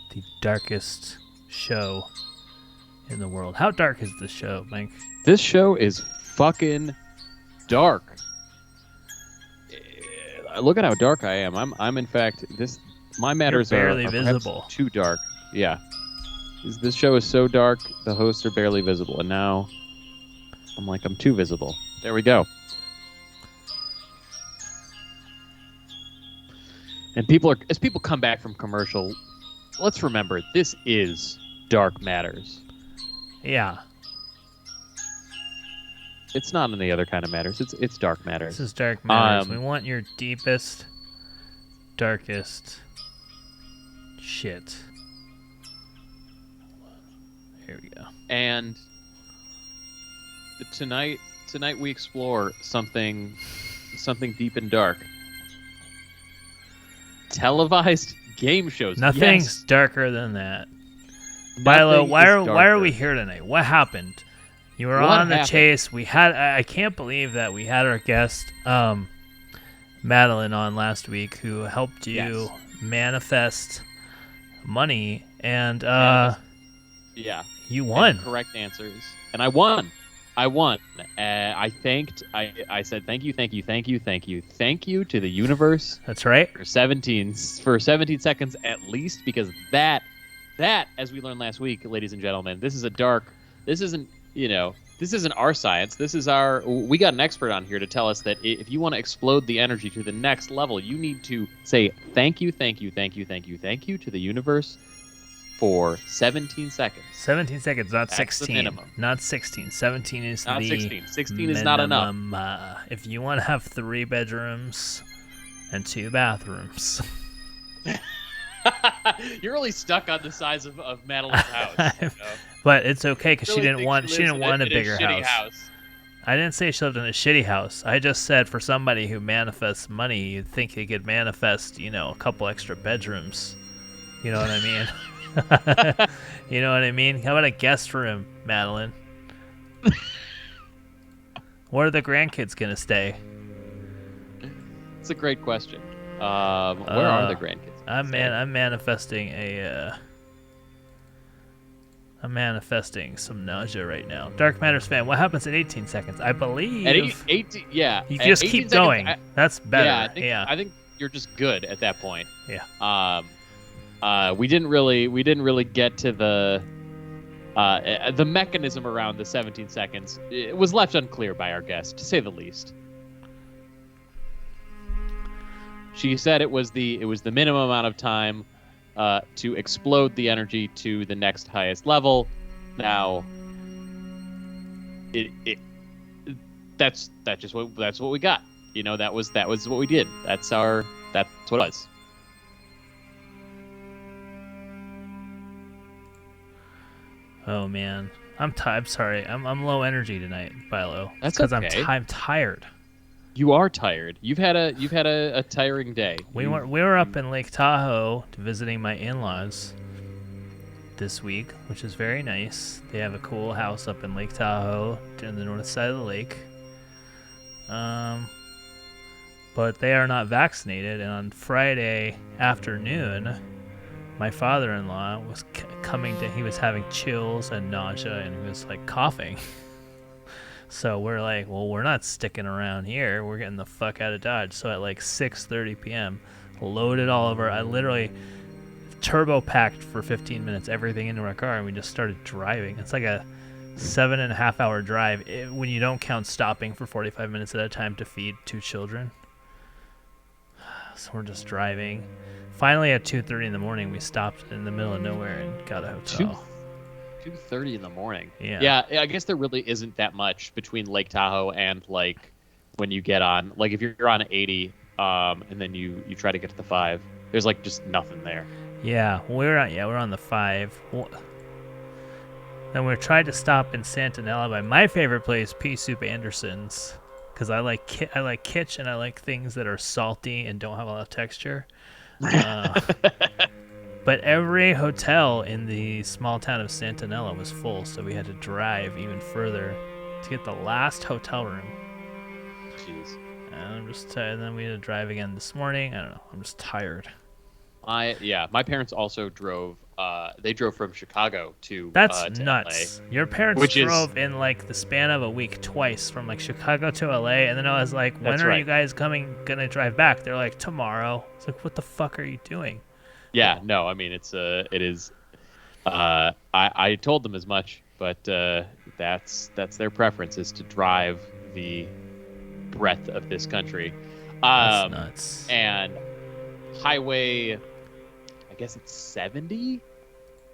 the darkest show in the world. How dark is this show, Mike? This show is fucking dark. Look at how dark I am. I'm in fact my matters barely are visible. Too dark. Yeah. This show is so dark, the hosts are barely visible, and now I'm too visible. There we go. And as people come back from commercial, let's remember this is Dark Matters. Yeah. It's not any other kind of matters. It's Dark Matters. This is Dark Matters. We want your deepest, darkest shit. Here we go. And tonight we explore something deep and dark. Televised game shows. Nothing's darker than that. Milo, why are we here tonight? What happened? You were on the chase. We had I can't believe that we had our guest Madeline on last week, who helped you manifest money, and you won. And correct answers, and I won. I said thank you to the universe. That's right. For 17 seconds at least, because that as we learned last week, ladies and gentlemen, this isn't our science. We got an expert on here to tell us that if you want to explode the energy to the next level, you need to say thank you to the universe for 17 seconds. 17 seconds, not That's 16. the minimum. Not 16. 17 is not the 16. 16 minimum. is not enough. If you want to have 3 bedrooms and 2 bathrooms. You're really stuck on the size of Madeline's house. You know? But it's okay because really she didn't want a bigger house. I didn't say she lived in a shitty house. I just said for somebody who manifests money, you'd think he could manifest, a couple extra bedrooms. You know what I mean? You know what I mean? How about a guest room, Madeline? Where are the grandkids gonna stay? It's a great question. Where are the grandkids? I'm manifesting I'm manifesting some nausea right now. Dark Matters fan, what happens at 18 seconds? I believe. At 18, yeah. You just keep going. That's better. I think you're just good at that point. Yeah. We didn't really get to the mechanism around the 17 seconds. It was left unclear by our guest, to say the least. She said it was the minimum amount of time to explode the energy to the next highest level. Now, that's what we got. That was what we did. That's what it was. Oh man, I'm sorry. I'm low energy tonight, Philo. That's because okay. I'm tired. You are tired. You've had a tiring day. We were up in Lake Tahoe visiting my in-laws this week, which is very nice. They have a cool house up in Lake Tahoe on the north side of the lake. But they are not vaccinated, and on Friday afternoon, my father-in-law was he was having chills and nausea, and he was like coughing. So we're like, well, we're not sticking around here. We're getting the fuck out of Dodge. So at like 6:30 p.m., loaded all over. I literally turbo packed for 15 minutes everything into our car, and we just started driving. It's like a 7.5 hour drive when you don't count stopping for 45 minutes at a time to feed 2 children. So we're just driving. Finally, at 2:30 in the morning, we stopped in the middle of nowhere and got a hotel. 2:30 in the morning. Yeah. I guess there really isn't that much between Lake Tahoe and like when you get on, like if you're on 80, and then you try to get to the 5. There's like just nothing there. Yeah, we're on the 5. And we tried to stop in Santanella by my favorite place, Pea Soup Anderson's, because I like kitsch and I like things that are salty and don't have a lot of texture. But every hotel in the small town of Santanella was full, so we had to drive even further to get the last hotel room. Jeez. And I'm just tired. And then we had to drive again this morning. I don't know. I'm just tired. My parents also drove from Chicago to That's to nuts. LA, Your parents which is drove in like the span of a week twice from like Chicago to LA, and then I was like, when That's are right. you guys gonna drive back? They're like, tomorrow. It's like, what the fuck are you doing? yeah. No, I mean it is. I told them as much, but that's their preference is to drive the breadth of this country. That's nuts. And highway, I guess it's 70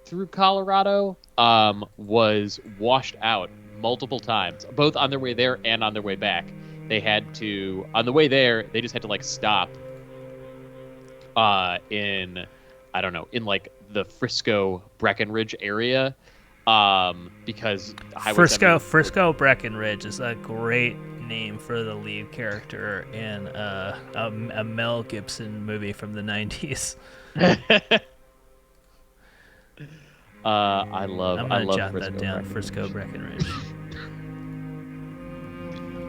through Colorado, was washed out multiple times, both on their way there and on their way back. They had to, on the way there, they just had to like stop in, I don't know, in like the Frisco Breckenridge area, because Highway 70 Frisco Breckenridge is a great name for the lead character in a Mel Gibson movie from the 90s. I love I'm gonna jot Frisco that down. Breckenridge. Frisco Breckenridge.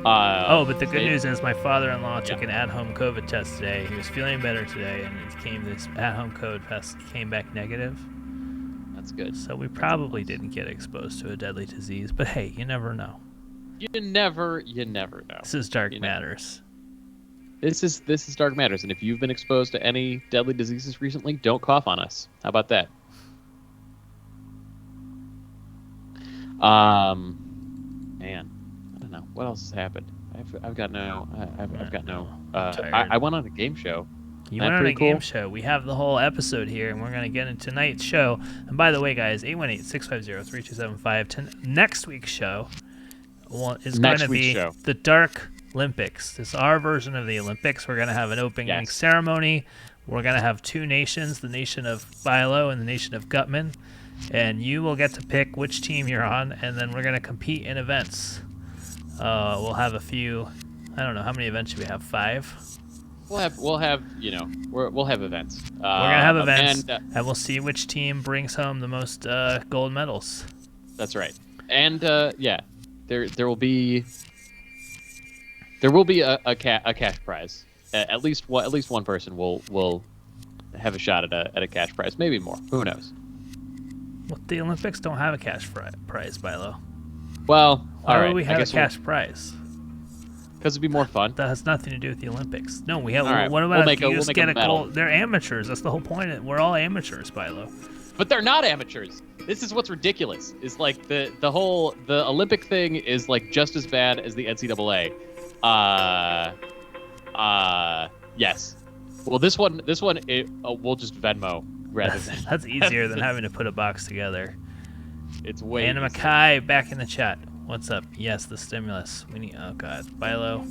But the good news is my father-in-law took an at-home COVID test today. He was feeling better today, and this at-home COVID test came back negative. That's good. So we probably didn't get exposed to a deadly disease, but hey, you never know. You never know. This is Dark Matters. This is Dark Matters, and if you've been exposed to any deadly diseases recently, don't cough on us. How about that? Man, I don't know what else has happened. I've got no. I went on a game show. You went on a game show. We have the whole episode here, and we're going to get into tonight's show. And by the way, guys, 818-650-3275. Next week's show is going to be the Dark Olympics. This is our version of the Olympics. We're going to have an opening ceremony. We're going to have two nations, the nation of Philo and the nation of Gutman. And you will get to pick which team you're on, and then we're going to compete in events. We'll have a few. I don't know how many events should we have. 5. We'll have we'll have events. We're gonna have events, and we'll see which team brings home the most gold medals. That's right. And there will be a cash prize. At least one person will have a shot at a cash prize, maybe more. Who knows? Well, the Olympics don't have a cash prize, Bilo. Well, why would we have a cash prize? Because it'd be more fun. That has nothing to do with the Olympics. No, we have. Right. What about we'll you just get a medal. gold? They're amateurs. That's the whole point. We're all amateurs, Bilo. But they're not amateurs. This is what's ridiculous. Is like the Olympic thing is like just as bad as the NCAA. Yes. Well, this one, we'll just Venmo rather than. That's easier than having to put a box together. It's way. Anna Mackay back in the chat. What's up? Yes, the stimulus. We need. Oh God, Philo.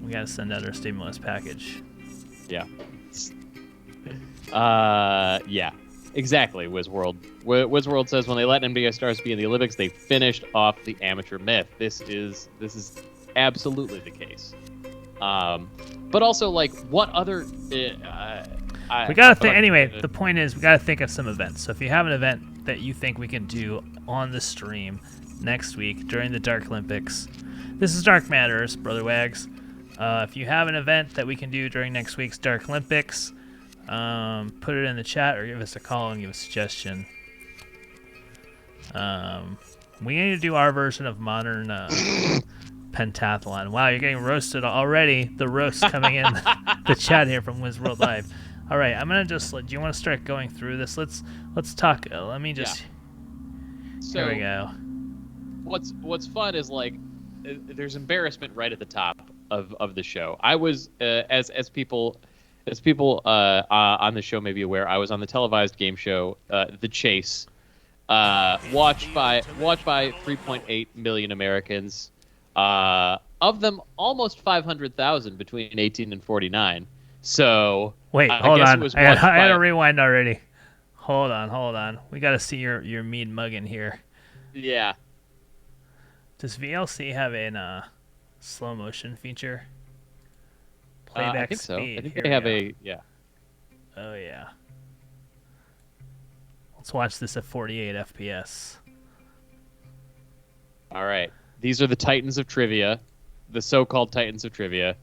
We gotta send out our stimulus package. Yeah. Yeah. Exactly. Wizworld. Wizworld says when they let NBA stars be in the Olympics, they finished off the amateur myth. This is absolutely the case. But also, like, what other? We gotta think. Anyway, the point is, we gotta think of some events. So if you have an event that you think we can do on the stream next week during the Dark Olympics, this is Dark Matters, Brother Wags. If you have an event that we can do during next week's Dark Olympics, put it in the chat or give us a call and give a suggestion. We need to do our version of modern pentathlon. Wow, you're getting roasted already. The roast coming in the chat here from Wizworld Live. All right, I'm gonna just. Do you want to start going through this? Let's talk. Let me just. Yeah. So, here we go. What's fun is like there's embarrassment right at the top of the show. I was as people on the show may be aware, I was on the televised game show The Chase, watched by 3.8 million Americans. Of them, almost 500,000 between 18 and 49. So wait, hold on. I had to rewind already. Hold on. We got to see your mean mugging here. Yeah. Does VLC have a slow motion feature? Playback I think so. speed. I think they have yeah. Oh yeah. Let's watch this at 48 FPS. All right. These are the Titans of Trivia, the so-called Titans of Trivia.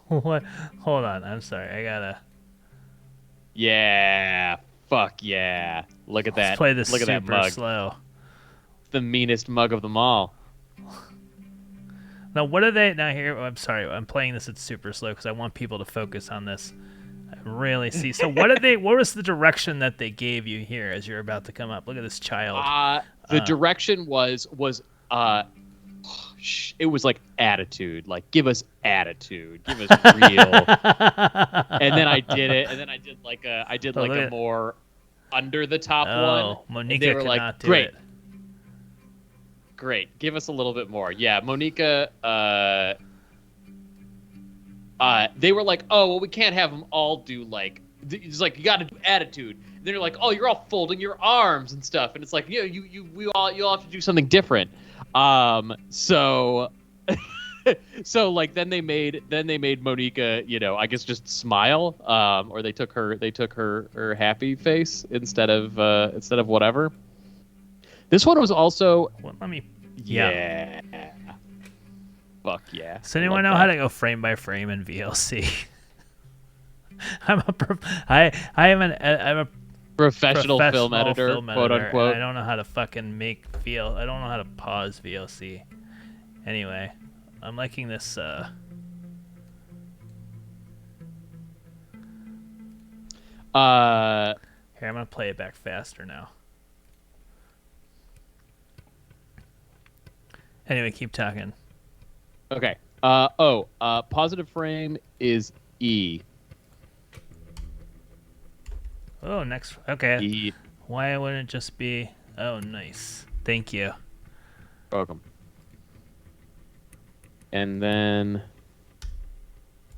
What? Hold on. I'm sorry. I gotta. Yeah. Fuck yeah. Look at Let's that. play this Look at that super mug. slow. The meanest mug of them all. Now, what are they? Now, here, I'm sorry. I'm playing this at super slow because I want people to focus on this. I really see. So, what did they? What was the direction that they gave you here as you're about to come up? Look at this child. The direction was it was like attitude, like give us attitude, give us real. And then I did it, and then I did like a more under the top one. Oh, Monica and they were cannot like, do great, it. great, give us a little bit more. Yeah, Monica. They were like, oh well, we can't have them all do like. It's like you got to do attitude. And then you're like, oh, you're all folding your arms and stuff, and it's like, you all have to do something different. So so like then they made Monica, I guess just smile, or they took her happy face instead of whatever. This one was also Well, let me. yeah. Fuck yeah. Does anyone know how to go frame by frame in VLC? I'm a professional film editor, quote unquote. I don't know how to fucking I don't know how to pause VLC. Anyway, I'm liking this. Here, I'm gonna play it back faster now. Anyway, keep talking. Okay. Positive frame is E. Oh, next. Okay. E. Why wouldn't it just be? Oh, nice. Thank you. Welcome. And then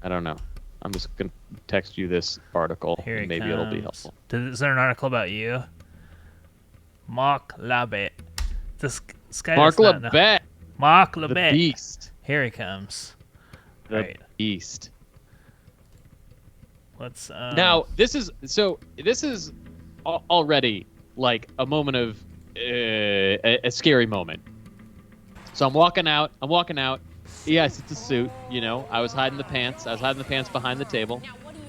I don't know. I'm just gonna text you this article. Here and maybe comes. it'll be helpful. Is there an article about you? Mark Labette. This guy. Mark does not know. Labette, Mark the Labette. beast. Here he comes. The Right. beast. Let's. Now this is already like a moment of a scary moment. So I'm walking out. Yes, it's a suit. I was hiding the pants. Behind the table. Now, what do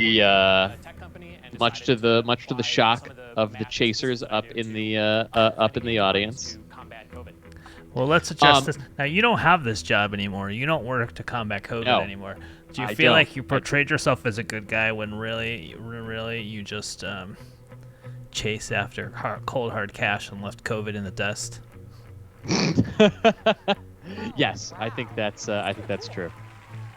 you do? Much to the shock of the chasers up in the audience. Well, let's adjust this. Now, you don't have this job anymore. You don't work to combat COVID No, anymore. Do you I feel don't. like you portrayed yourself as a good guy when really you just chase after cold hard cash and left COVID in the dust? Yes, I think that's true.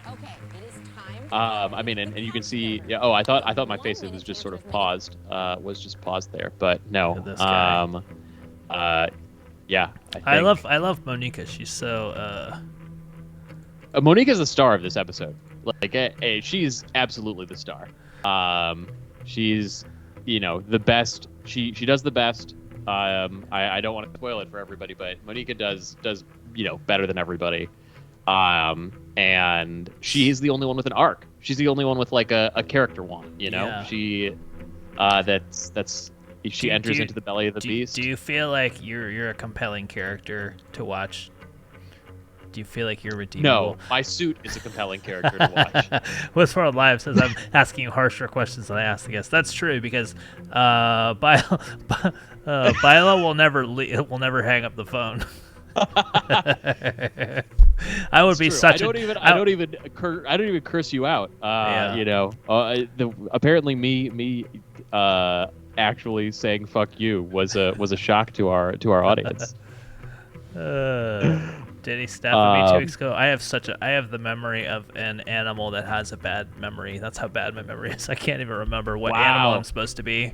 Okay, it is time. I mean, and you can see. Yeah. Oh, I thought my face was just sort of paused. Was just paused there, but no. Look at this guy. Yeah. I love Monica. She's so. Monica's the star of this episode. Like, she's absolutely the star. She's, the best. She does the best. I don't want to spoil it for everybody, but Monica does better than everybody. And she's the only one with an arc. She's the only one with like a character one. Yeah. She she enters into the belly of the beast. Do you feel like you're a compelling character to watch? Do you feel like you're redeemable? No, my suit is a compelling character to watch. Westworld Live says I'm asking you harsher questions than I asked the guests. That's true because Bila will never hang up the phone. I would be True. such. I don't even curse you out. Yeah. Apparently me actually saying "fuck you" was a shock to our audience. Did he step at me 2 weeks ago? I have the memory of an animal that has a bad memory. That's how bad my memory is. I can't even remember what animal I'm supposed to be.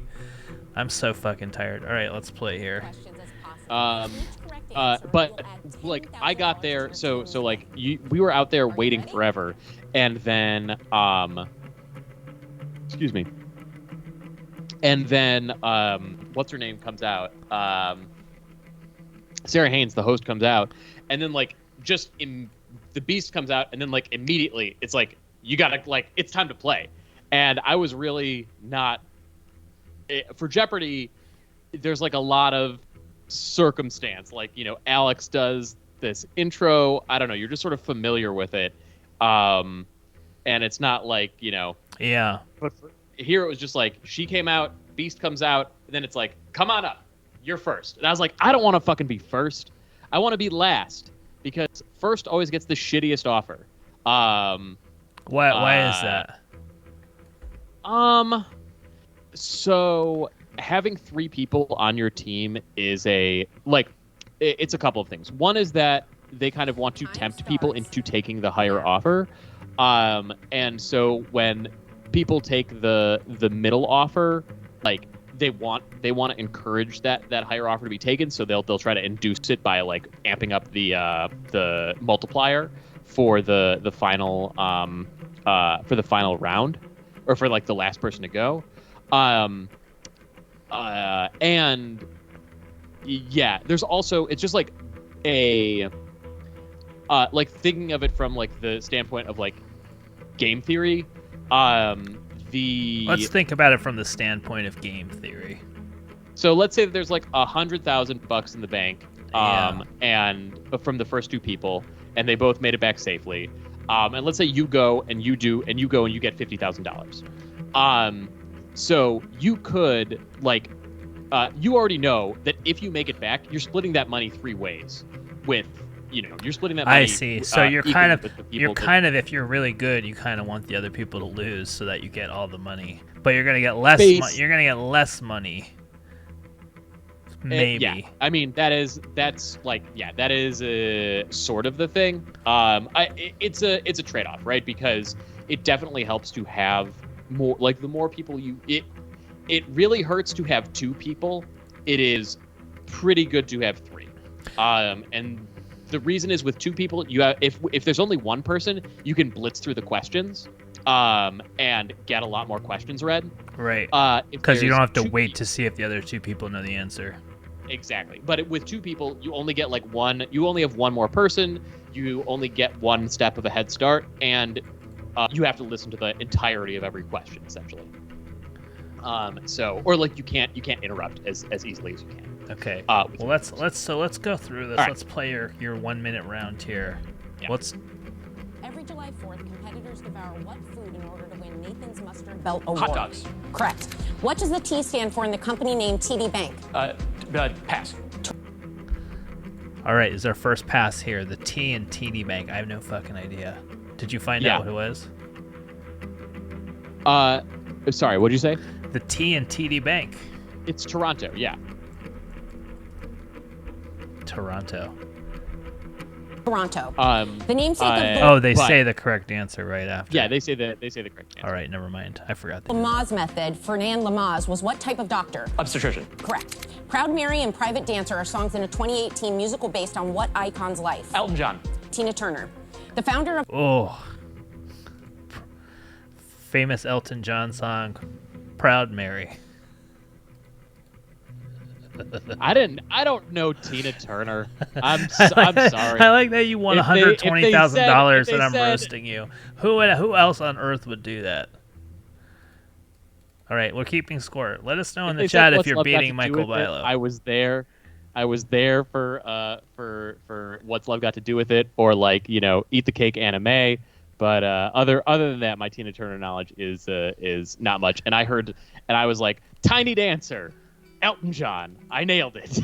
I'm so fucking tired. All right, let's play here. Questions as possible. Each correct answer But will add like 10,000 I got there, points so to your like rating. we were out there Are you waiting ready? forever, and then excuse me, and then what's her name comes out, Sarah Haynes, the host, comes out, and then like the beast comes out, and then like immediately it's like you gotta like it's time to play, and I was really not for Jeopardy. There's like a lot of circumstance, like Alex does this intro. I don't know. You're just sort of familiar with it, and it's not like Yeah. But here it was just like she came out, Beast comes out, and then it's like, come on up, you're first. And I was like, I don't want to fucking be first. I want to be last because first always gets the shittiest offer. Why is that? So having 3 people on your team is it's a couple of things. One is that they kind of want to tempt people into taking the higher offer. And so when people take the middle offer, like they want to encourage that higher offer to be taken, so they'll try to induce it by like amping up the multiplier for the final round, or for like the last person to go. And yeah, there's also, it's just like a like thinking of it from like the standpoint of like game theory. Let's think about it from the standpoint of game theory. So let's say that there's like $100,000 in the bank, and from the first 2 people, and they both made it back safely. And let's say you go and you get $50,000. So you could like, you already know that if you make it back, you're splitting that money 3 ways. You're splitting that money. I see. So you're kind of, if you're really good, you kind of want the other people to lose so that you get all the money. But you're gonna get less. You're gonna get less money. Maybe. Yeah. I mean, that is sort of the thing. It's a trade-off, right? Because it definitely helps to have more. Like the more people it really hurts to have 2 people. It is pretty good to have 3. And the reason is with 2 people, you have, if there's only 1 person, you can blitz through the questions, and get a lot more questions read. Right. Because you don't have to wait to see if the other 2 people know the answer. Exactly. But with 2 people, you only get like one. You only have 1 more person. You only get 1 step of a head start, and you have to listen to the entirety of every question essentially. Or like you can't interrupt as easily as you can. Okay. Well, let's go through this. Right. Let's play your 1-minute round here. Yeah. Every July 4th, competitors devour what food in order to win Nathan's Mustard Belt Award? Hot dogs. Correct. What does the T stand for in the company name TD Bank? Pass. All right, is our first pass here. The T in TD Bank. I have no fucking idea. Did you find out what it was? Sorry, what'd you say? The T in TD Bank. It's Toronto. Yeah. Toronto. Toronto. The namesake of the Oh, they say the correct answer right after. Yeah, they say the correct answer. All right, never mind. I forgot that. Lamaze method, Fernand Lamaze, was what type of doctor? Obstetrician. Correct. Proud Mary and Private Dancer are songs in a 2018 musical based on what icon's life? Elton John. Tina Turner. The founder of Oh. Famous Elton John song, Proud Mary. I don't know Tina Turner. I'm sorry. I like that you won $120,000 and I'm said- roasting you. Who else on earth would do that? All right, we're keeping score. Let us know in the They chat said if What's you're Love Got beating to Do Michael with It. Bilo. I was there for What's Love Got to Do with It, or like Eat the Cake anime. But other than that, my Tina Turner knowledge is not much. And I was like, Tiny Dancer, Elton John. I nailed it.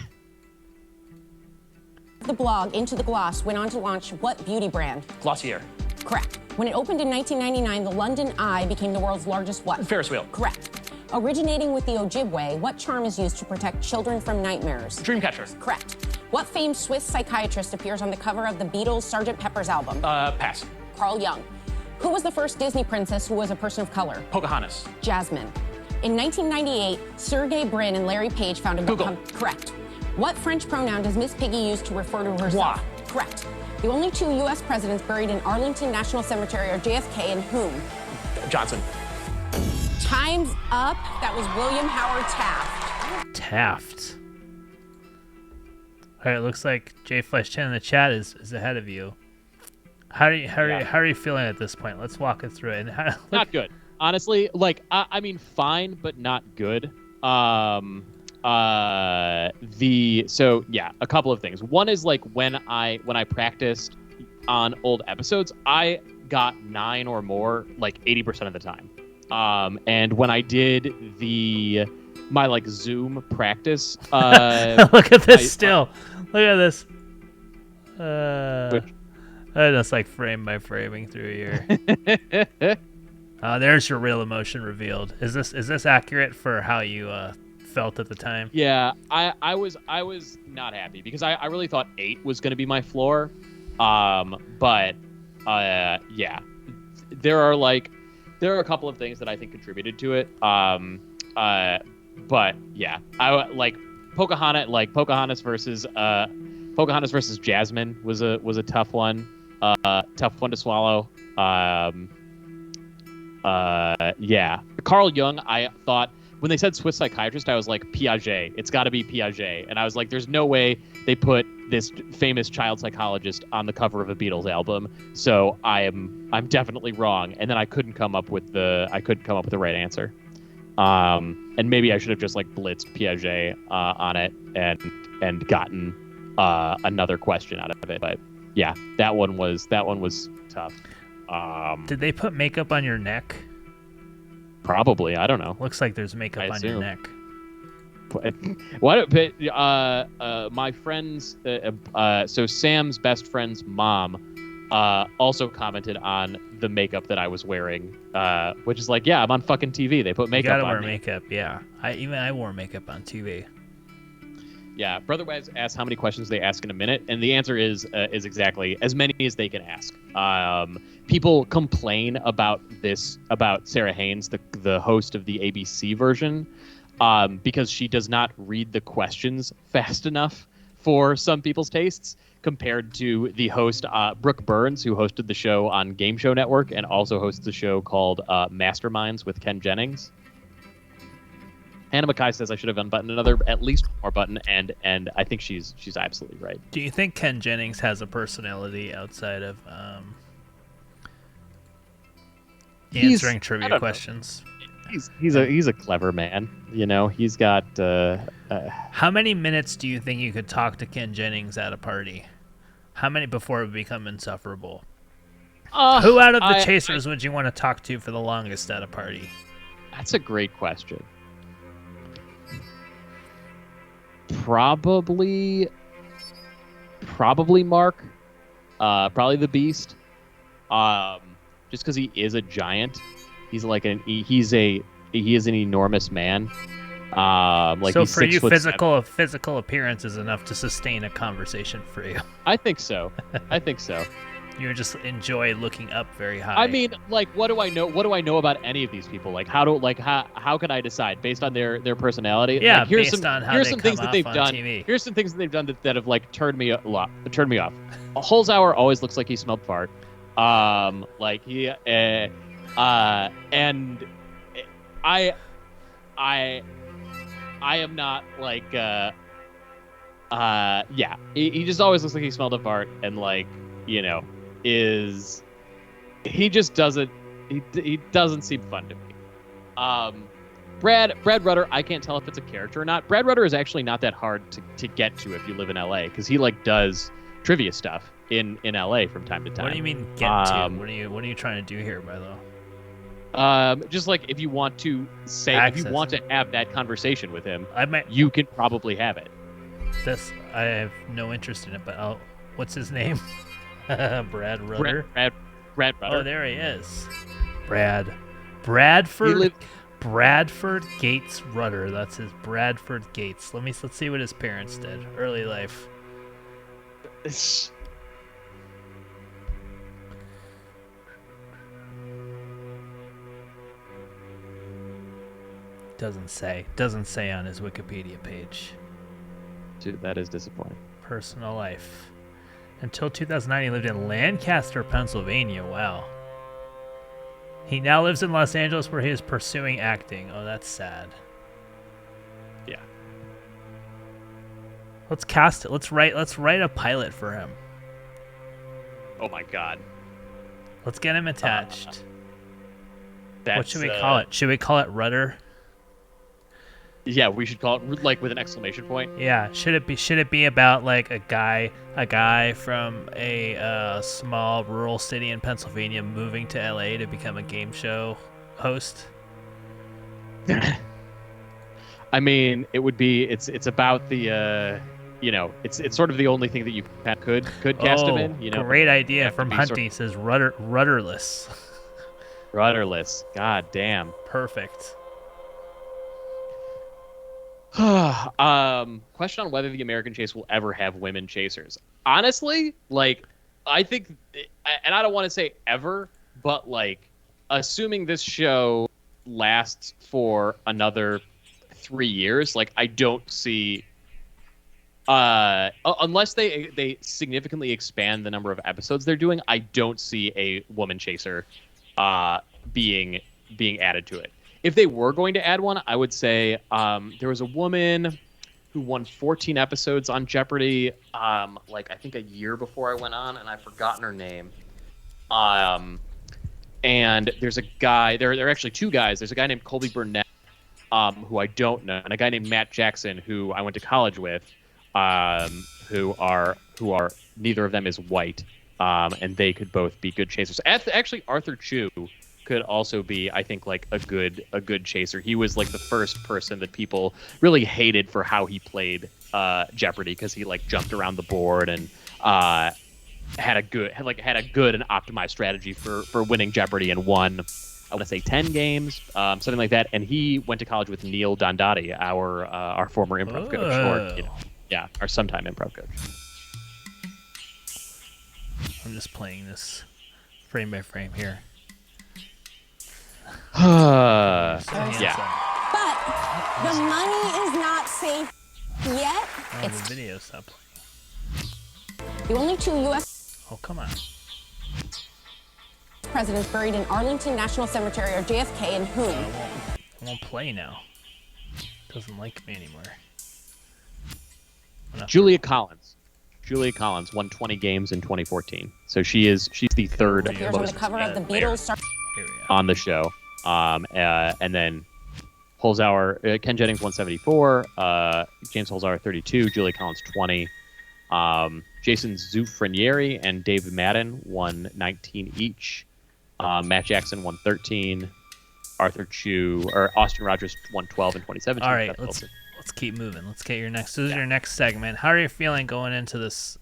the blog Into the Gloss went on to launch what beauty brand? Glossier. Correct. When it opened in 1999, the London Eye became the world's largest what? Ferris wheel. Correct. Originating with the Ojibwe, what charm is used to protect children from nightmares? Dreamcatcher. Correct. What famed Swiss psychiatrist appears on the cover of the Beatles' Sgt. Pepper's album? Pass. Carl Jung. Who was the first Disney princess who was a person of color? Pocahontas. Jasmine. In 1998, Sergey Brin and Larry Page founded Google. Correct. What French pronoun does Miss Piggy use to refer to herself? Moi. Correct. The only 2 U.S. presidents buried in Arlington National Cemetery are JFK and whom? Johnson. Time's up. That was William Howard Taft. Taft. All right, it looks like J Flash 10 in the chat is ahead of you. How are you feeling at this point? Let's walk it through it. And Not good, honestly. Like I mean, fine, but not good. A couple of things. One is like when I practiced on old episodes, I got 9 or more like 80% of the time. And when I did my like Zoom practice, Look at this Look at this. That's like frame by framing through here. There's your real emotion revealed. Is this accurate for how you felt at the time? Yeah, I was not happy because I really thought 8 was going to be my floor. But yeah, there are a couple of things that I think contributed to it. But yeah, I like Pocahontas versus Jasmine was a tough one. Tough one to swallow. Yeah, Carl Jung, I thought when they said Swiss psychiatrist, I was like, Piaget. It's got to be Piaget. And I was like, there's no way they put this famous child psychologist on the cover of a Beatles album. So I'm definitely wrong. And then I couldn't come up with the right answer. And maybe I should have just like blitzed Piaget on it and gotten another question out of it. But yeah, that one was tough. Did they put makeup on your neck? Probably. I don't know. Looks like there's makeup on your neck. What? But my friend's so Sam's best friend's mom also commented on the makeup that I was wearing, which is like, yeah, I'm on fucking TV. They put makeup on me. You gotta wear makeup, yeah. I wore makeup on TV. Yeah, Brother Waz asked how many questions they ask in a minute, and the answer is exactly as many as they can ask. People complain about Sarah Haynes, the host of the ABC version, because she does not read the questions fast enough for some people's tastes, compared to the host Brooke Burns, who hosted the show on Game Show Network and also hosts a show called Masterminds with Ken Jennings. Hannah Mackay says I should have unbuttoned at least one more button, and I think she's absolutely right. Do you think Ken Jennings has a personality outside of answering trivia questions? He's a clever man. You know, he's got. How many minutes do you think you could talk to Ken Jennings at a party? How many before it would become insufferable? Who out of the chasers would you want to talk to for the longest at a party? That's a great question. Probably Mark. Probably the Beast. Just because he is a giant. He's like he is an enormous man. Like so he's for you, 6'7". physical appearance is enough to sustain a conversation for you. I think so. You would just enjoy looking up very high. I mean, like, what do I know? What do I know about any of these people? Like, how can I decide based on their personality? Yeah, like, here's based on how here's they some come things that off they've on done. TV. Here's some things that they've done that have like turned me off. Holzhauer always looks like he smelled fart. Like he and I am not like yeah. He just always looks like he smelled a fart, and like, you know, he just doesn't seem fun to me. Brad Rutter, I can't tell if it's a character or not. Brad Rutter is actually not that hard to get to if you live in LA, because he like does trivia stuff in LA from time to time. What do you mean get to? What are you trying to do here, by the way? Just like if you want to if you want to have that conversation with him, you can probably have it. I have no interest in it, but what's his name? Brad Rutter. Brad Rutter. Oh, there he is. Bradford Gates Rutter. That's his Bradford Gates. Let's see what his parents did. Early life. Doesn't say on his Wikipedia page. Dude, that is disappointing. Personal life. Until 2009, he lived in Lancaster, Pennsylvania. Wow. He now lives in Los Angeles, where he is pursuing acting. Oh, that's sad. Yeah. Let's cast it. Let's write a pilot for him. Oh my God. Let's get him attached. What should we call it? Should we call it Rudder? Yeah, we should call it like with an exclamation point. Yeah, should it be about like a guy from a small rural city in Pennsylvania moving to LA to become a game show host? I mean, it would be it's about the it's sort of the only thing that you could cast him in. Great idea have to from be Hunty. Says rudderless. Rudderless. God damn. Perfect. Question on whether the American chase will ever have women chasers. Honestly, like, I think, and I don't want to say ever, but like, assuming this show lasts for another 3 years, like, I don't see, unless they significantly expand the number of episodes they're doing, I don't see a woman chaser, being added to it. If they were going to add one, I would say there was a woman who won 14 episodes on Jeopardy, like I think a year before I went on, and I've forgotten her name. And there's a guy. There are actually two guys. There's a guy named Colby Burnett, who I don't know, and a guy named Matt Jackson, who I went to college with, who are neither of them is white, and they could both be good chasers. Actually, Arthur Chu could also be, I think, like a good chaser. He was like the first person that people really hated for how he played Jeopardy, because he like jumped around the board and had a good and optimized strategy for winning Jeopardy, and won, I want to say 10 games, something like that. And he went to college with Neil Dondati, our former improv coach, or our sometime improv coach. I'm just playing this frame by frame here. Yeah. But the money is not safe yet. Oh, It's the video stopped playing. the only two U.S. Oh, come on. presidents buried in Arlington National Cemetery are JFK and whom? It won't play now. It doesn't like me anymore. Julia Collins. Julia Collins won 20 games in 2014. So she's the third Appears on the most cover of the player. Beatles. Here we go. on the show. And then Holzhauer, Ken Jennings 174, James Holzhauer 32, Julia Collins 20, Jason Zufrenieri and David Madden won 19 each, Matt Jackson won 13, Arthur Chu or Austin Rogers won 12 and 2017. All right, let's keep moving. Let's get your next. This is your next segment. How are you feeling going into this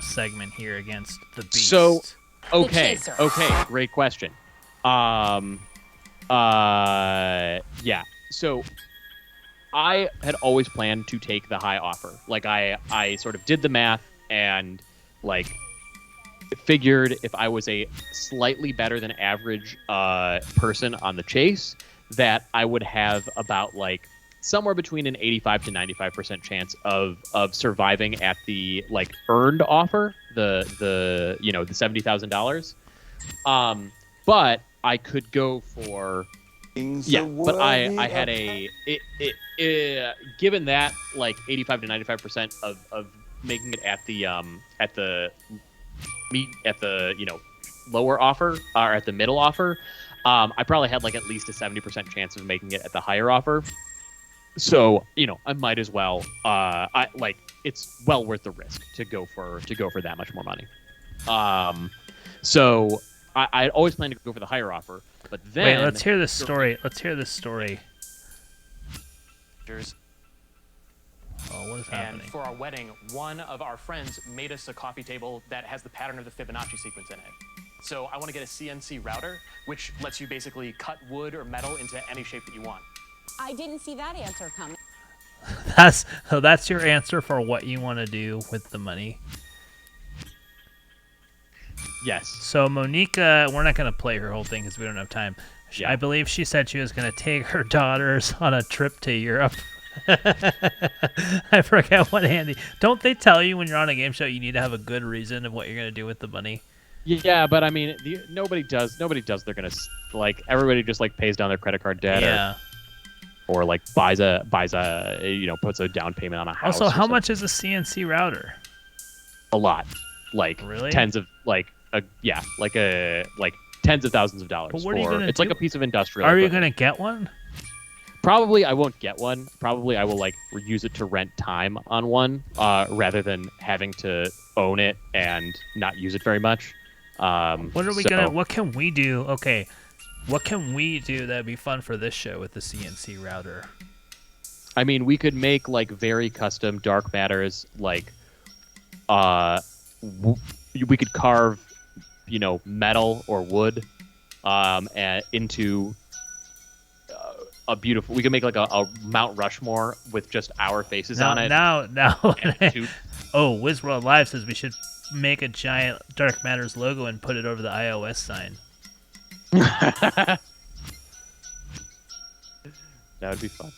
segment here against the Beast? So, okay, chaser. great question. Yeah. So I had always planned to take the high offer. Like I sort of did the math and like figured if I was a slightly better than average person on the chase, that I would have about like somewhere between an 85 to 95% chance of surviving at the like earned offer, the $70,000. But I could go for but I had given that like 85 to 95% of making it at the lower offer or at the middle offer, I probably had like at least a 70% chance of making it at the higher offer. So I might as well. It's well worth the risk to go for that much more money. So I always planned to go for the higher offer, but then wait. Let's hear this story. Oh, what is And happening? for our wedding, one of our friends made us a coffee table that has the pattern of the Fibonacci sequence in it. So I want to get a CNC router, which lets you basically cut wood or metal into any shape that you want. I didn't see that answer coming. That's your answer for what you want to do with the money. Yes. So Monica, we're not going to play her whole thing because we don't have time. Yeah. I believe she said she was going to take her daughters on a trip to Europe. I forget what Andy. Don't they tell you when you're on a game show you need to have a good reason of what you're going to do with the money? Yeah, but I mean, nobody does. They're gonna like everybody just like pays down their credit card debt, Yeah. or like buys a puts a down payment on a house. Also, or how something. much is a CNC router? A lot, like Really? tens of tens of thousands of dollars. But what are you gonna It's like do? a piece of industrial. Are you equipment. going to get one? Probably I won't get one. Probably I will like use it to rent time on one, rather than having to own it and not use it very much. What are we gonna? What can we do? Okay, what can we do that'd be fun for this show with the CNC router? I mean, we could make like very custom dark matters. Like, we could carve, metal or wood, into a beautiful. We could make like a Mount Rushmore with just our faces on it. Now. And Oh, Wizworld Live says we should make a giant Dark Matters logo and put it over the iOS sign. That would be fun.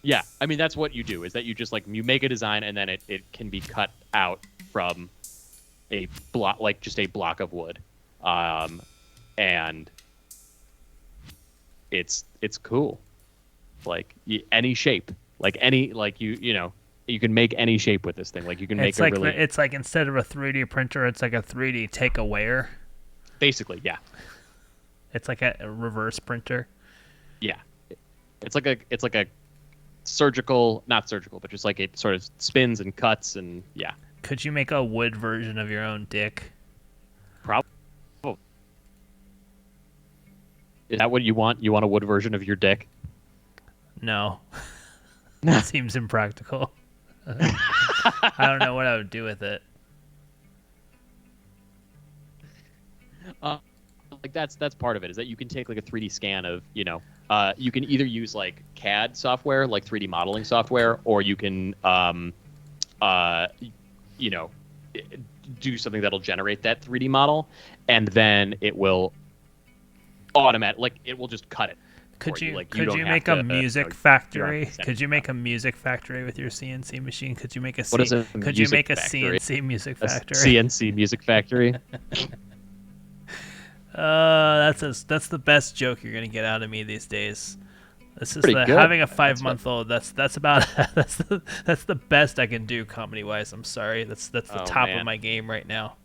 Yeah, I mean that's what you do. Is that you just like you make a design and then it can be cut out from a block, like just a block of wood, and it's cool, like any shape, like any like you can make any shape with this thing. Like you can make it's like instead of a 3D printer, it's like a 3D take-awayer. Basically, yeah. It's like a reverse printer. Yeah, it's like a surgical, not surgical, but just like it sort of spins and cuts and yeah. Could you make a wood version of your own dick? Probably. Oh. Is that what you want? You want a wood version of your dick? No. That seems impractical. I don't know what I would do with it. Like that's part of it, is that you can take like a 3D scan of, you can either use like CAD software, like 3D modeling software, or you can do something that'll generate that 3D model, and then it will it will just cut it. Could you don't make have a to, music factory? Could you make a music factory with your CNC machine? Could you make a Could you make a CNC music factory? CNC music factory. That's the best joke you're gonna get out of me these days. This is having a 5-month-old. That's about that's the best I can do comedy wise. I'm sorry. That's the top of my game right now.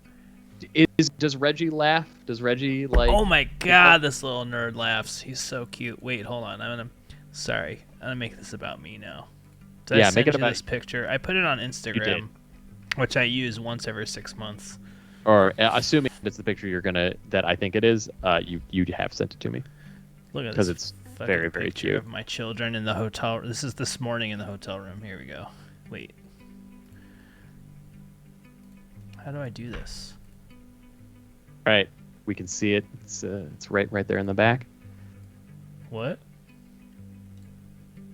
Does Reggie laugh? Does Reggie like? Oh my god, this little nerd laughs. He's so cute. Wait, hold on. I'm gonna make this about me now. Did I send you this picture? I put it on Instagram, which I use once every 6 months. Or assuming it's the picture that I think it is, you have sent it to me. Look at this. Because it's very, very picture cute. of my children in the hotel. This is this morning in the hotel room. Here we go. Wait. How do I do this? All right, we can see it. It's right there in the back. What?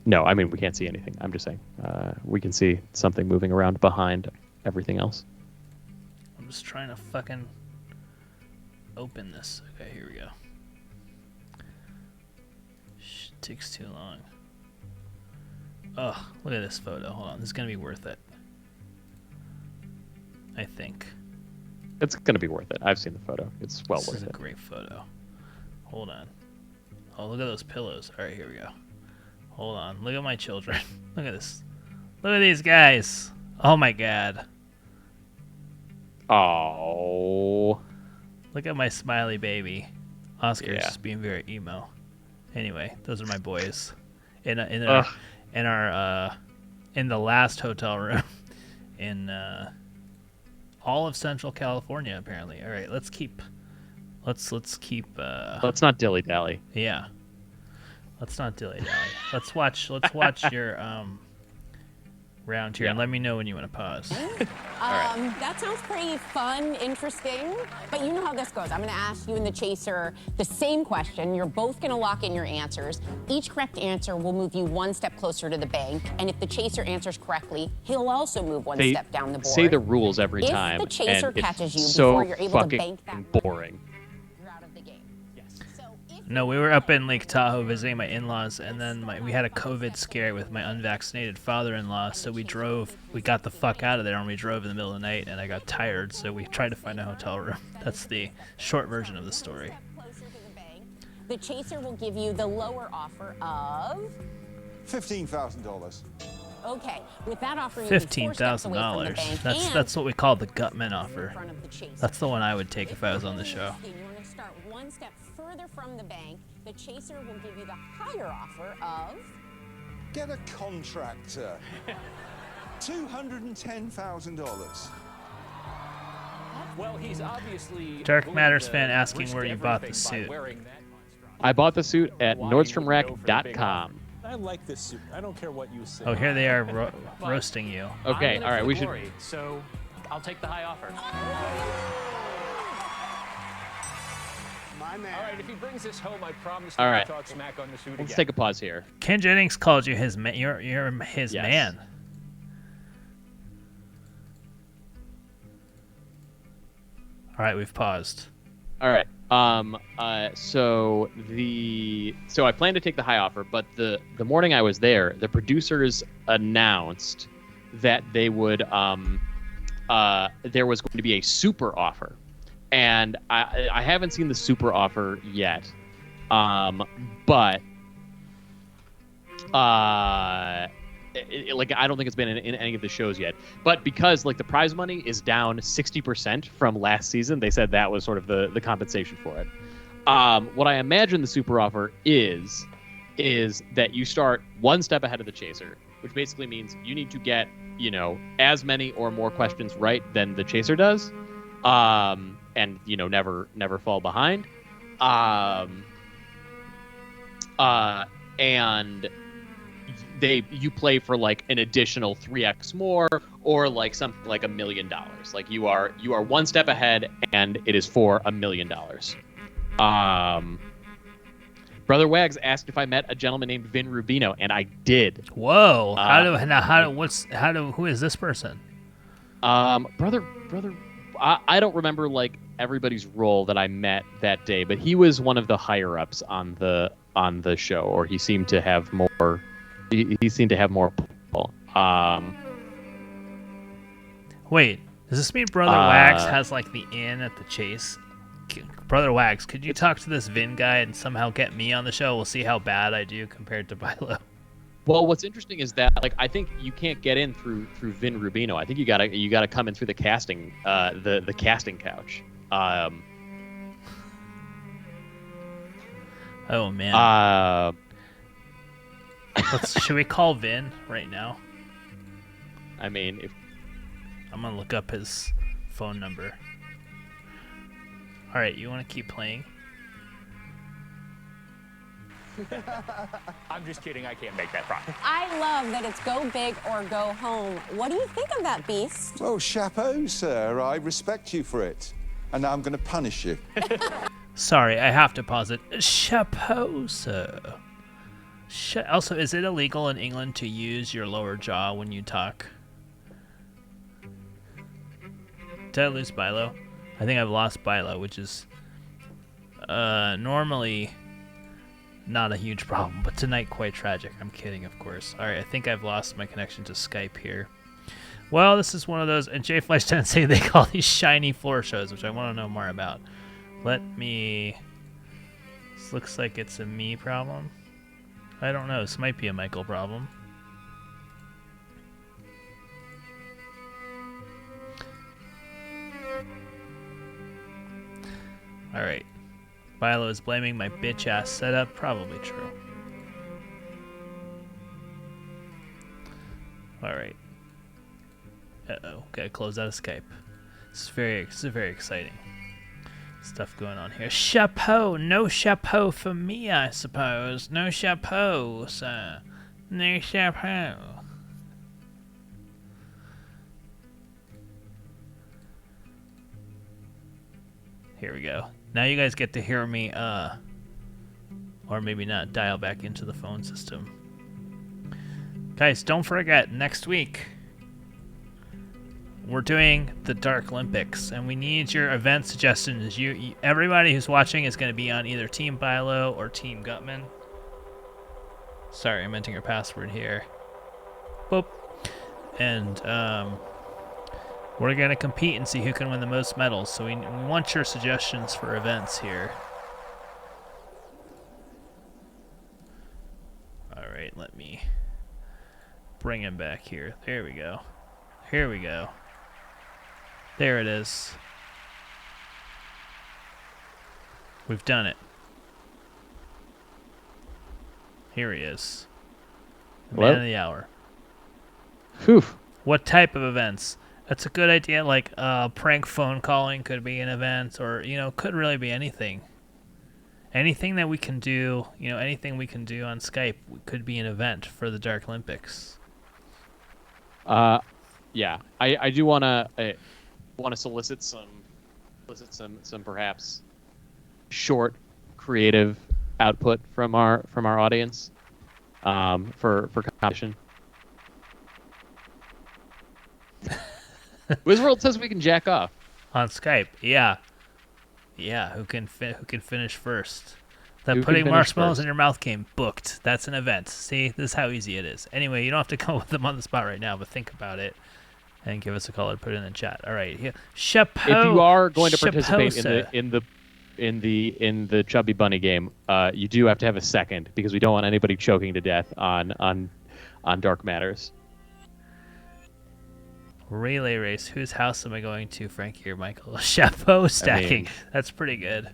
No, I mean we can't see anything. I'm just saying we can see something moving around behind everything else. I'm just trying to fucking open this. Okay, here we go. It takes too long. Oh, look at this photo. Hold on, this is gonna be worth it. I think. It's gonna be worth it. I've seen the photo. It's well worth it. This is a great photo. Hold on. Oh, look at those pillows. All right, here we go. Hold on. Look at my children. Look at this. Look at these guys. Oh my god. Oh. Look at my smiley baby. Oscar's just being very emo. Anyway, those are my boys. In the last hotel room in all of Central California, apparently. All right, let's not dilly dally. Yeah. Let's not dilly dally. Let's watch your round here and let me know when you want to pause. That sounds pretty fun, interesting. But you know how this goes. I'm going to ask you and the Chaser the same question. You're both going to lock in your answers. Each correct answer will move you one step closer to the bank. And if the Chaser answers correctly, he'll also move one step down the board. Say the rules every time. If the Chaser catches you so before you're able to bank that boring. you're out of the game. Yes. So No, we were up in Lake Tahoe visiting my in-laws, and then we had a COVID scare with my unvaccinated father-in-law, so we got the fuck out of there, and we drove in the middle of the night, and I got tired, so we tried to find a hotel room. That's the short version of the story. closer to the bank, the Chaser will give you the lower offer of $15,000. Okay, with that offer, you'll be 4 steps away from the bank, $15,000. and That's what we call the Gutman offer. in front of the Chaser. That's the one I would take if I was on the show. You want to start start one step further from the bank, the chaser will give you the higher offer of... Get a contractor. $210,000. Well, he's obviously Dark Matters fan asking where you bought the suit. I bought the suit at NordstromRack.com. I like this suit. I don't care what you say. Oh, here they are roasting you. Okay, I'm in it all right, for we the should. glory, So I'll take the high offer. All right, if he brings this home, I promise All to right. talk smack on the suit Let's again. take a pause here. Ken Jennings called you his man. You're his Yes. man. All right, we've paused. All right. So I plan to take the high offer, but the morning I was there, the producers announced that they would there was going to be a super offer, and I haven't seen the super offer yet, but like I don't think it's been in any of the shows yet. But because like the prize money is down 60% from last season, they said that was sort of the compensation for it. What I imagine the super offer is that you start one step ahead of the chaser, which basically means you need to get, you know, as many or more questions right than the chaser does, and you know never fall behind, and you play for like an additional 3x more, or like something like $1 million. Like you are one step ahead, and it is for $1 million. Brother Wags asked if I met a gentleman named Vin Rubino, and I did. Whoa! Who is this person? Brother, I don't remember like everybody's role that I met that day, but he was one of the higher ups on the show, or he seemed to have more. He seemed to have more people. Wait, does this mean Brother Wags has like the in at the chase? Brother Wags, could you talk to this Vin guy and somehow get me on the show? We'll see how bad I do compared to Bilo. Well, what's interesting is that like I think you can't get in through Vin Rubino. I think you gotta come in through the casting the casting couch. Oh man. Uh, Should we call Vin right now? I mean, if I'm gonna look up his phone number. All right, you want to keep playing? I'm just kidding. I can't make that promise. I love that it's go big or go home. What do you think of that, Beast? Well, chapeau, sir. I respect you for it. And now I'm going to punish you. Sorry, I have to pause it. Chapeau, sir. Also, is it illegal in England to use your lower jaw when you talk? Did I lose Bilo? I think I've lost Bilo, which is normally not a huge problem, but tonight quite tragic. I'm kidding, of course. All right, I think I've lost my connection to Skype here. Well, this is one of those, and Jay Fleisch didn't say they call these shiny floor shows, which I want to know more about. This looks like it's a me problem. I don't know. This might be a Michael problem. Alright. Bilo is blaming my bitch-ass setup. Probably true. Alright. Uh-oh. Gotta close out of Skype. This is very exciting stuff going on here. Chapeau! No chapeau for me, I suppose. No chapeau, sir. No chapeau. Here we go. Now you guys get to hear me, or maybe not, dial back into the phone system. Guys, don't forget, next week, we're doing the Dark Olympics, and we need your event suggestions. Everybody who's watching is going to be on either Team Bilo or Team Gutman. Sorry, I'm entering your password here. Boop. And, we're going to compete and see who can win the most medals, so we want your suggestions for events here. Alright, let me bring him back here. There we go. Here we go. There it is. We've done it. Here he is. The Hello? man of the hour. Whew. What type of events? That's a good idea. Like prank phone calling could be an event, or could really be anything. Anything that we can do, anything we can do on Skype could be an event for the Dark Olympics. Yeah, I do wanna solicit some perhaps short creative output from our audience for competition. Wizworld says we can jack off. On Skype, yeah. Who can finish first? That Who can putting finish marshmallows first? in your mouth game booked. That's an event. See, this is how easy it is. Anyway, you don't have to come up with them on the spot right now, but think about it and give us a call or put it in the chat. All right, here, Chapeau. If you are going to Chapeau, participate sir. in the Chubby Bunny game, you do have to have a second because we don't want anybody choking to death on Dark Matters. Relay race. Whose house am I going to, Frankie or Michael? Chapeau stacking. That's pretty good.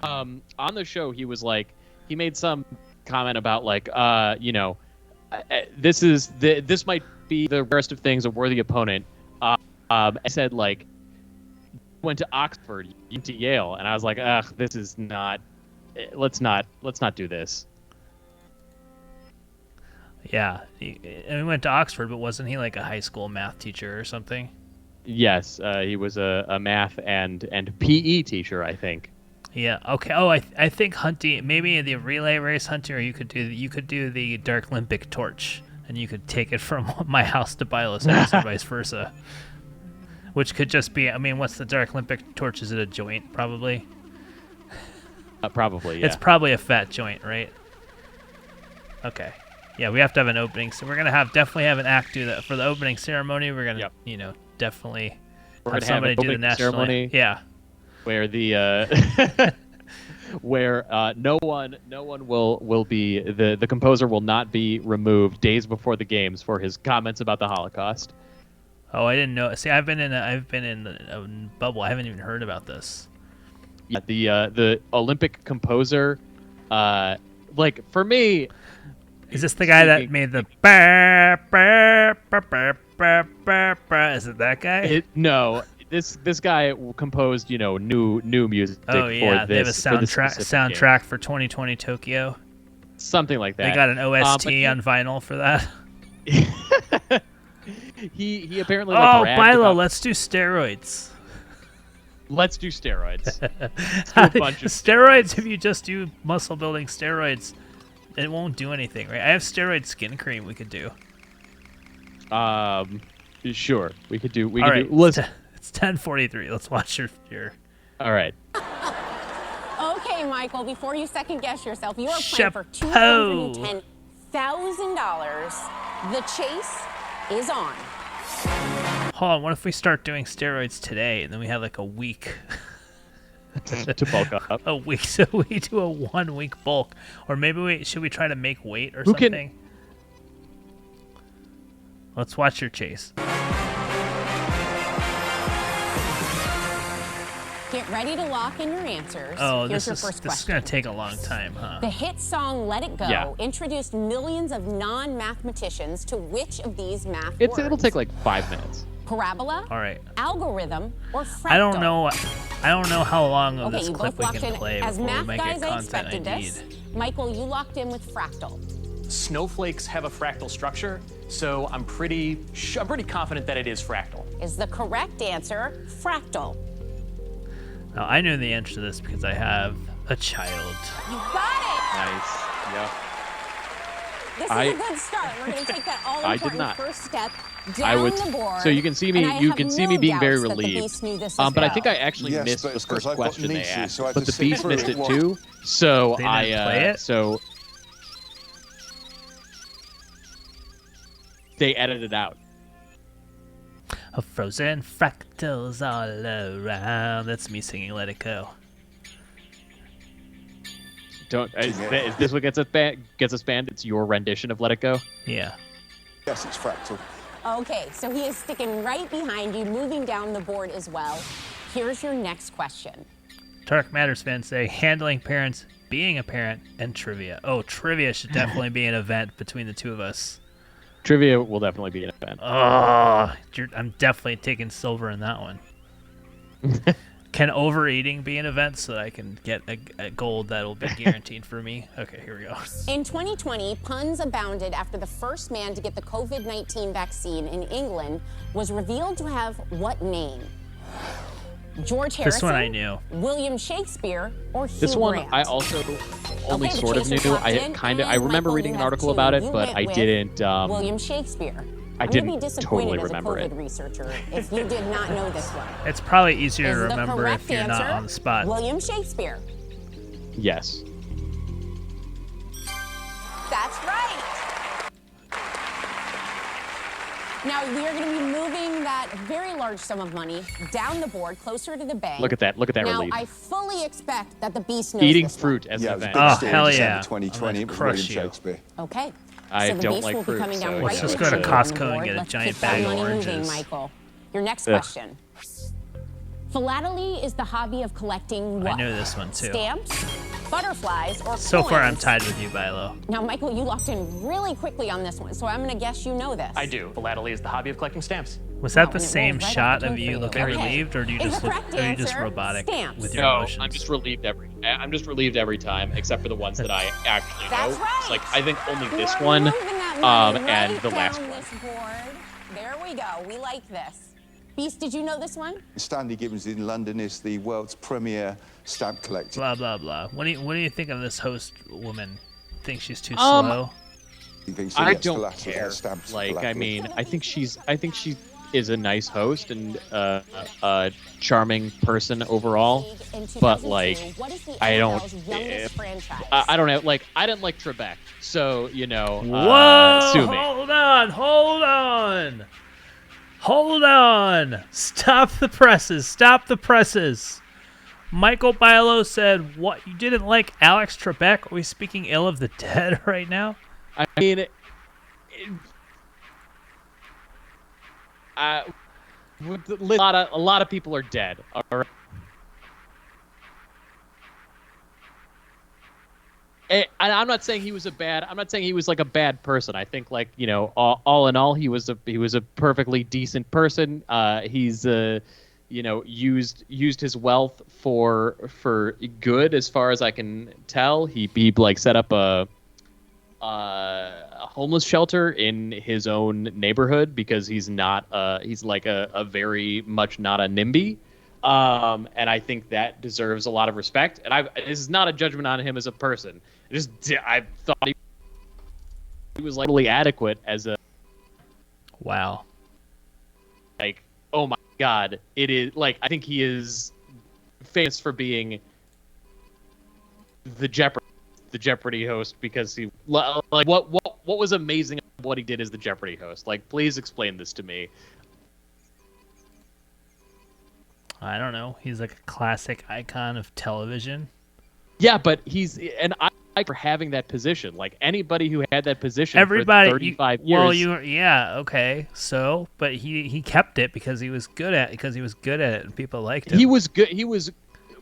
On the show, he was like, he made some comment about like, this might be the rarest of things, a worthy opponent. I said like, went to Oxford, you went to Yale, and I was like, ugh, this is not. Let's not do this. Yeah, he went to Oxford, but wasn't he like a high school math teacher or something? Yes, he was a math and PE teacher, I think. Yeah. Okay. Oh, I think Hunty, maybe the relay race, Hunter, you could do the Dark Olympic torch, and you could take it from my house to Bilos house or vice versa. Which could just be, I mean, what's the Dark Olympic torch? Is it a joint? Probably. Probably. Yeah. It's probably a fat joint, right? Okay. Yeah, we have to have an opening, so we're gonna definitely have an act do that for the opening ceremony. We're gonna, definitely We're have gonna somebody have an do the opening national ceremony. Yeah. Where the where no one will be the composer will not be removed days before the games for his comments about the Holocaust. Oh, I didn't know. See, I've been in a bubble. I haven't even heard about this. Yeah, the Olympic composer, like for me, Is this the guy that made the ba ba ba ba ba ba ba? Is it that guy? No. This guy composed, new music Oh yeah, for this. they have a for this specific game. soundtrack for 2020 Tokyo. Something like that. They got an OST but on vinyl for that. he apparently. Oh, bragged Bilo, about- let's do steroids. Let's do steroids. Let's do a bunch of Steroids. If you just do muscle building steroids, it won't do anything, right? I have steroid skin cream we could do. Sure, we could do. All right, Listen. it's 10:43. Let's watch your. All right. Okay, Michael, before you second guess yourself, you are playing for Chapeau. $210,000. The chase is on. Hold on. What if we start doing steroids today, and then we have like a week? To bulk up. A week, so we do a 1 week bulk, or maybe should we try to make weight or Who can- something? Let's watch your chase. Get ready to lock in your answers. Oh, Here's this your is first question. gonna take a long time, huh? The hit song Let It Go Yeah. introduced millions of non-mathematicians to which of these math words? It'll take like 5 minutes. Parabola, All right. algorithm, or fractal? I don't know how long of Okay, this you clip both we locked can in. play As before we math might guys, get I content expected ID'd. this. Michael, you locked in with fractal. Snowflakes have a fractal structure, so I'm pretty confident that it is fractal. Is the correct answer fractal? Now, I know the answer to this because I have a child. You got Nice. Yep. it! This is I- a good start. We're going to take that all I did important not. first step I down would. the board. So you can see me. and I You have can see no me being very doubts that the relieved. Beast knew this But I as think well. I actually Yes, missed but the it's 'cause first I've got question they nieces, asked, so I had but to the sit Beast through missed it it too. So They didn't play it? so they edited it out. Frozen fractals all around. That's me singing "Let It Go." Don't. Is this what gets us banned? It's your rendition of "Let It Go." Yeah. Yes, it's fractal. Okay, so he is sticking right behind you, moving down the board as well. Here's your next question. Dark Matters fans say handling parents, being a parent, and trivia. Oh, trivia should definitely be an event between the two of us. Trivia will definitely be an event. Oh, I'm definitely taking silver in that one. Can overeating be an event so that I can get a gold that will be guaranteed for me? Okay, here we go. In 2020, puns abounded after the first man to get the COVID-19 vaccine in England was revealed to have what name? George Harrison, This one I knew. William Shakespeare, or Hugh This one Grant? I also only Okay, the sort of Chasers knew. locked in, I remember Michael, reading you an have article two. about it, You but went I with didn't. William Shakespeare. I I'm didn't gonna be disappointed totally as remember a it. COVID researcher if you did not know this one. It's probably easier Is to the remember correct if you're answer not on the spot. William Shakespeare? Yes. That's right. Now we are going to be moving that very large sum of money down the board, closer to the bank. Look at that. Look at that Now relief. I fully expect that the Beast knows Eating this fruit one. as Yeah, an it was a event. big Oh, story hell December yeah. 2020. I'm It was gonna William crush you. Shakespeare. Okay. I so the don't Beast like will fruit, be coming down so right Let's just with go to you on the Costco and board. get a Let's giant keep that bag of money moving, oranges. Michael. Your next Ugh. question. Philately is the hobby of collecting what? I knew this one too. Stamps, butterflies, or So far, I'm coins? tied with you, Bilo. Now, Michael, you locked in really quickly on this one, so I'm going to guess you know this. I do. Philately is the hobby of collecting stamps. Was that Wow, the and it same rolls right off shot the of tongue you for looking Okay. relieved, or do you And just the look? correct Are you just answer, robotic stamps. with your No, emotions? I'm just relieved every time, except for the ones that I actually know. That's right. It's like I think only You this are one, moving that money and right the last down one. this board. There we go. We like this. Beast, did you know this one? Stanley Gibbons in London is the world's premier stamp collector. Blah blah blah. What do you think of this host woman? Think she's too Um, slow? He thinks he I gets don't collateral, care. stamps Like, I collateral. mean, I think she is a nice host and a charming person overall. League in But 2002. like, What is the I don't. NFL's youngest franchise? I don't know. Like, I didn't like Trebek, so you know. Whoa! Sue me. Hold on! Hold on! Hold on! Stop the presses! Stop the presses! Michael Bilo said, "What? You didn't like Alex Trebek? Are we speaking ill of the dead right now?" I mean, a lot of people are dead. All right. And I'm not saying he was I'm not saying he was like a bad person. I think like, you know, all in all, he was a perfectly decent person. He's you know, used his wealth for good, as far as I can tell. He like set up a homeless shelter in his own neighborhood because he's like a very much not a NIMBY. And I think that deserves a lot of respect. And this is not a judgment on him as a person. I thought he was like really adequate as a, Wow. like, oh my God, it is like, I think he is famous for being the Jeopardy host because he like what was amazing about what he did as the Jeopardy host. Like, please explain this to me. I don't know. He's like a classic icon of television. Yeah, but I like for having that position. Like anybody who had that position Everybody, for 35 years. well, yeah, okay. So, but he kept it because he was good at it, and people liked him. He was good. He was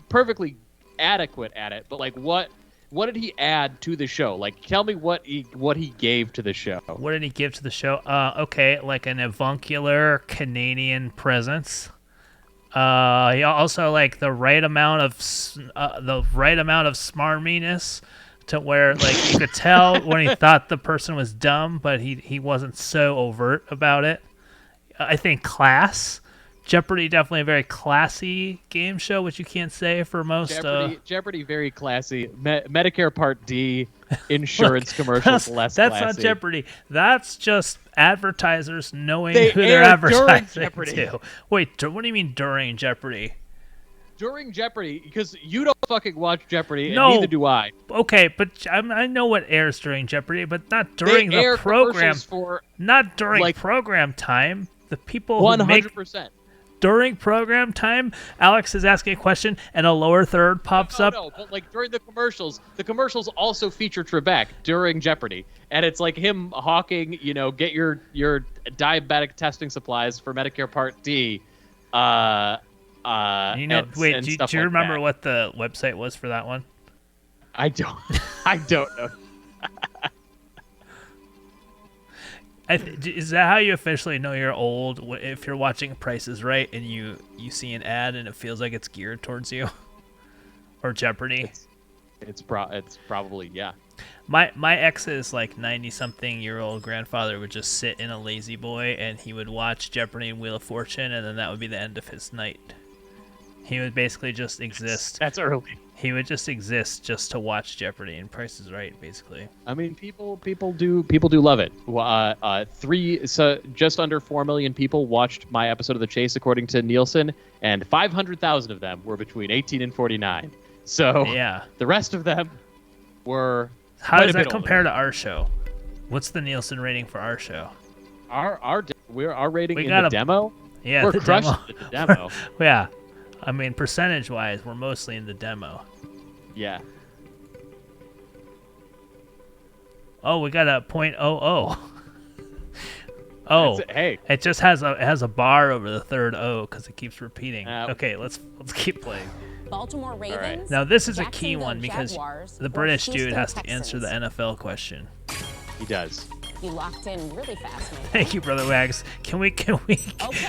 perfectly adequate at it. But like, what did he add to the show? Like, tell me what he gave to the show. What did he give to the show? Okay, like an avuncular Canadian presence. He also like the right amount of smarminess to where like you could tell when he thought the person was dumb, but he wasn't so overt about it. I think class. Jeopardy, definitely a very classy game show, which you can't say for most. Jeopardy, very classy. Medicare Part D, insurance commercials, less that's classy. not Jeopardy. That's just advertisers knowing They who they're air during advertising Jeopardy. to. Wait, what do you mean during Jeopardy? During Jeopardy, because you don't fucking watch Jeopardy, and No. neither do I. Okay, but I know what airs during Jeopardy, but not during They the air program. commercials for Not during like, program time. The people who make 100%. during program time, Alex is asking a question and a lower third pops up. No, but like during the commercials also feature Trebek during Jeopardy, and it's like him hawking, you know, get your diabetic testing supplies for Medicare Part D, You know, and, wait, and do stuff you like remember that. what the website was for that one? I don't. I don't know. Is that how you officially know you're old? If you're watching Price is Right and you see an ad and it feels like it's geared towards you, or Jeopardy? It's probably, yeah. My ex's like 90-something-year-old grandfather would just sit in a lazy boy and he would watch Jeopardy and Wheel of Fortune, and then that would be the end of his night. He would basically just exist. That's early. He would just exist just to watch Jeopardy and Price is Right, basically. I mean, people do love it. Just under 4 million people watched my episode of The Chase, according to Nielsen, and 500,000 of them were between 18 and 49. So Yeah. the rest of them were. How quite does a that bit compare older. to our show? What's the Nielsen rating for our show? Our rating We in got the a- demo? Yeah, We're the crushing demo. the demo. Yeah. I mean, percentage-wise, we're mostly in the demo. Yeah. Oh, we got a .00. Oh, Hey. it just has a bar over the third O because it keeps repeating. Uh, Okay, let's keep playing. Baltimore Ravens. Now this is a key Jacksonville one because Jaguars, the or British dude Houston has to answer the Texans. NFL question. He does. You locked in really fast, man. Thank you, Brother Wags. Can we Okay,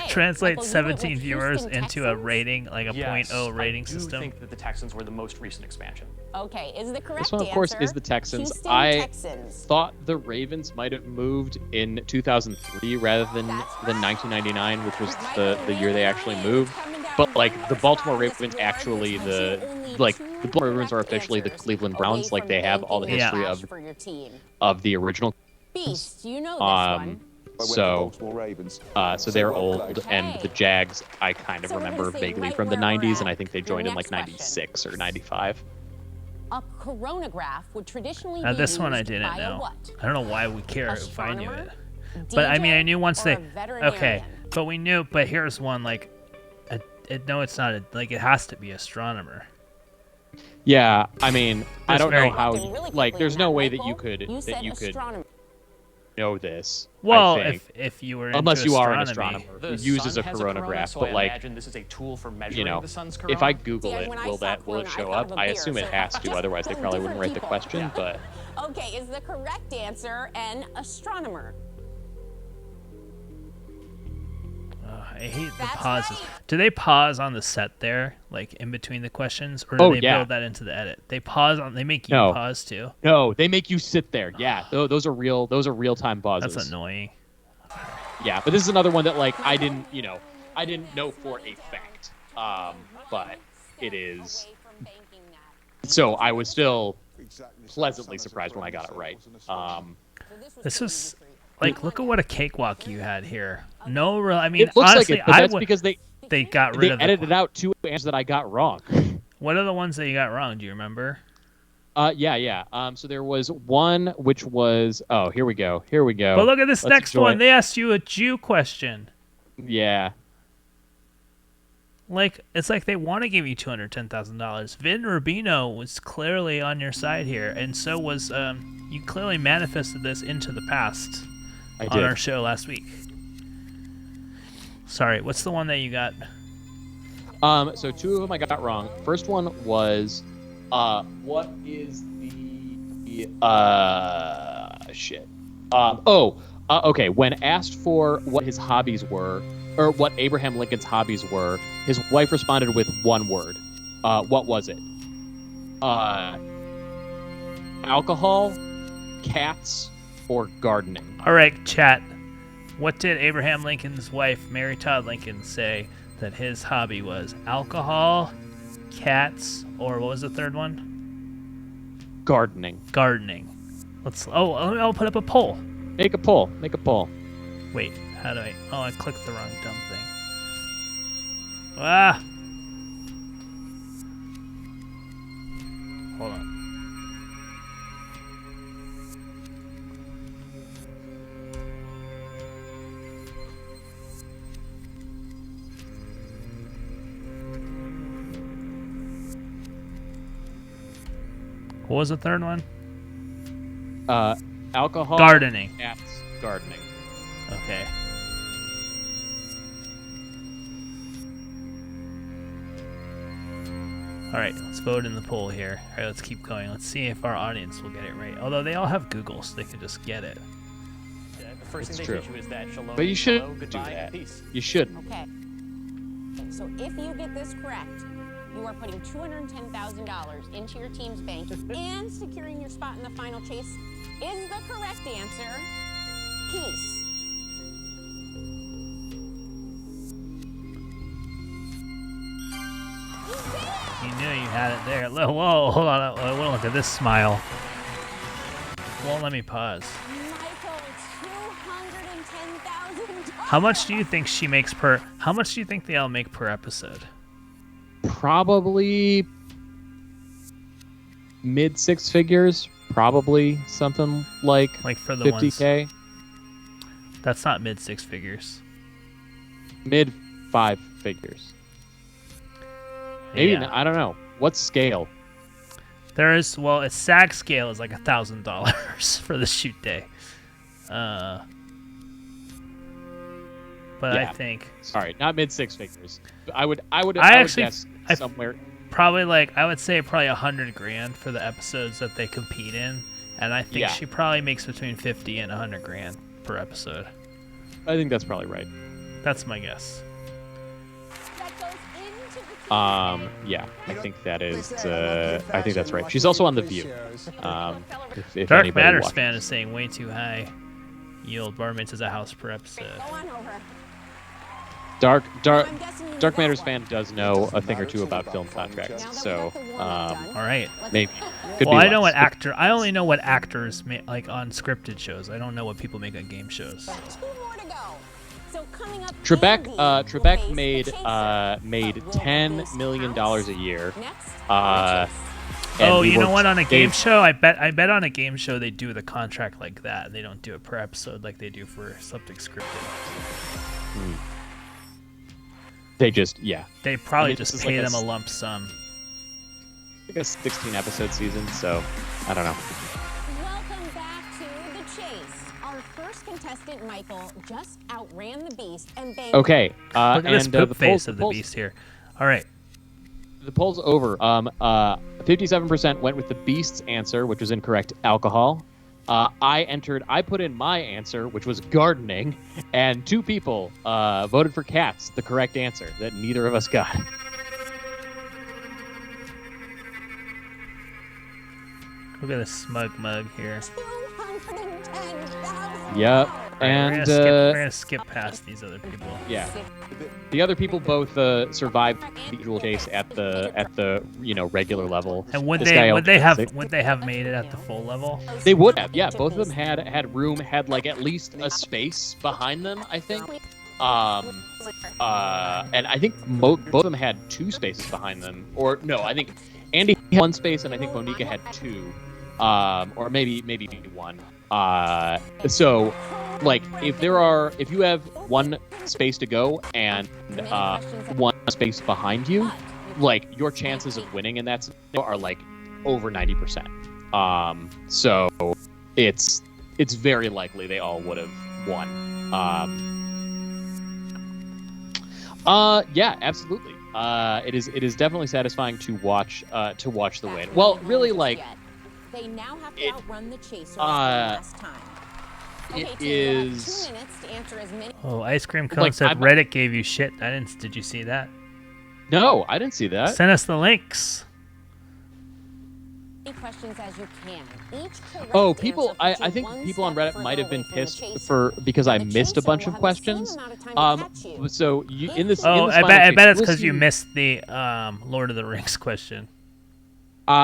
translate Michael, you went 17 with viewers Houston into a Texans? rating, like a Yes, .0 rating I do system? think that the Texans were the most recent expansion. Okay, is the correct This one, of course, answer is the Texans. Houston I Texans. thought the Ravens might have moved in 2003 rather than 1999, which was the year they actually moved. But like the Baltimore Ravens, actually the Baltimore Ravens are officially the Cleveland Browns. Like they have all the history of the original. Beast, you know this Um, one. so Ravens. so they're old, and the Jags I kind of So we're gonna remember say vaguely right from the where we're 90s, and at. I think they Your joined in next like question. 96 or 95. A coronagraph would traditionally Now be this one I used didn't by a know. what? I don't know why we care if I knew Astronomer? it. But I mean, I DJ, knew once or they. a veterinarian? Okay, but we knew. But here's one like, no, it's not. Like it has to be astronomer. Yeah, I mean, I That's don't very- know how. Really Like, quickly there's on no that, way that Michael. you could said astronomer. know this. Well, I think. if you were Unless into you are an astronomy. astronomer The who uses sun a has corona, coronagraph, so but I like, imagine this is a tool for measuring you know, the sun's corona. if I Google Yeah, it, when I will saw it corona, I show thought up? of a I beer, assume it so has to, just otherwise they from probably wouldn't different write the people. question. But Okay, is the correct answer an astronomer? I hate the That's pauses. right. Do they pause on the set there, like in between the questions, or do Oh, they yeah. build that into the edit? They pause on. They make you No. pause too. no, they make you sit there. Yeah, those are real. Those are real time pauses. That's annoying. Yeah, but this is another one that like I didn't know for a fact. But it is. So I was still pleasantly surprised when I got it right. This is like, look at what a cakewalk you had here. No, real. I mean, It looks honestly, like it, but I that's would. because they Got rid of edited out 2 answers that I got wrong. What are the ones that you got wrong? Do you remember? Yeah. So there was one which was here we go. But look at this Let's next enjoy one. it. They asked you a Jew question. Yeah. Like, it's like they want to give you $210,000. Vin Rubino was clearly on your side here, and so was you clearly manifested this into the past I on did. our show last week. Sorry, what's the one that you got? So 2 of them I got wrong. First one was, what is the shit? Okay. When asked for what his hobbies were, or what Abraham Lincoln's hobbies were, his wife responded with one word. What was it? Alcohol, cats, or gardening? All right, chat. What did Abraham Lincoln's wife, Mary Todd Lincoln, say that his hobby was? Alcohol, cats, or what was the third one? Gardening. Gardening. I'll put up a poll. Make a poll. Wait, how do I? Oh, I clicked the wrong dumb thing. Ah! Hold on. What was the third one? Alcohol. Gardening. Cats. Gardening. Okay. All right, let's vote in the poll here. All right, let's keep going. Let's see if our audience will get it right. Although they all have Google, so they can just get it. The first It's thing true. they teach you is that shalom, But you shouldn't hello, do goodbye, that. and peace. You shouldn't. Okay. So if you get this correct, you are putting $210,000 into your team's bank and securing your spot in the final chase. Is the correct answer peace? You knew you had it there. Whoa, hold on. Look at this smile. Won't let me pause. Michael, $210,000. How much do you think she makes per? How much do you think they all make per episode? Probably mid six figures. Probably something like Like for the ones. 50K. That's not mid six figures. Mid five figures. Maybe Yeah. I don't know. What scale? There is, well, its SAG scale is like $1,000 for the shoot day. But I Yeah. think Sorry, not mid six figures. I would actually- guess I- somewhere. probably like, I would say probably $100,000 for the episodes that they compete in. And I think Yeah. she probably makes between 50 and $100,000 per episode. I think that's probably right. That's my guess. That goes into the team's bank. Yeah, I think that is. I think that's right. She's also on The View. If Dark anybody Matters watches. fan is saying way too high yield. Barmaids is a house per episode. Go on over. Dark I'm guessing you knew Dark that Matters one. fan does know a thing or two about film contracts, Now that we so got the warm-up done, All right. let's- maybe could Well, be I know less. what actor. I only know what actors make, like on scripted shows. I don't know what people make on game shows. Two more to go. So coming up, Trebek Andy will Trebek face the made Chaser. made But will $10 face million House a year. Next, Uh, the Chase. and Oh, he you know works- what? On a game they- show, I bet on a game show they do the contract like that. They don't do it per episode like they do for something scripted. They just They probably mean, just this is pay like a them a s- lump sum. like a 16 episode season, so I don't know. Welcome back to The Chase. Our first contestant, Michael, just outran the beast and banged. Okay, Look at this and poop the face polls, of the polls- beast here. All right. The poll's over. 57% went with the Beast's answer, which was incorrect, alcohol. I put in my answer, which was gardening, and 2 people voted for cats, the correct answer that neither of us got. Look at this smug mug here. $210,000. Yep. All right, And we're gonna skip past these other people. yeah, the other people both survived the usual chase at the regular level. And would This guy they only- would they have made it at the full level? They would have, yeah. Both of them had room, had like at least a space behind them, I think. And I think both of them had 2 spaces behind them, or no, I think Andy had 1 space, and I think Monica had 2, or maybe 1. So, like, if you have 1 space to go and 1 space behind you, like your chances of winning in that scenario are like over 90%. So it's very likely they all would have won. Yeah, absolutely. It is definitely satisfying to watch the win. Well, really, like They now have to it- outrun the Chaser one last time. it Okay, team, you have is- 2 minutes to answer as many Oh, Ice Cream Cone Like, said I'm- Reddit gave you shit. I didn't. Did you see that? No, I didn't see that. Send us the links. questions as you can. Each correct Oh, people! answer I puts you think one people on step Reddit further might have away been from the pissed chaser. because I And the missed a chaser bunch will of have the same questions. amount of time to catch you. So you in this. Oh, in this I final bet it's chase, because you you'll see- missed the Lord of the Rings question.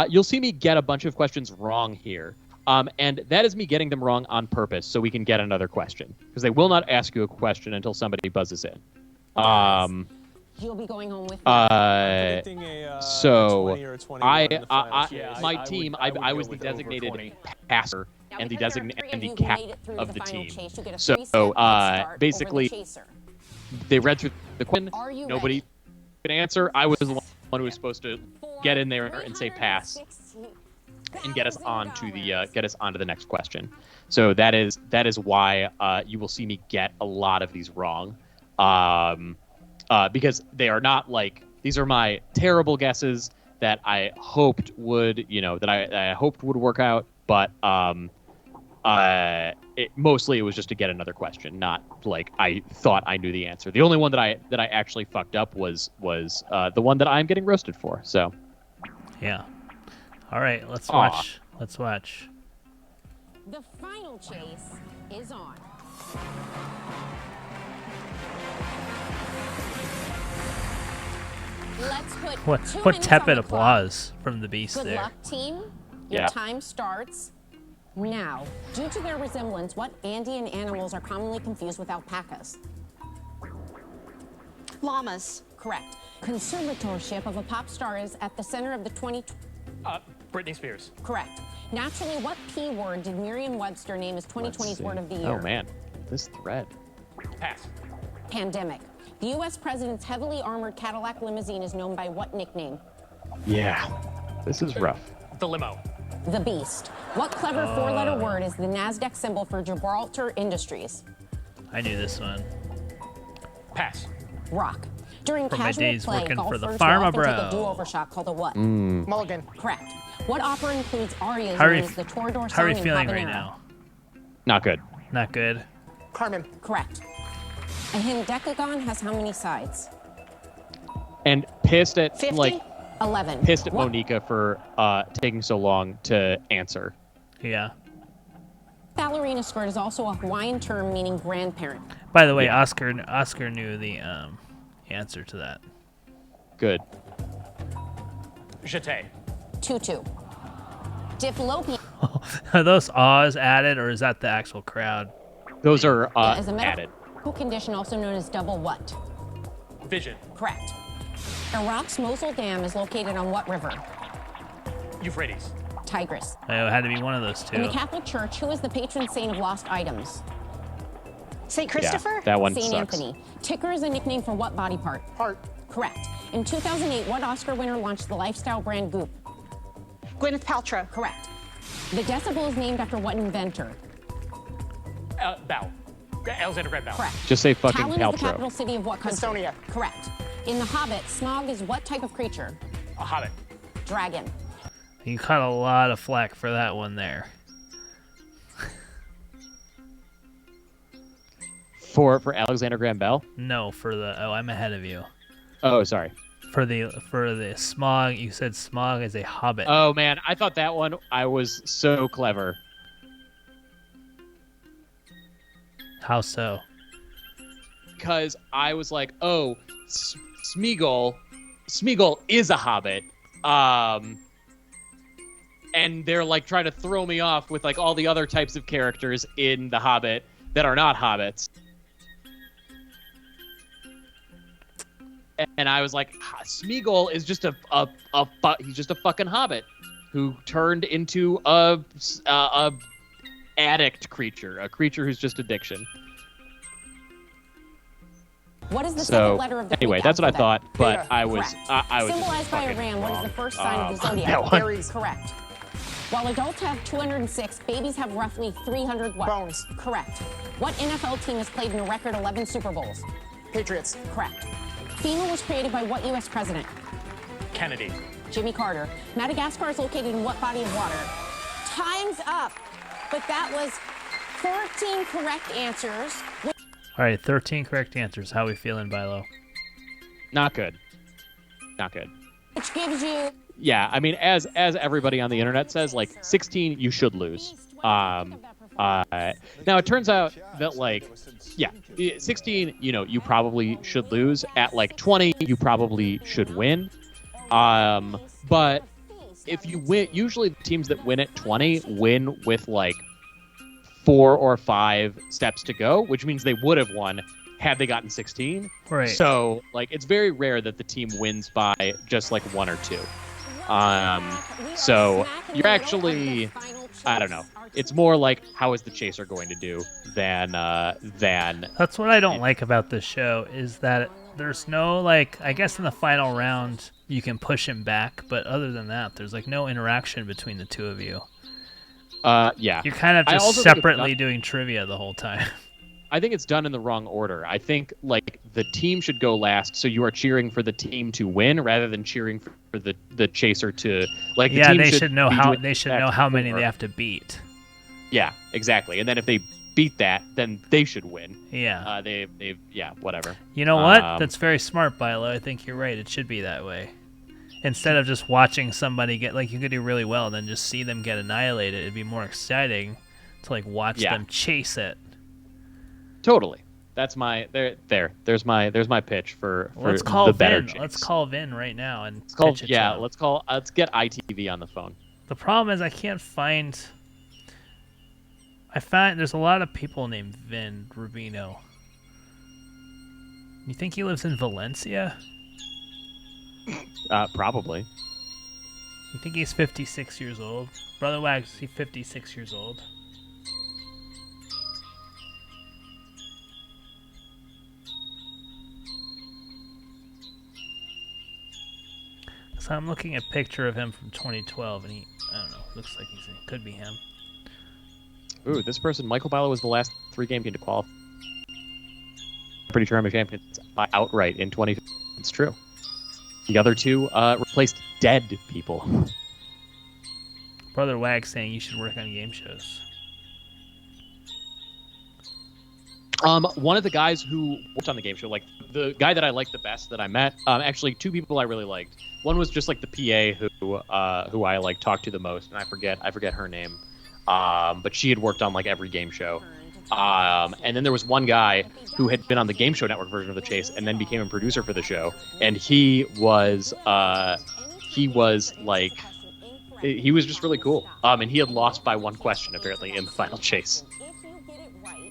You'll see me get a bunch of questions wrong here. And that is me getting them wrong on purpose so we can get another question. Because they will not ask you a question until somebody buzzes in. You'll be going home with Predicting a, So 20 or a 21 in the final Yeah, chase. my I team, would I go was the with over designated 20. passer Now, and the because there are designated three and the of you who cap made it through of to the final team. chase, you get a So, 3-step head start over the basically, chaser. They read through the question. Are you Nobody ready? could answer. I was the one who was supposed to get in there and say pass and get us onto the next question. So that is why you will see me get a lot of these wrong, because they are not like these are my terrible guesses. that I hoped would, I hoped would work out, but mostly it was just to get another question, not like I thought I knew the answer. The only one that I actually fucked up was the one that I'm getting roasted for. So Yeah. All right, let's watch. Let's watch. The final chase is on. Let's put What 2 what minutes on tepid the clock. applause from the beast Good there. luck, team. Your Yeah. time starts now. Due to their resemblance, what Andean animals are commonly confused with alpacas? Llamas. Correct. Conservatorship of a pop star is at the center of the 20... Britney Spears. Correct. Naturally, what P word did Merriam-Webster name as 2020's Word of the Year? Oh man, this thread. Pass. Pandemic. The U.S. president's heavily armored Cadillac limousine is known by what nickname? Yeah, this is rough. The limo. The Beast. What clever four-letter word is the NASDAQ symbol for Gibraltar Industries? I knew this one. Pass. Rock. During From my casual days play, working for golfers the will Pharma often take a Bro. do-over shot called a what? Mulligan. Correct. What opera includes arias How are known you- as the Toreador How are you song feeling and right habanero? now? Not good. Not good. Carmen. Correct. A hendecagon has how many sides? And pissed at 50? 11. pissed at What- Monica for taking so long to answer. Yeah. Ballerina skirt is also a Hawaiian term meaning grandparent. By the way, Yeah. Oscar knew the answer to that. Good. Jeté. Tutu. Diplopian Are those ahs added, or is that the actual crowd? Those are is a added. medical condition also known as double what? Vision. Correct. Iraq's Mosul Dam is located on what river? Euphrates. Tigris. Oh, it had to be one of those In the two. Catholic Church, who is the patron saint of lost items? St. Christopher? Yeah, that one Saint sucks. Anthony. Ticker is a nickname for what body part? Heart. Correct. In 2008, what Oscar winner launched the lifestyle brand Goop? Gwyneth Paltrow. Correct. The decibel is named after what inventor? Bow. Alexander Graham Bell. Correct. Just say fucking Talon is the capital Paltrow. city of what country? Estonia. Correct. In The Hobbit, Smaug is what type of creature? A hobbit. Dragon. You caught a lot of flack for that one there. For Alexander Graham Bell. No, for the I'm ahead of you. Oh, sorry. For the smog, you said Smog is a hobbit. Oh man, I thought that one I was so clever. How so? Because I was like, oh, Smeagol is a hobbit. And they're like trying to throw me off with like all the other types of characters in The Hobbit that are not hobbits. And I was like, Smeagol is just he's just a fucking hobbit who turned into a addict creature, a creature who's just addiction. What is the So second letter of the anyway, Greek that's what I alphabet? thought, but Yeah. I was Correct. I was just Symbolized by a fucking ram, what is wrong. the first sign of the zodiac? that one. Aries. Correct. While adults have 206, babies have roughly 300 what? Bones. Correct. What NFL team has played in a record 11 Super Bowls? Patriots. Correct. FEMA was created by what U.S. president? Kennedy. Jimmy Carter. Madagascar is located in what body of water? Time's up. But that was 14 correct answers, All right, 13 correct answers. How we feeling, Bilo? Not good. Not good. which gives you Yeah, I mean, as everybody on the internet says, like 16, you should lose. Now it turns out that like, yeah, 16, you probably should lose. At like 20, you probably should win. But if you win, usually the teams that win at 20 win with like 4 or 5 steps to go, which means they would have won had they gotten 16. Right. So like, it's very rare that the team wins by just like 1 or 2. So you're actually, I don't know. It's more like, how is the chaser going to do than That's what I don't like about this show is that there's no like, I guess in the final round you can push him back, but other than that, there's like no interaction between the two of you. yeah. You're kind of I just also think it's separately not- doing trivia the whole time. I think it's done in the wrong order. I think like the team should go last, so you are cheering for the team to win rather than cheering for the chaser to like. The Yeah, team they should know be how doing they should exact know how many or- they have to beat. Yeah, exactly. And then if they beat that, then they should win. Yeah. They yeah, whatever. You know what? Um, That's very smart, Bilo. I think you're right. It should be that way. Instead of just watching somebody get, like, you could do really well and then just see them get annihilated, it'd be more exciting to, like, watch Yeah. them chase it. Totally. That's my there's my pitch for Let's call the better Vin. chase. Let's call Vin right now and Let's call pitch it to him. let's get ITV on the phone. The problem is I can't find. I find there's a lot of people named Vin Rubino. You think he lives in Valencia? Probably. You think he's 56 years old? Brother Wags, he's 56 years old. So I'm looking at a picture of him from 2012, and I don't know, looks like could be him. Ooh, this person, Michael Bilo, was the last 3-game team to qualify. Pretty Tournament champions by outright in 20. It's true. The other two replaced dead people. Brother Wags saying you should work on game shows. One of the guys who worked on the game show, like the guy that I liked the best that I met, actually 2 people I really liked. One was just like the PA who I like talked to the most, and I forget her name. But she had worked on like every game show. And then there was one guy who had been on the Game Show Network version of The Chase and then became a producer for the show. And he was just really cool. And he had lost by 1 question apparently in the final chase. If you get it right,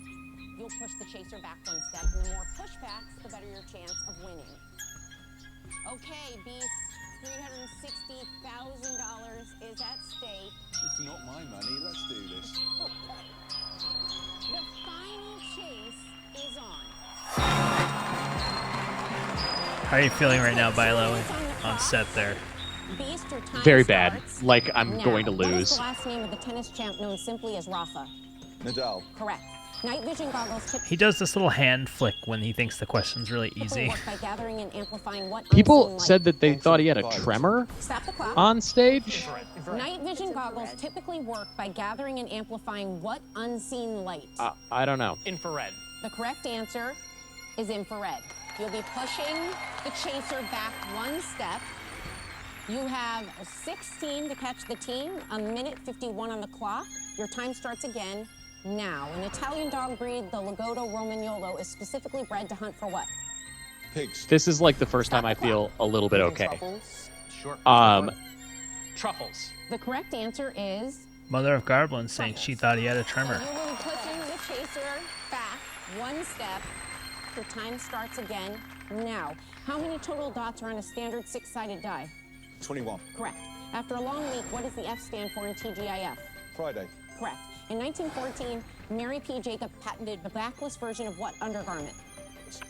you'll push the chaser back 1 step, and the more pushbacks, the better your chance of winning. Okay, Beast, $360,000 is at stake. It's not my money. Let's do this. The final chase is on. How are you feeling right now, Bilo, on set there? Beast, your time Very bad. starts Like I'm now. going to What is lose. the last name of the tennis champ known simply as Rafa? Nadal. Correct. Night vision goggles He does this little hand flick when he thinks the question's really typically easy. work by gathering and amplifying what People unseen said light. that they thought he had a tremor Stop the clock. on stage. Night vision goggles typically work by gathering and amplifying what unseen light? I don't know. Infrared. The correct answer is infrared. You'll be pushing the chaser back 1 step. You have 16 to catch the team, 1:51 on the clock. Your time starts again now. An Italian dog breed, the Lagotto Romagnolo, is specifically bred to hunt for what? Pigs. This is like the first time I feel a little bit okay. Sure. Truffles. The correct answer is Mother of Garblin saying she thought he had a so tremor. you will be pushing the chaser back 1 step. Your time starts again now. How many total dots are on a standard 6-sided die? 21. Correct. After a long week, what does the F stand for in TGIF? Friday. Correct. In 1914, Mary P. Jacob patented the backless version of what undergarment?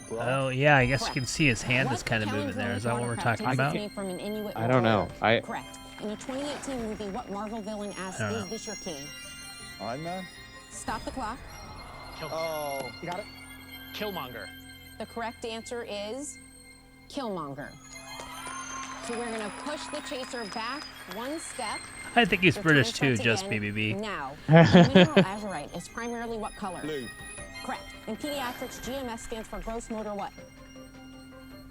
Bra. Oh, yeah, I guess you Correct. can see his hand is What kind of moving there. Is that what we're watercraft talking takes about? its name from an Inuit I don't know. warrior? Correct. In a 2018 movie, what Marvel villain asked, I don't "Is know. this your king?" Iron Man. Stop the clock. Oh. You got it? Killmonger. The correct answer is Killmonger. So we're going to push the chaser back 1 step. I think he's Your British time too, starts just again BBB. Now, the mineral azurite is primarily what color? Blue. Correct. In pediatrics, GMS stands for gross motor what?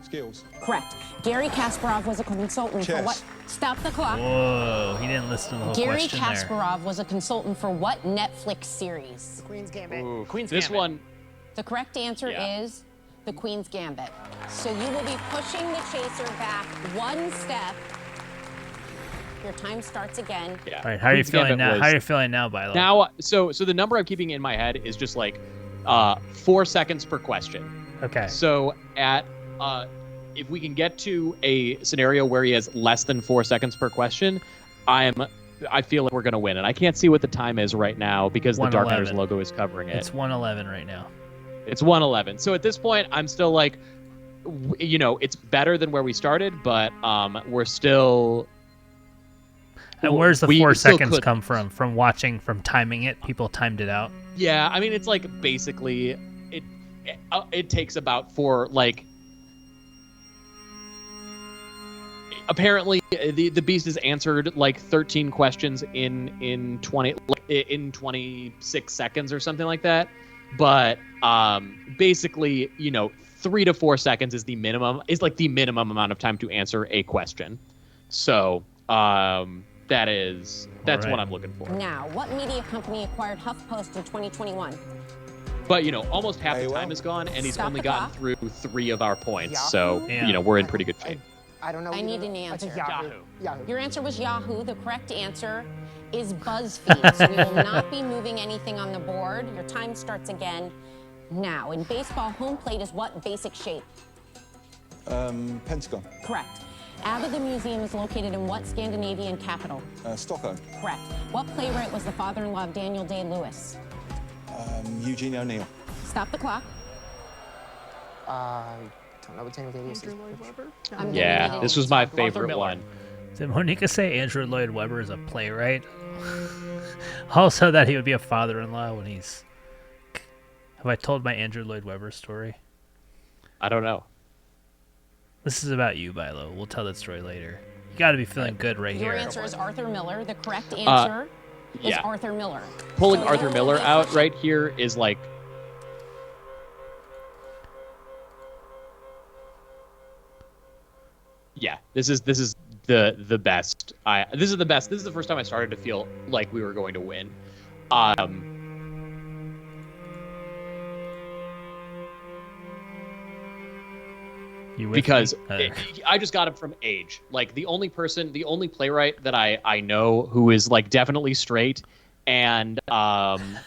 Skills. Correct. Gary Kasparov was a consultant for Chess. what? Stop the clock. Whoa, he didn't listen to the whole Gary question there. Kasparov was a consultant for what Netflix series? Queen's Gambit. Ooh, Queen's this Gambit. one. The correct answer Yeah. is The Queen's Gambit. So you will be pushing the chaser back 1 step. Your time starts again. Yeah. All right, how are you Queen's feeling Gambit now? was- How are you feeling now, Bilo? Now, so the number I'm keeping in my head is just like 4 seconds per question. Okay. So at if we can get to a scenario where he has less than 4 seconds per question, I feel like we're gonna win. And I can't see what the time is right now because the Dark Knighters 1:11. logo is covering it. It's 1:11 right now. It's 1:11. So at this point, I'm still like, it's better than where we started, but we're still. And where's the we 4 still seconds could- come from? From watching, from timing it? People timed it out. Yeah, I mean, it's like basically it takes about apparently the beast has answered like 13 questions in 26 seconds or something like that. But basically, 3 to 4 seconds is the minimum amount of time to answer a question. So that's right. what I'm looking for. Now, what media company acquired HuffPost in 2021? But almost half the AOL. time is gone, and he's Stop only the gotten clock. through 3 of our points. Yahoo? So Yeah. we're in pretty good shape. I don't know. I need either. an I think answer. Yahoo. Yahoo. Yahoo. Your answer was Yahoo. The correct answer is BuzzFeed. So we will not be moving anything on the board. Your time starts again now. In baseball, home plate is what basic shape? Pentagon. Correct. ABBA the Museum is located in what Scandinavian capital? Stockholm. Correct. What playwright was the father-in-law of Daniel Day-Lewis? Eugene O'Neill. Stop the clock. Don't know what Daniel Day-Lewis is. I'm giving Yeah, you- this was my Arthur favorite Miller. one. Did Monica say Andrew Lloyd Webber is a playwright? Also, that he would be a father-in-law when he's. Have I told my Andrew Lloyd Webber story? I don't know. This is about you, Bilo. We'll tell that story later. You got to be feeling good right Your here. answer is Arthur Miller. The correct answer is yeah. Arthur Miller. Pulling So Arthur there Miller will be a out question- right here is like. Yeah, this is the best. This is the best. This is the first time I started to feel like we were going to win. You with Because me? I just got him from age. Like the only playwright that I know who is like definitely straight and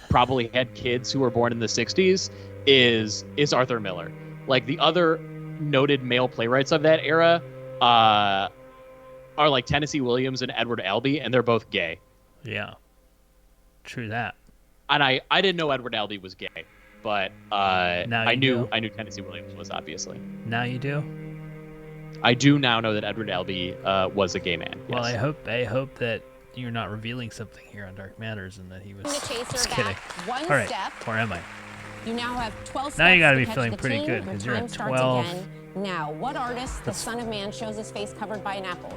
probably had kids who were born in the 60s is Arthur Miller. Like the other noted male playwrights of that era are like Tennessee Williams and Edward Albee, and they're both gay. Yeah. True that. And I didn't know Edward Albee was gay, but Now I you knew do. I knew Tennessee Williams was, obviously. Now you do? I do now know that Edward Albee was a gay man. Well, yes. I hope that you're not revealing something here on Dark Matters and that he was. The chaser Just back kidding. one All right. step. Or am I? You now have 12 steps Now you gotta to be catch feeling the pretty team. good, Your 'cause you're time at starts 12. again. Now, what artist, the son of man, shows his face covered by an apple?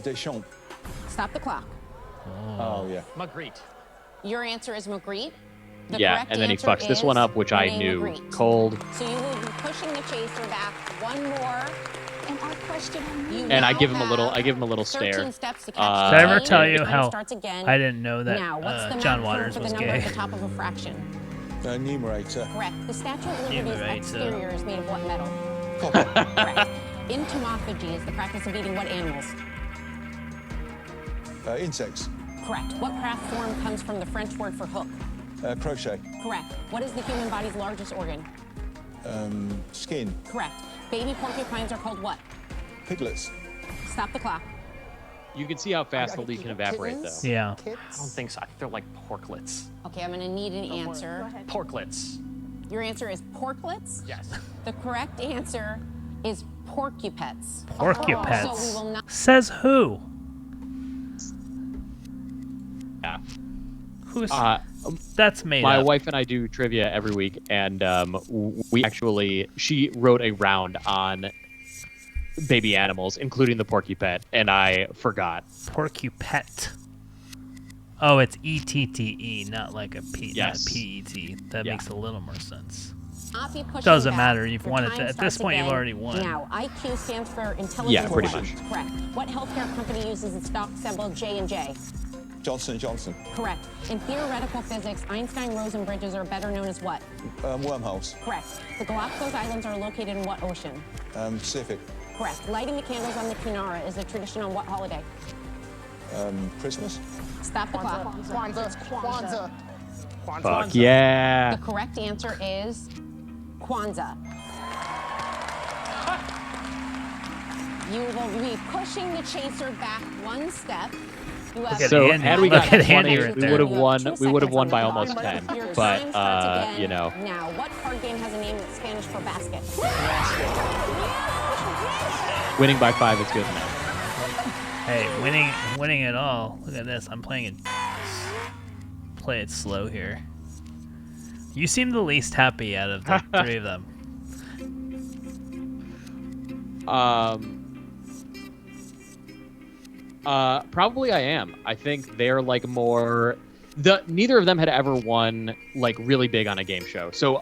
Deschamps. Stop the clock. Oh, yeah. Magritte. Your answer is Magritte. The Yeah, correct and then he answer fucks this is one up, which I Rene knew Magritte. cold. So you will be pushing the chaser back one more. And our question on You And I now give him a little- have I give him a little 13 stare. steps to Did catch I the ever team. tell Your you time how starts again. I didn't know that Now, what's the John math Waters for the was number gay? at the top of a fraction? Numerator. Correct. The Statue of Liberty's Numerator. exterior is made of what metal? Correct. Entomophagy is the practice of eating what animals? Insects. Correct. What craft form comes from the French word for hook? Crochet. Correct. What is the human body's largest organ? Skin. Correct. Baby porcupines are called what? Piglets. Stop the clock. You can see how fast the lead can evaporate, though. Kittens? Yeah. I don't think so. I think they're like porklets. Okay, I'm going to need an answer. Porklets. Your answer is porklets? Yes. The correct answer is porcupets. Porcupets. So we will not. Says who? Yeah. Who's? Uh, That's made My up. wife and I do trivia every week, and she wrote a round on baby animals, including the porcupet, and I forgot. Porcupet. Oh, it's E-T-T-E, not like a P, Yes. not P-E-T. That Yeah. makes a little more sense. Not be pushing Doesn't back. matter. You've Your won it. time At this starts point, you've again. already won. Now, IQ stands for intelligence. Yeah, pretty quotient. much. Correct. What healthcare company uses its stock symbol J&J? Johnson & Johnson. Correct. In theoretical physics, Einstein-Rosen bridges are better known as what? Wormholes. Correct. The Galapagos Islands are located in what ocean? Pacific. Correct. Lighting the candles on the Kunara is a tradition on what holiday? Christmas. Stop the clock. Kwanzaa. Fuck yeah. The correct answer is Kwanzaa. You will be pushing the chaser back one step. You have Look at So Andy. had we Look gotten at Andy 20, right we there. would have You have won. 2 We would have seconds won on by the almost clock. 10. Your But time starts again. you know, Now, what card game has a name that's Spanish for basket? winning by 5 is good enough. Hey, winning it all. Look at this. I'm playing it. Play it slow here. You seem the least happy out of the three of them. Probably I am. I think they're like more. Neither of them had ever won like really big on a game show. So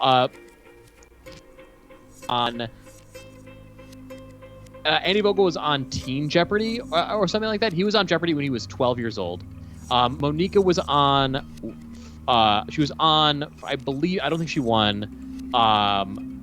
Andy Vogel was on Teen Jeopardy or something like that. He was on Jeopardy when he was 12 years old. Monica was on. She was on. I don't think she won.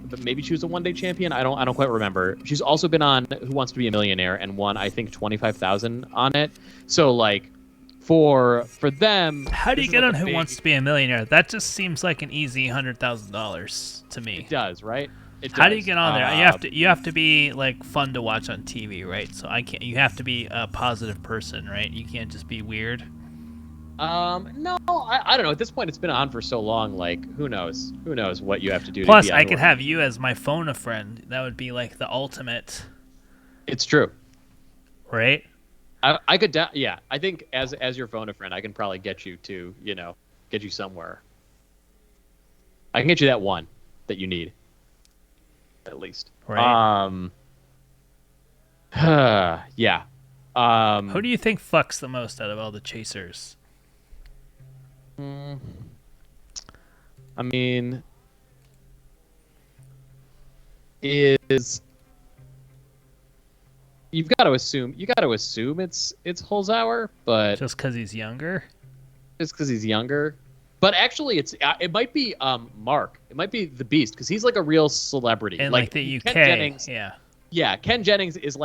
But maybe she was a one-day champion. I don't quite remember. She's also been on Who Wants to Be a Millionaire and won, I think, 25,000 on it. So like, for them, how do you get like on Who Wants to Be a Millionaire? That just seems like an easy $100,000 to me. It does, right? It does. How do you get on there? You have to be like fun to watch on TV, right? So I can't. You have to be a positive person, right? You can't just be weird. No, I don't know. At this point, it's been on for so long. Like, who knows? Who knows what you have to do? Plus, to be I could have you as my phone a friend. That would be like the ultimate. It's true, right? I could. Yeah, I think as your phone a friend, I can probably get you to get you somewhere. I can get you that one that you need, at least. Right. Yeah. Who do you think fucks the most out of all the chasers? I mean, you've got to assume it's Holzhauer, but just because he's younger. But actually, it might be Mark. It might be the Beast because he's like a real celebrity. And like the UK, Ken Jennings, yeah. Yeah, Ken Jennings is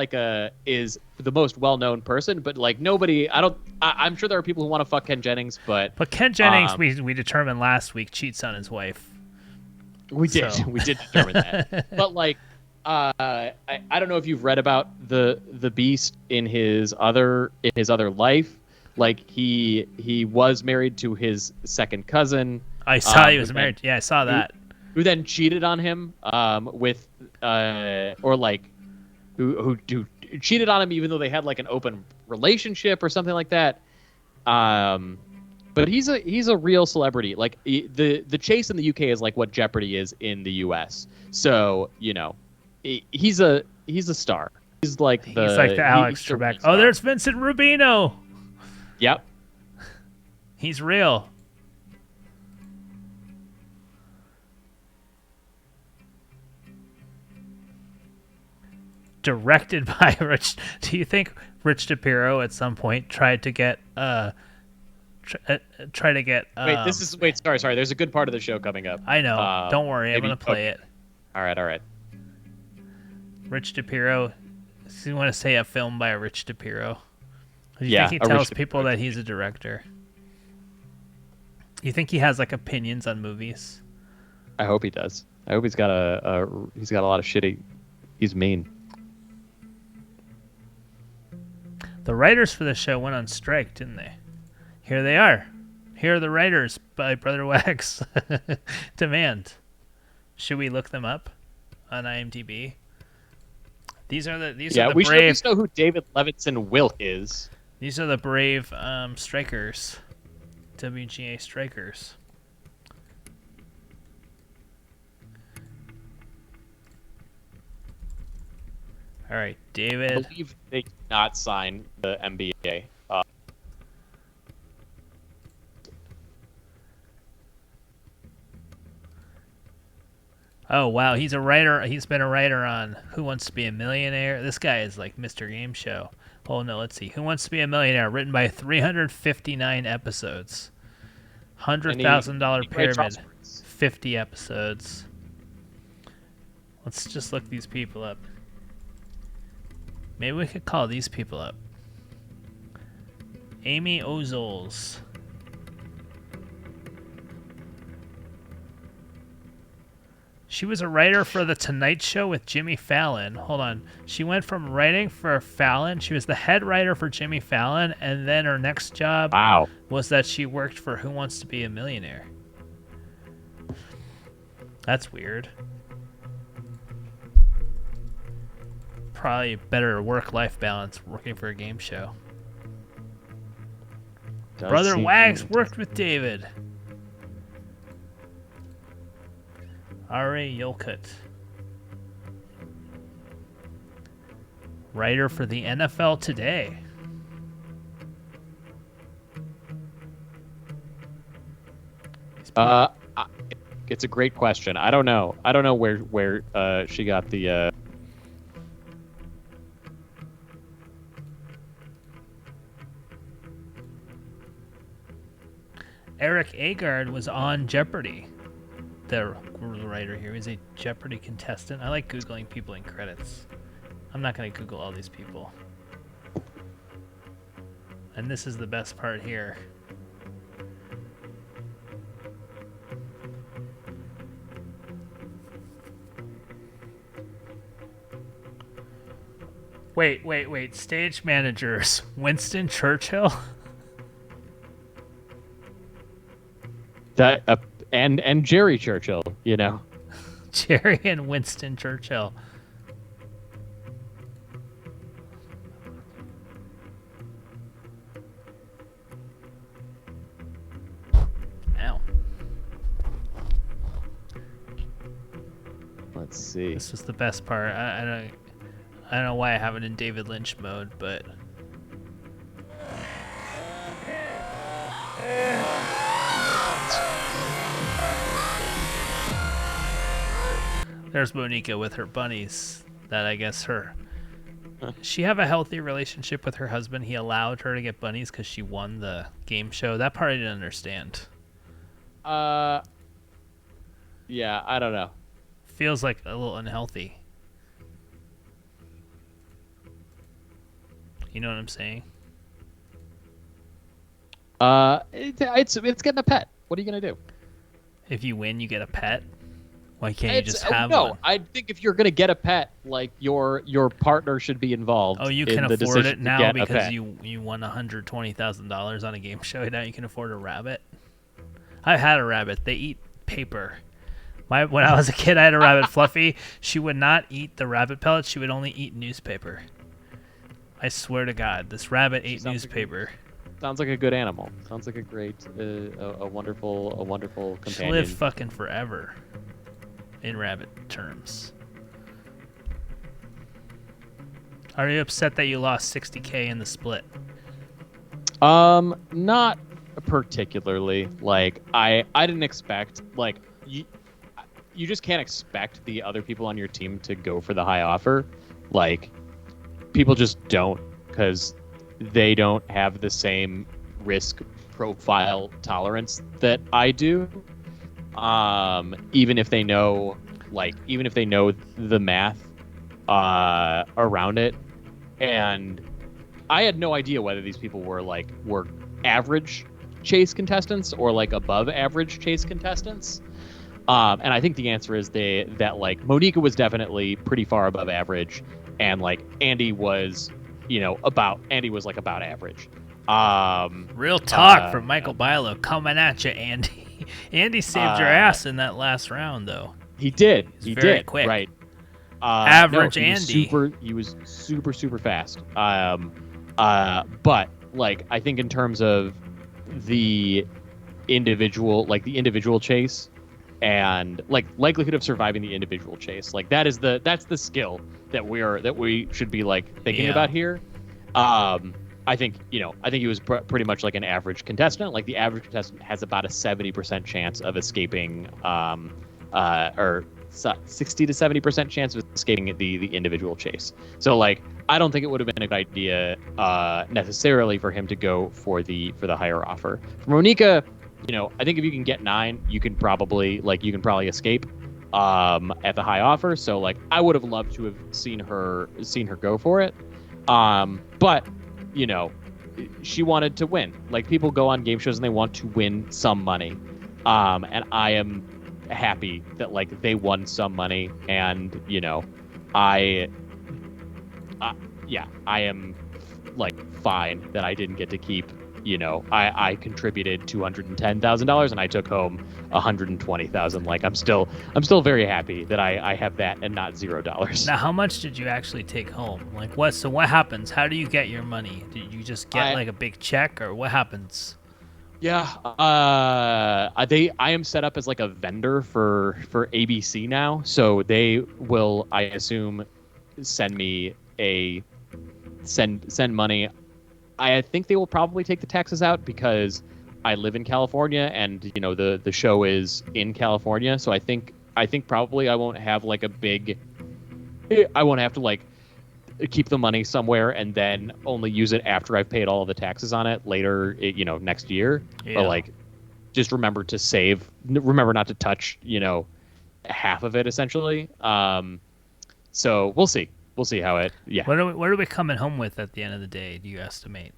is the most well-known person, but like nobody. I'm sure there are people who want to fuck Ken Jennings, but Ken Jennings, we determined last week, cheats on his wife. We did determine that. But like, I don't know if you've read about the Beast in his other life. Like he was married to his second cousin. I saw he was married. Yeah, I saw that. Who then cheated on him with or like who cheated on him even though they had like an open relationship or something like that. But he's a real celebrity. Like the chase in the UK is like what Jeopardy is in the US. So he's a star. He's like the Alex Trebek. Oh, there's Vincent Rubino. Yep. He's real. Directed by Rich. Do you think Rich DiPiero at some point tried to get Wait, sorry. There's a good part of the show coming up. I know. Don't worry. I'm going to play it. All right. Rich DiPiero. So you want to say a film by Rich DiPiero? Do you Yeah, think he tells people that he's a director? You think he has like opinions on movies? I hope he does. I hope he's got a lot of shitty. He's mean. The writers for the show went on strike, didn't they? Here they are. Here are the writers by Brother Wax. Demand. Should we look them up on IMDb? These are the brave. We should at least know who David Levinson Wilk is. These are the brave strikers. WGA strikers. All right, David. I believe they did not sign the NBA. Oh, wow. He's a writer. He's been a writer on Who Wants to Be a Millionaire. This guy is like Mr. Game Show. Oh, no, let's see. Who Wants to Be a Millionaire, written by 359 episodes. $100,000 Pyramid, 50 episodes. Let's just look these people up. Maybe we could call these people up. Amy Ozols. She was a writer for The Tonight Show with Jimmy Fallon. Hold on. She went from writing for Fallon. She was the head writer for Jimmy Fallon, and then her next job was that she worked for Who Wants to Be a Millionaire. That's weird. Probably better work-life balance working for a game show. Brother Wags worked with David. Ari Yolkut. Writer for the NFL Today. It's a great question. I don't know. I don't know where she got the. Eric Agard was on Jeopardy. The writer here is a Jeopardy contestant. I like Googling people in credits. I'm not going to Google all these people. And this is the best part here. Wait. Stage managers. Winston Churchill? That and Jerry Churchill, you know. Jerry and Winston Churchill. Ow. Let's see. This was the best part. I don't know why I have it in David Lynch mode, but there's Monica with her bunnies. That I guess she have a healthy relationship with her husband. He allowed her to get bunnies because she won the game show. That part I didn't understand. Yeah, I don't know. Feels like a little unhealthy. You know what I'm saying? It's getting a pet. What are you gonna do? If you win, you get a pet. Why can't you just have no, one? I think if you're gonna get a pet, like your partner should be involved. Oh, you in can the afford decision it to now get a because pet. you won $120,000 on a game show. Now you can afford a rabbit. I had a rabbit. They eat paper. When I was a kid, I had a rabbit, Fluffy. She would not eat the rabbit pellets. She would only eat newspaper. I swear to God, this rabbit ate newspaper. Sounds like a good animal. Sounds like a great, a wonderful She'll companion. live fucking forever. In rabbit terms. Are you upset that you lost $60K in the split? Not particularly. Like I didn't expect like you just can't expect the other people on your team to go for the high offer. Like people just don't, because they don't have the same risk profile tolerance that I do. Even if they know the math around it. And I had no idea whether these people were average chase contestants or like above average chase contestants. And I think the answer is that Monica was definitely pretty far above average, and like Andy was about average. Real talk from Michael Bilo coming at you, Andy. Andy saved your ass in that last round, though. He did. He very did. Quick. Right. Average no, Andy. He was super fast. But like I think in terms of the individual chase and like likelihood of surviving the individual chase, like that's the skill that we should be like thinking about here. I think he was pretty much like an average contestant. Like the average contestant has about a 70% chance of escaping, or 60 to 70% chance of escaping the individual chase. So like I don't think it would have been a good idea necessarily for him to go for the higher offer. For Monica, I think if you can get 9, you can probably escape at the high offer. So like I would have loved to have seen her go for it. But she wanted to win. Like people go on game shows and they want to win some money. And I am happy that like they won some money, and I am like fine that I didn't get to keep. I contributed $210,000 and I took home $120,000. Like I'm still very happy that I have that and not $0. Now, how much did you actually take home? Like what? So what happens? How do you get your money? Did you just get like a big check, or what happens? Yeah, I am set up as like a vendor for ABC now, so they will, I assume, send me send money. I think they will probably take the taxes out because I live in California, and the show is in California, so I think probably I won't have like I won't have to like keep the money somewhere and then only use it after I've paid all of the taxes on it later, next year. Yeah. But like, just remember to save. Remember not to touch, half of it essentially. So we'll see. We'll see how it. Yeah. What are we coming home with at the end of the day? Do you estimate?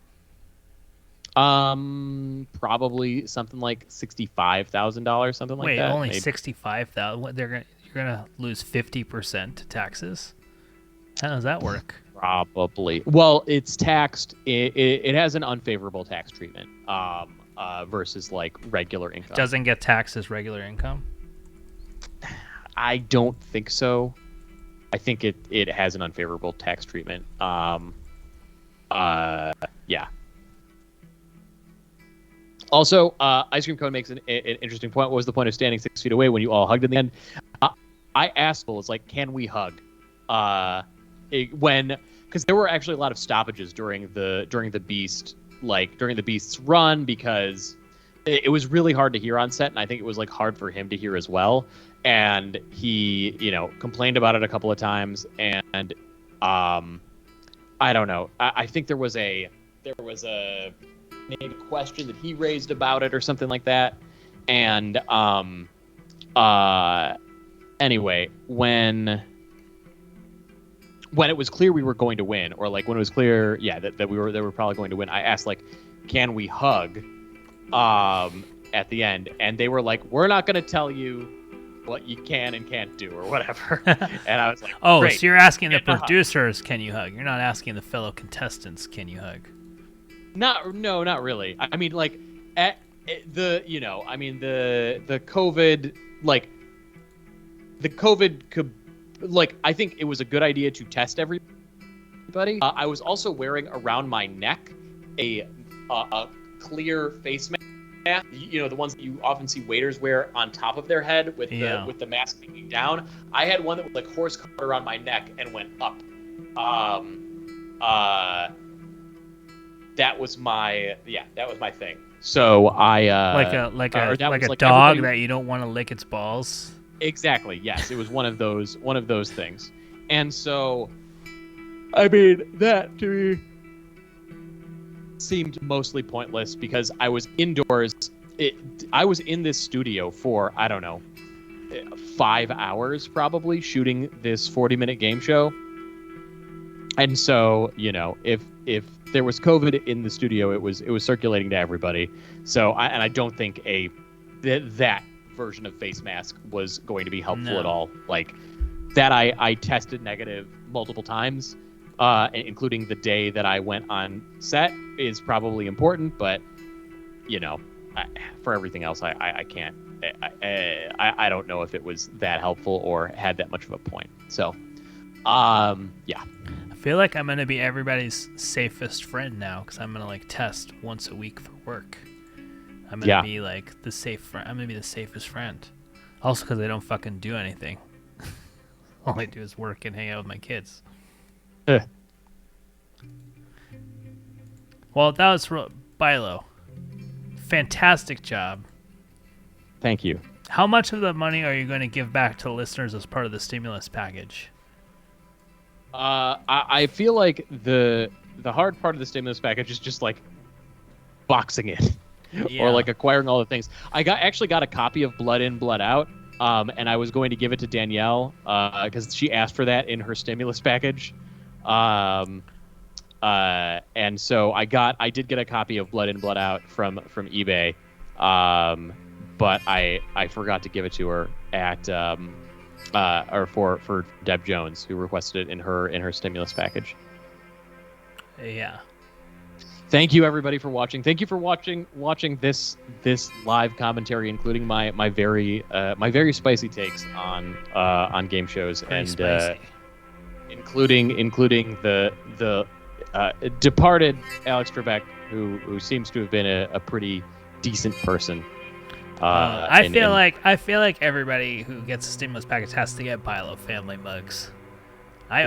Probably something like $65,000, something like that. Wait, only maybe. 65,000. You're gonna lose 50% to taxes. How does that work? Probably. Well, it's taxed. It has an unfavorable tax treatment versus like regular income. Doesn't get taxed as regular income? I don't think so. I think it has an unfavorable tax treatment. Yeah. Also, Ice Cream Cone makes an interesting point. What was the point of standing 6 feet away when you all hugged in the end? I asked, it's like, can we hug? Because there were actually a lot of stoppages during the Beast's run, because it was really hard to hear on set, and I think it was like hard for him to hear as well. And he, complained about it a couple of times, and I don't know. I think there was a maybe question that he raised about it or something like that. And anyway, when it was clear we were going to win, or like when it was clear, that we were probably going to win, I asked like, can we hug at the end? And they were like, we're not going to tell you what you can and can't do or whatever. And I was like, oh, great. So you're asking the Hug. producers, can you hug? You're not asking the fellow contestants, can you hug? No, not really. I mean, like, the COVID, like, I think it was a good idea to test everybody. I was also wearing around my neck a clear face mask. The ones that you often see waiters wear on top of their head with the mask hanging down. I had one that was like horse colored around my neck and went up. That was my thing. So I like a like dog that you don't want to lick its balls. Exactly. Yes, it was one of those things. And so, I mean, that to me seemed mostly pointless because I was indoors. I was in this studio for, I don't know, 5 hours probably shooting this 40-minute game show. And so, if there was COVID in the studio, it was circulating to everybody. So I don't think that version of face mask was going to be helpful at all. Like that, I tested negative multiple times, including the day that I went on set is probably important, but for everything else, I can't. I don't know if it was that helpful or had that much of a point. So, yeah. I feel like I'm gonna be everybody's safest friend now because I'm gonna like test once a week for work. I'm gonna be like the safe friend. I'm gonna be the safest friend. Also, because I don't fucking do anything. All I do is work and hang out with my kids. Well, that was Bilo. Fantastic job. Thank you. How much of the money are you going to give back to listeners as part of the stimulus package? I feel like the hard part of the stimulus package is just like boxing it. Or like acquiring all the things. I actually got a copy of Blood In, Blood Out, and I was going to give it to Danielle because she asked for that in her stimulus package. And so I did get a copy of Blood In, Blood Out from eBay, but I forgot to give it to her at or for Deb Jones, who requested it in her stimulus package. Yeah. Thank you everybody for watching. Thank you for watching this live commentary, including my very spicy takes on game shows. Pretty and spicy. including the departed Alex Trebek, who seems to have been a pretty decent person. I feel like everybody who gets a stimulus package has to get Bilo family mugs. I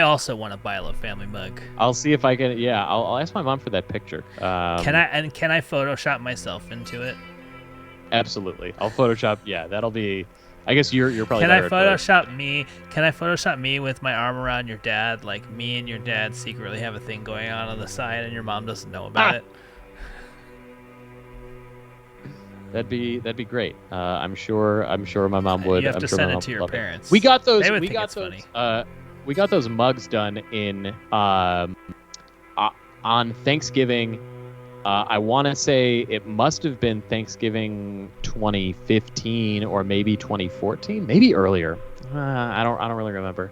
also want a Bilo family mug. I'll see if I can. Yeah, I'll ask my mom for that picture. Can I Photoshop myself into it? Absolutely, I'll Photoshop. Yeah, that'll be. I guess you're probably. Can I better at Photoshop me? Can I Photoshop me with my arm around your dad? Like me and your dad secretly have a thing going on the side, and your mom doesn't know about it. That'd be great. I'm sure my mom would. You have I'm to sure send my it to your parents. We got those. They would We think got it's those. funny. We got those mugs done in on Thanksgiving. I want to say it must have been Thanksgiving 2015 or maybe 2014, maybe earlier. I don't really remember.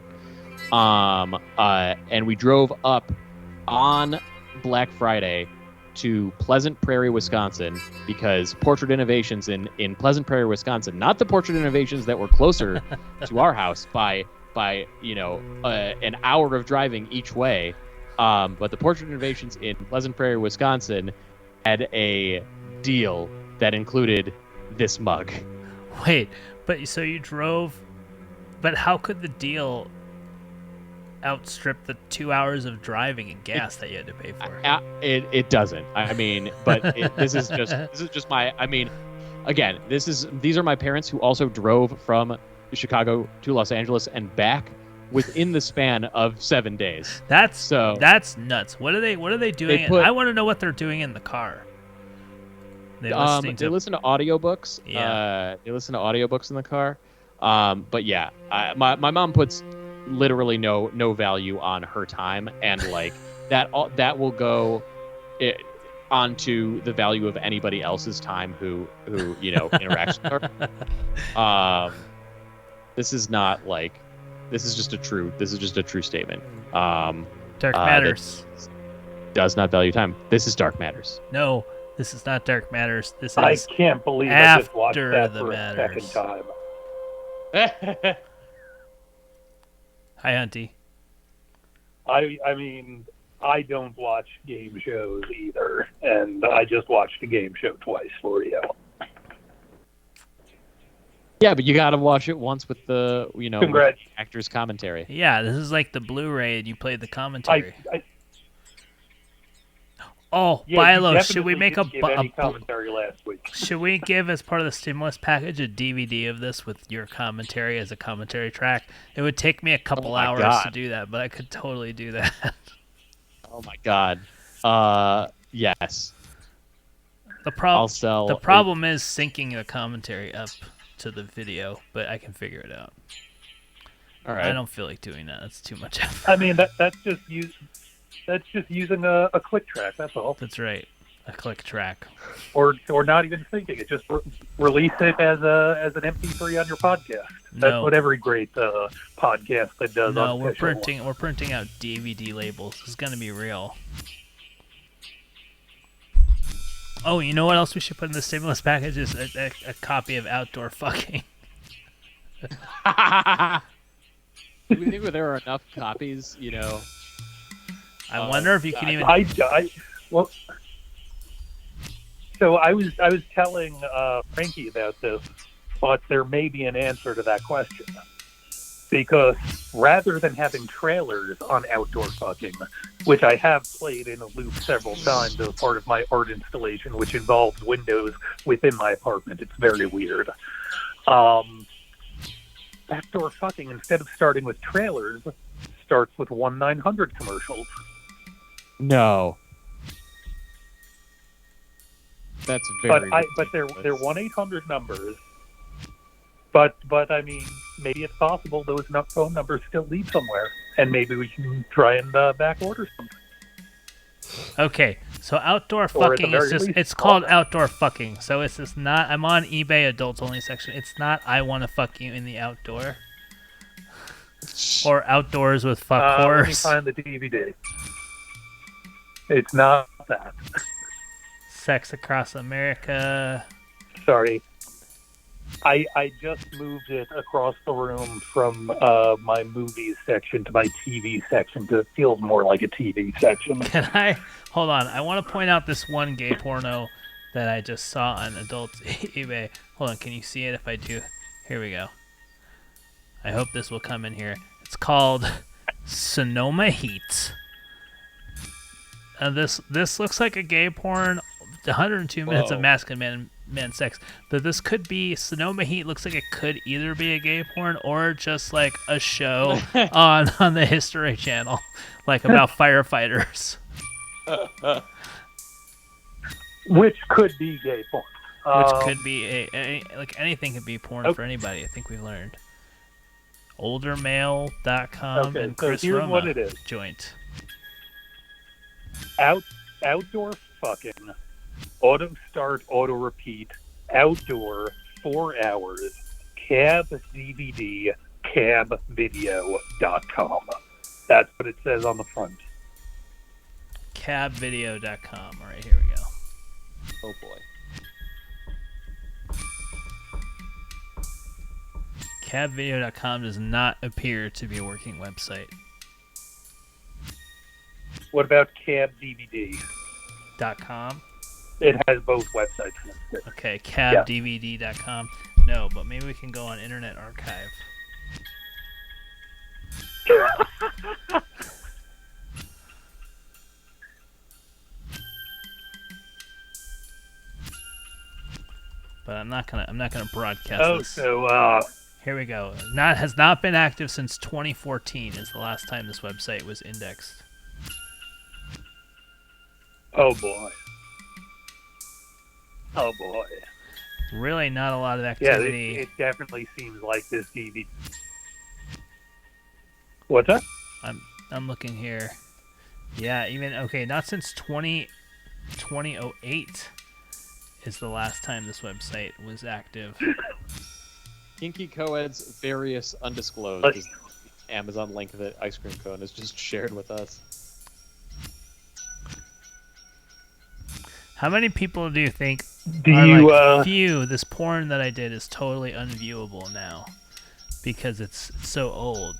And we drove up on Black Friday to Pleasant Prairie, Wisconsin, because Portrait Innovations in Pleasant Prairie, Wisconsin, not the Portrait Innovations that were closer to our house by an hour of driving each way. But the Portrait Innovations in Pleasant Prairie, Wisconsin had a deal that included this mug. Wait, but so you drove, but how could the deal outstrip the 2 hours of driving and gas that you had to pay for? It doesn't. I mean, but this is just my. I mean, again, these are my parents who also drove from Chicago to Los Angeles and back within the span of 7 days. That's nuts. What are they doing? I want to know what they're doing in the car. They listen to audiobooks. Yeah. They listen to audiobooks in the car. But yeah, my mom puts literally no value on her time, and like that will go onto the value of anybody else's time who interacts with her. This is not like. This is just a true statement. Dark Matters does not value time. This is Dark Matters. No, this is not Dark Matters. This is I can't believe I just watched that for a second time. Hi, Hunty. I mean, I don't watch game shows either, and I just watched a game show twice for you. Yeah, but you got to watch it once with the, with the actor's commentary. Yeah, this is like the Blu-ray, and you played the commentary. Bilo, should we make a commentary last week? Should we give, as part of the stimulus package, a DVD of this with your commentary as a commentary track? It would take me a couple hours to do that, but I could totally do that. Oh my God. Yes. The problem is syncing the commentary up to the video, but I can figure it out. All right. I don't feel like doing that. That's too much effort. I mean, that's just using a click track. That's all. That's right, a click track. Or not even syncing it. Just release it as an MP3 on your podcast. That's what every great podcast that does. No, we're printing out DVD labels. It's gonna be real. Oh, you know what else we should put in the stimulus package is a copy of Outdoor Fucking. Do we think there are enough copies, I wonder if you can even... So I was telling Frankie about this, but there may be an answer to that question. Because rather than having trailers on Outdoor Fucking, which I have played in a loop several times as part of my art installation, which involves windows within my apartment, it's very weird. Outdoor Fucking, instead of starting with trailers, starts with 1-900 commercials. No. That's very. But they're 1-800 numbers. But I mean, maybe it's possible those phone numbers still lead somewhere, and maybe we can try and back order something. Okay, so Outdoor Fucking is it's called Outdoor Fucking. So it's just not. I'm on eBay adults only section. It's not I want to fuck you in the outdoor. Or Outdoors with Fuck Horse. Let me find the DVD. It's not that. Sex Across America. Sorry. I just moved it across the room from my movies section to my TV section because it feels more like a TV section. Can I? Hold on. I want to point out this one gay porno that I just saw on adults eBay. Hold on, can you see it if I do? Here we go. I hope this will come in here. It's called Sonoma Heat. This looks like a gay porn. 102 minutes of masculine man sex. But this could be Sonoma Heat. Looks like it could either be a gay porn or just like a show on the History Channel, like about firefighters. Which could be gay porn. Which could be like anything could be porn for anybody. I think we learned. Oldermale.com Okay, and so Chris here's Roma what it is. joint. Outdoor fucking, auto start, auto repeat, outdoor, 4 hours, cab DVD, cabvideo.com. That's what it says on the front. Cabvideo.com. All right, here we go. Oh boy. Cabvideo.com does not appear to be a working website. What about cabdvd? .com. It has both websites listed. Okay, cabdvd.com. No, but maybe we can go on Internet Archive. But I'm not gonna broadcast this. Here we go. Has not been active since 2014 is the last time this website was indexed. Oh boy. Oh boy. Really not a lot of Yeah, activity. it definitely seems like this DVD. What's that? I'm looking here. Yeah, even okay, not since 2008 is the last time this website was active. Kinky Coed's various undisclosed is the Amazon link that Ice Cream Cone has just shared with us. How many people do you think Do are you, like, phew, this porn that I did is totally unviewable now because it's so old?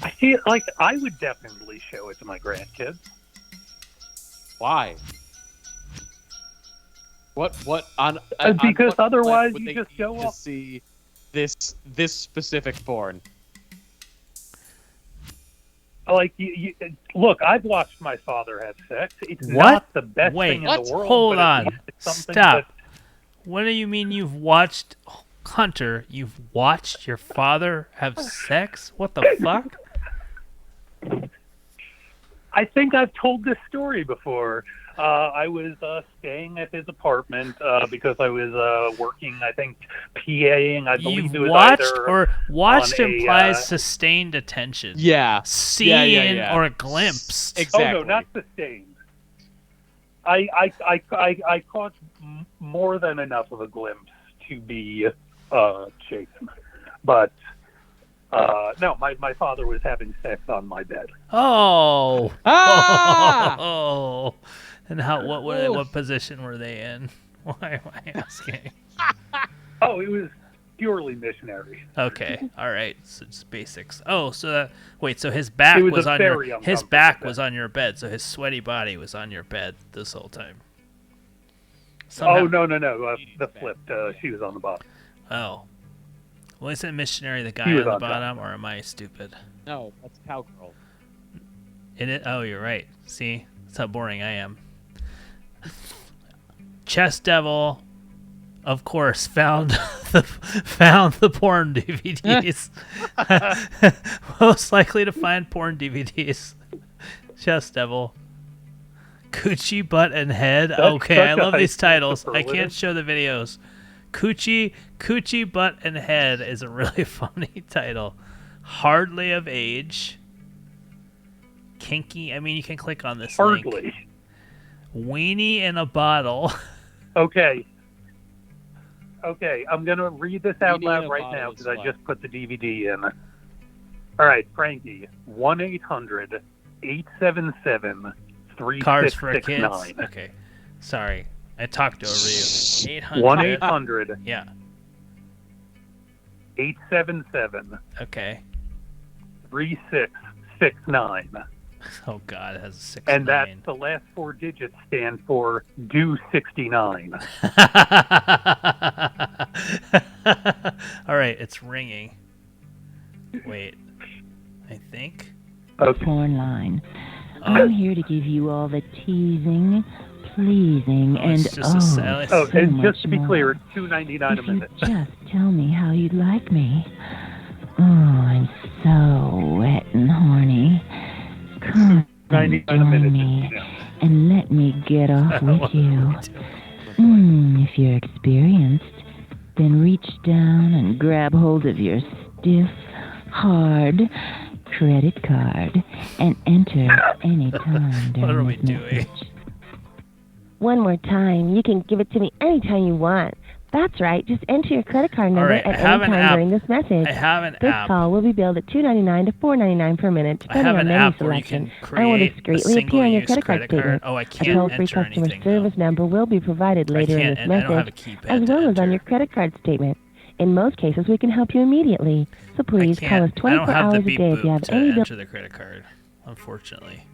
I feel like I would definitely show it to my grandkids. Why? What on? Because what otherwise would you they just need go to off. see this specific porn. Like you look, I've watched my father have sex. It's What? not the best Wait, thing in the world. hold but on. it's something Stop. What do you mean you've watched Hunter? You've watched your father have sex? What the fuck? I think I've told this story before. I was staying at his apartment because I was working, I think, PAing. I believe You've it was watched either or watched on a, implies sustained attention. Yeah. Seen Yeah. or glimpsed. Exactly. Oh no, not sustained. I caught more than enough of a glimpse to be shaken, but no, my father was having sex on my bed. Oh. Ah! Oh. And what position were they in? Why am I asking? Oh, it was purely missionary. Okay, all right, so it's basics. Oh, so so his back It was was a on very his uncomfortable back bed. was on your bed, so his sweaty body was on your bed this whole time. Oh no, the flipped. She was on the bottom. Oh, well, isn't missionary the guy He on was the on top. bottom, or am I stupid? No, that's Cowgirl. Oh, you're right. See, that's how boring I am. Chess Devil, of course, found the porn DVDs. Most likely to find porn DVDs. Chess Devil. Coochie, Butt, and Head. Okay, I such a love these high titles. I can't superlative. show the videos. Coochie, Butt, and Head is a really funny title. Hardly of Age. Kinky. I mean, you can click on this link. Hardly. Weenie in a Bottle. Okay, I'm gonna read this out Weenie in loud a right bottle now is because I what? just put the DVD in. All right, Frankie. 1-800-877-3669. Cars for Kids. Okay. Sorry. I talked over you. 800. 1-800. Yeah. 877 Okay. 3669. Oh God, it has a 6 And 9. that the last 4 digits stand for do 69. All right, it's ringing. Wait, I think. Okay. Porn line. I'm here to give you all the teasing, pleasing, Oh, it's and just a salad. Oh, so and much just to be more. clear, it's $2.99 a If you minute. just tell me how you'd like me. Oh, I'm so wet and horny. Come and $2.99 a minute. join me Just, you know. and let me get off with What you. are we doing? If you're experienced, then reach down and grab hold of your stiff, hard credit card and enter any time What are during we this doing? message. One more time. You can give it to me anytime you want. That's right. Just enter your credit card number right, I at have any an time app. during this message. I have an This app. call will be billed at $2.99 to $4.99 per minute, I have depending on an menu app where you selection. can I will create a discreetly appear on your single-use credit card credit card. statement. Oh, I A can't toll-free enter customer anything service though. number will be provided later in can't, this and I don't have a message, keypad as to well as on enter. your credit card statement. In most cases, we can help you immediately. So please I call us can't. I don't 24 have the hours a beep day if you boop have to any bill. enter the credit card, unfortunately.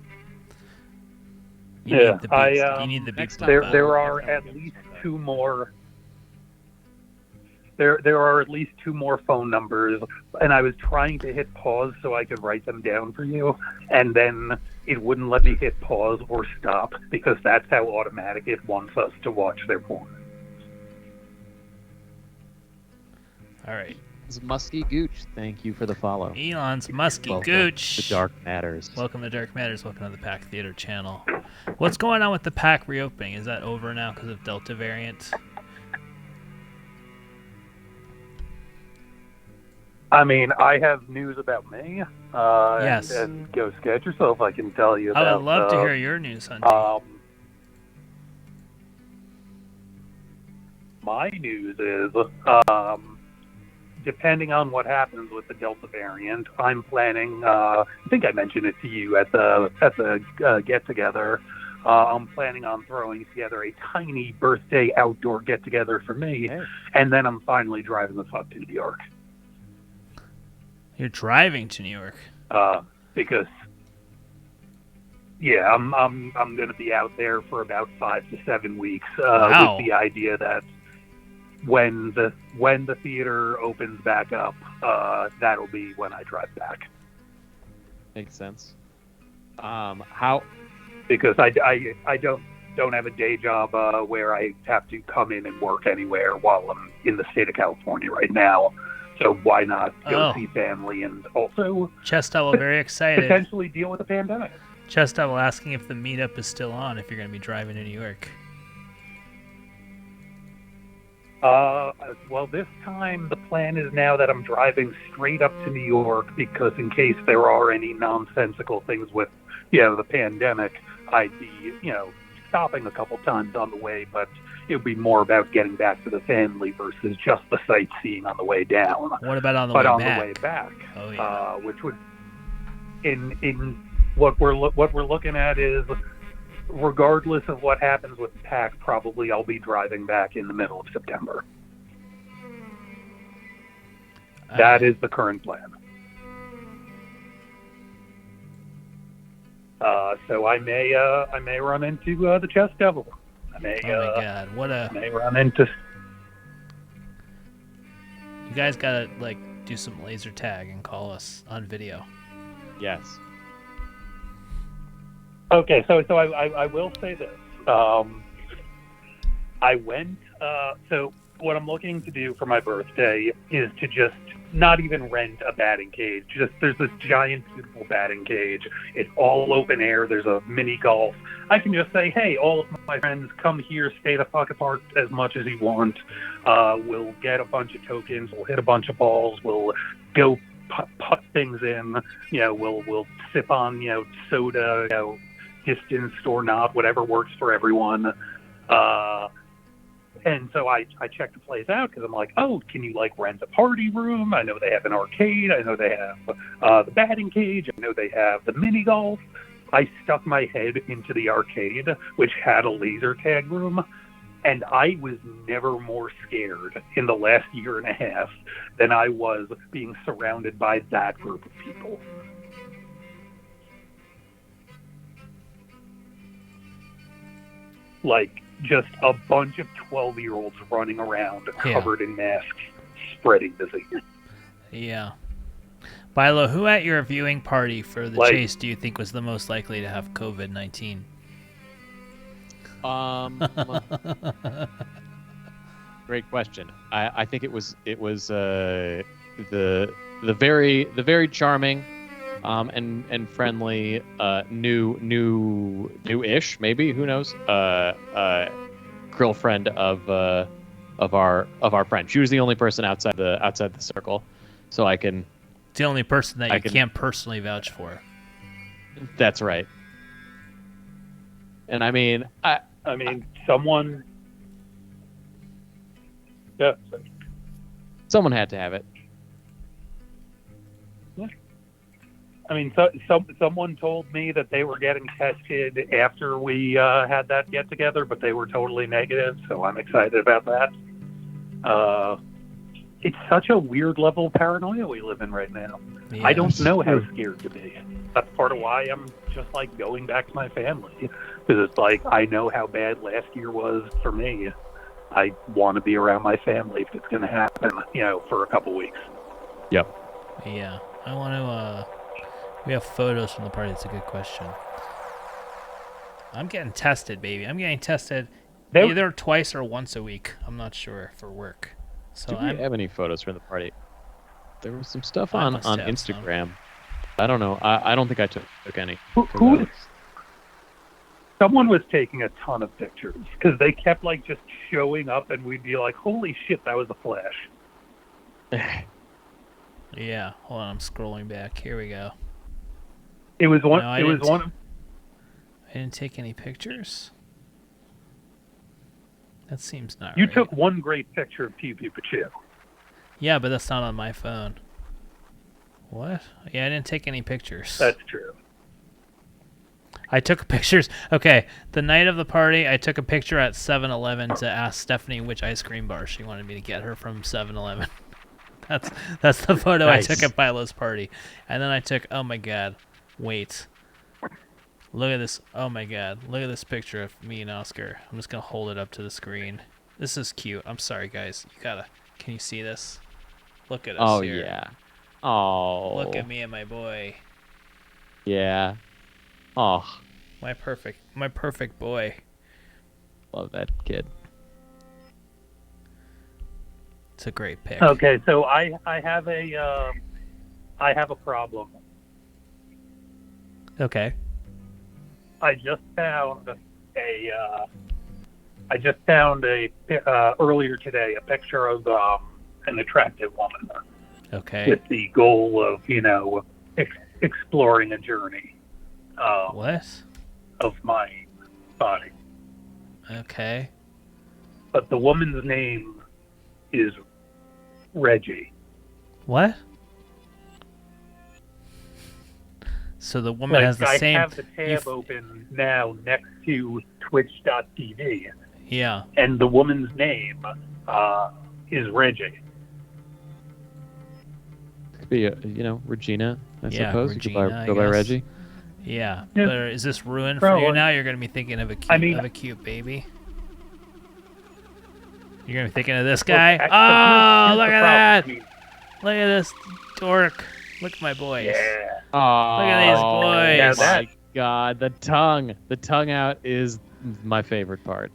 You Yeah, need the beep, you need the beep next boop time- app. There are at least 2 more. There are at least 2 more phone numbers, and I was trying to hit pause so I could write them down for you, and then it wouldn't let me hit pause or stop because that's how automatic it wants us to watch their porn. All right. It's Musky Gooch. Thank you for the follow. Elon's musky Welcome gooch. to Dark Matters. Welcome to Dark Matters. Welcome to the Pack Theater channel. What's going on with the Pack reopening? Is that over now because of Delta variant? I mean, I have news about me. Yes. And go sketch yourself. I can tell you I about. would love to hear your news, Hunty. My news is, depending on what happens with the Delta variant, I'm planning. I think I mentioned it to you at the get together. I'm planning on throwing together a tiny birthday outdoor get together for me, Hey. and then I'm finally driving the fuck to New York. You're driving to New York. Because yeah, I'm going to be out there for about 5 to 7 weeks Wow. with the idea that when the theater opens back up, that'll be when I drive back. Makes sense. How? Because I don't have a day job where I have to come in and work anywhere while I'm in the state of California right now. So why not go Oh. see family and also Chest Devil, very excited. potentially deal with the pandemic? Chest Devil asking if the meetup is still on, if you're going to be driving to New York. Well, this time the plan is now that I'm driving straight up to New York because in case there are any nonsensical things with, the pandemic, I'd be, stopping a couple times on the way, but it would be more about getting back to the family versus just the sightseeing on the way down. What about on the But way on back? the way back, Oh, yeah. which would, in what we're looking at is, regardless of what happens with the pack, probably I'll be driving back in the middle of September. That is the current plan. So I may run into the Chest Devil. I may Oh my God! What a! may run into. You guys gotta do some laser tag and call us on video. Yes. Okay, so I will say this. I went. So what I'm looking to do for my birthday is to just not even rent a batting cage. Just there's this giant, beautiful batting cage. It's all open air. There's a mini golf. I can just say, hey, all of my friends, come here, stay the fuck apart as much as you want. We'll get a bunch of tokens. We'll hit a bunch of balls. We'll go putt things in. We'll sip on soda. Distanced or not, whatever works for everyone. And so I checked the place out because I'm like, oh, can you rent a party room? I know they have an arcade. I know they have the batting cage. I know they have the mini golf. I stuck my head into the arcade, which had a laser tag room, and I was never more scared in the last year and a half than I was being surrounded by that group of people. like just a bunch of 12-year-olds running around Yeah. covered in masks, spreading disease. Yeah. Bilo, who at your viewing party for the Like- chase do you think was the most likely to have COVID-19? Great question. I think it was the very charming and friendly new-ish, maybe, who knows, girlfriend of our friend. She was the only person outside the circle, so I can. It's the only person that I you can- can't personally vouch for. That's right. And I mean, Someone. Yeah. someone had to have it. Someone told me that they were getting tested after we had that get together, but they were totally negative. So I'm excited about that. It's such a weird level of paranoia we live in right now. Yeah. I don't know how scared to be. That's part of why I'm just like going back to my family, because it's like I know how bad last year was for me. I want to be around my family if it's going to happen, for a couple weeks. Yep. Yeah. I want to. We have photos from the party. That's a good question. I'm getting tested, baby. I'm getting tested either twice or once a week. I'm not sure for work. So Do we have any photos from the party? There was some stuff I on must have Instagram. I don't know. I don't think I took any. Someone was taking a ton of pictures because they kept like just showing up, and we'd be like, "Holy shit, that was a flash!" Yeah. Hold on. I'm scrolling back. Here we go. It was one. No, it was one. Of, I didn't take any pictures. That seems not you right. took one great picture of Pew Pew Pachu. Yeah, but that's not on my phone. What? Yeah, I didn't take any pictures. That's true. I took pictures. Okay, the night of the party, I took a picture at 7-Eleven to ask Stephanie which ice cream bar she wanted me to get her from 7-Eleven. That's the photo Nice. I took at Pilo's party. And then I took, oh my god, wait. Look at this. Oh my god, look at this picture of me and Oscar. I'm just going to hold it up to the screen. This is cute. I'm sorry, guys. Can you see this? Look at us Oh here. yeah. Oh. Look at me and my boy. Yeah. Oh, My perfect boy. love that kid. It's a great pick. Okay, so I have a problem. Okay. I just found earlier today a picture of an attractive woman Okay. with the goal of exploring a journey What? of my body. Okay. But the woman's name is Reggie. What? So the woman has the I same. have the tab open now next to Twitch.tv, Yeah. and the woman's name is Reggie. Could be Regina. I Yeah, suppose. Regina, You I could go by guess. Reggie. Yeah. Yeah. But is this ruined for you Probably. now? You're gonna be thinking of a cute baby. You're gonna be thinking of this guy. Well, Oh, here's look the at that! problem. Look at this dork. Look at my boys. Yeah. Oh, Look at these boys. Now my that- God, the tongue out is my favorite part.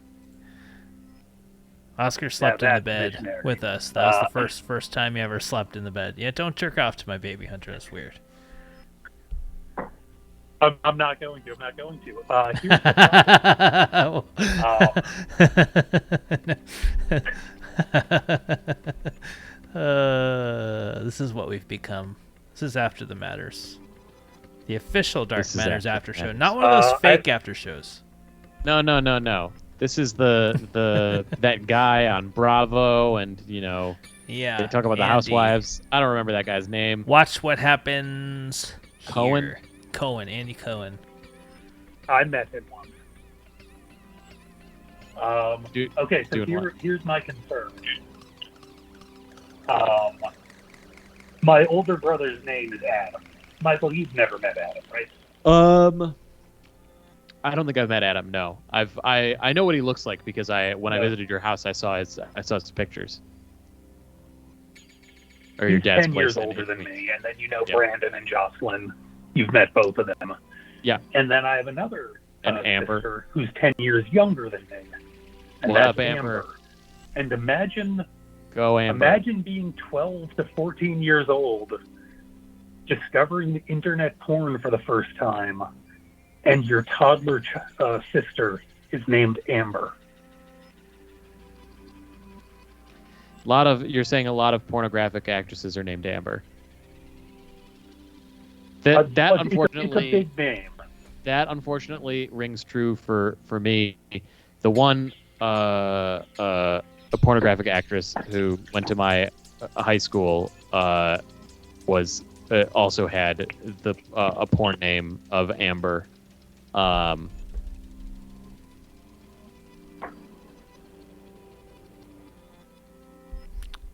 Oscar slept in the that's bed visionary. with us. That was the first time he ever slept in the bed. Yeah, don't jerk off to my baby, Hunter. That's weird. I'm not going to. Here's the This is what we've become. This is After the Matters. The official Dark This is Matters After after the show. Matters. Not one of those fake after shows. No. This is the that guy on Bravo, and Yeah. they talk about the Andy. housewives. I don't remember that guy's name. Watch what happens Cohen? here. Cohen. Andy Cohen. I met him once. Okay, so doing what? here's my concern. My older brother's name is Adam. Michael, you've never met Adam, right? I don't think I've met Adam. No, I know what he looks like because when I visited your house, I saw his pictures. Or your He's dad's 10 place. years older than me, and then you know Yeah. Brandon and Jocelyn. You've met both of them. Yeah. And then I have another And Amber. sister who's 10 years younger than me. And What that's up, Amber? And imagine Go Amber. Imagine being 12 to 14 years old, discovering internet porn for the first time, and your toddler sister is named Amber. You're saying a lot of pornographic actresses are named Amber. That But unfortunately, it's a big name. that unfortunately rings true for me. The one a pornographic actress who went to my high school was also had a porn name of Amber.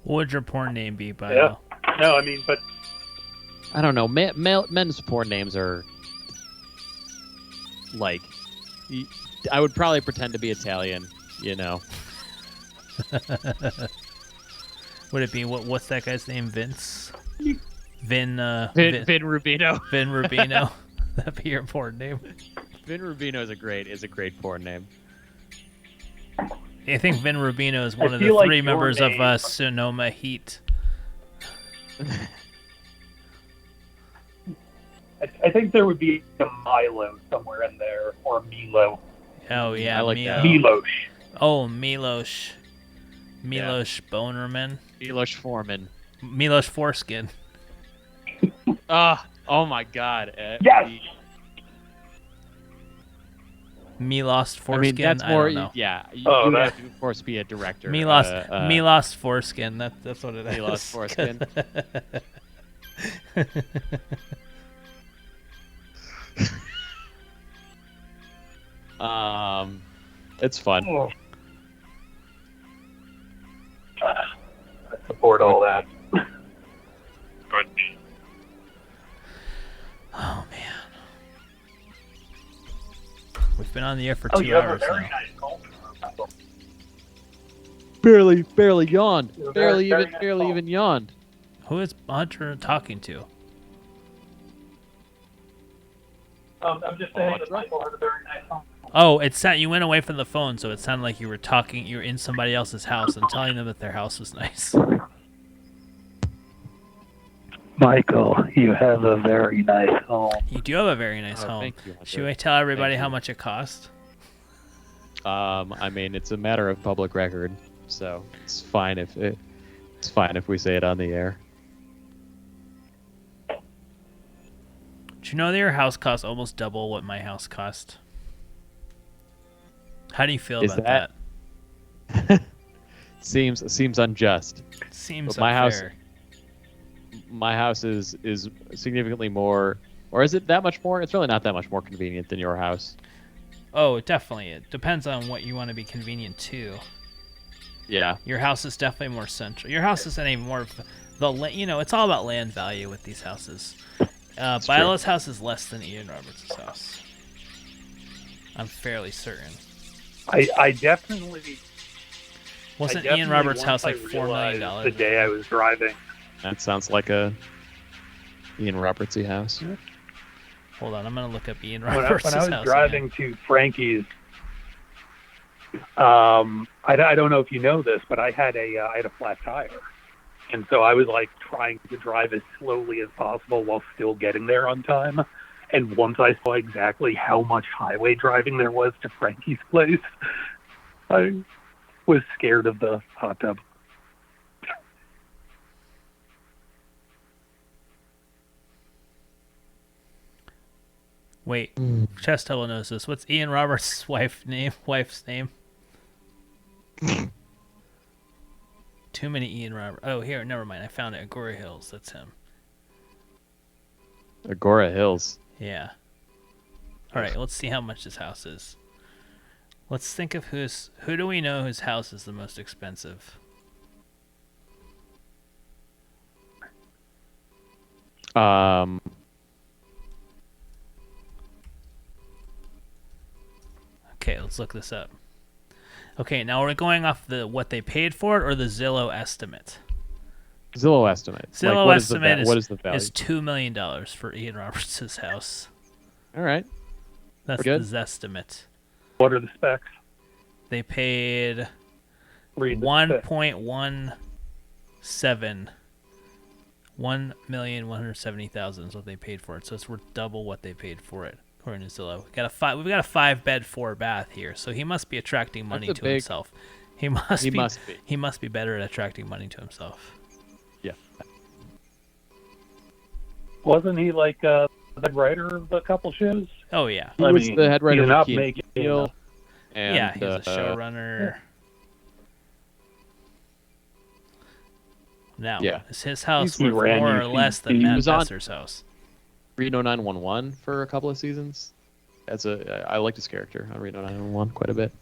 What would your porn name be, Bio? Yeah. No, I mean, but I don't know. Men's porn names are like, I would probably pretend to be Italian, you know. Would it be what's that guy's name? Vince? Vin Rubino. Vin Rubino. That'd be your porn name. Vin Rubino is a great porn name. I think Vin Rubino is one of the feel like three your members name- of Sonoma Heat. I think there would be a Milo somewhere in there, or a Milo. Oh yeah, I like that. Milos. Oh, Milos Bonerman. Milos Forman. Milos Foreskin. Oh my God. Yes! Milos I Foreskin. mean, that's more. I don't know. Yeah, you Oh, would that- have to, of course, be a director. Milos Foreskin. That's what it is. Milos Foreskin. It's fun. Oh. I support all that. Oh man, we've been on the air for Oh, 2 you have a hours very now. nice home. Barely yawned. You're Barely very even nice barely home. even yawned. Who is Hunter talking to? I'm just saying that's that Michael has a very nice home. Oh, you went away from the phone, so it sounded like you were talking. You were in somebody else's house and telling them that their house was nice. Michael, you have a very nice home. You do have a very nice home. Thank you. Hunter. Should we tell everybody Thank how you. much it cost? I mean, it's a matter of public record, so it's fine if we say it on the air. Do you know that your house costs almost double what my house cost? How do you feel Is about that? Seems unjust. Seems but my house- unfair. My house is significantly more, or is it that much more? It's really not that much more convenient than your house. Oh, definitely. It depends on what you want to be convenient to. Yeah. Your house is definitely more central. Your house is any more of it's all about land value with these houses. Biola's house is less than Ian Roberts' house. I'm fairly certain. I definitely Wasn't I Ian definitely, Roberts' once house I like $4 million? realized the day I was driving. That sounds like a Ian Robertsy house. Hold on, I'm gonna look up Ian When Roberts' I was house. driving to Frankie's, I don't know if you know this, but I had a flat tire, and so I was like trying to drive as slowly as possible while still getting there on time. And once I saw exactly how much highway driving there was to Frankie's place, I was scared of the hot tub. Wait, Chestella knows this. What's Ian Roberts' wife's name? Too many Ian Roberts. Oh, here, never mind. I found it. Agora Hills. That's him. Agora Hills. Yeah. All right, let's see how much this house is. Let's think of who do we know whose house is the most expensive? Okay, let's look this up. Okay, now we're going off the what they paid for it or the Zillow estimate. Zillow estimate. Zillow what estimate what is the value? is $2 million for Ian Roberts' house. All right. That's Good. the Zestimate. What are the specs? They paid Read the specs. 1.17. 1,170,000 is what they paid for it. So it's worth double what they paid for it, according to Zillow. We've got a 5-bed, 4-bath here, so he must be attracting money That's to himself. He must be. He must be better at attracting money to himself. Yeah. Wasn't he like the writer of a couple shows? Oh yeah. He was the head writer he's of not Key and making Peele, and Yeah, he's a showrunner. Now, Yeah. is his house He worth ran more or UCB. less than He Matt was on- Besser's house? Reno 911 for a couple of seasons. I liked his character on Reno 911 quite a bit.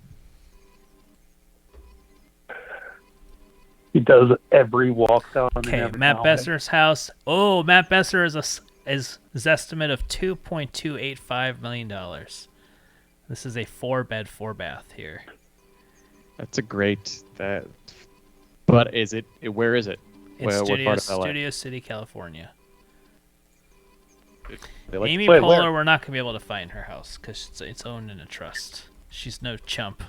He does every walk down. Okay, Matt Besser's house. Oh, Matt Besser is his estimate of $2.285 million. This is a 4-bed, 4-bath here. That's a great that. But is it? Where is it? It's What part of LA? Studio City, California. They like Amy Wait, Poehler, where? we're not going to be able to find her house because it's owned in a trust. She's no chump.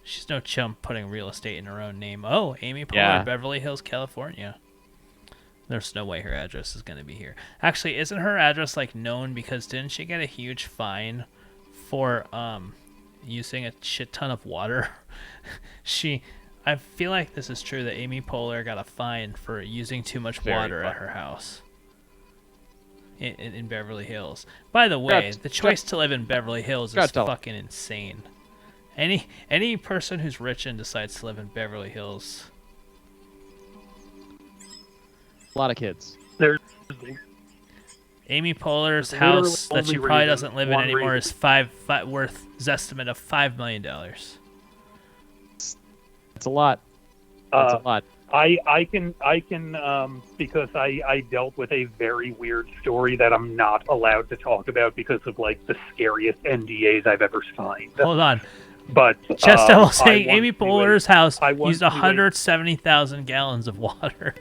She's no chump putting real estate in her own name. Oh, Amy Poehler, Yeah. Beverly Hills, California. There's no way her address is going to be here. Actually, isn't her address like known because didn't she get a huge fine for using a shit ton of water? I feel like this is true that Amy Poehler got a fine for using too much Very water at fun. her house in Beverly Hills. By the way, the choice to live in Beverly Hills is gotta tell. fucking insane. Any person who's rich and decides to live in Beverly Hills, a lot of kids. There's Amy Poehler's There's house literally that she only probably reason- doesn't live in one anymore reason. is five worth his estimate of $5 million. It's a lot. It's a lot. I can because I dealt with a very weird story that I'm not allowed to talk about because of like the scariest NDAs I've ever signed. Hold on. But Chestel I saying once Amy knew Poehler's a- house I once used knew a- 170,000 gallons of water.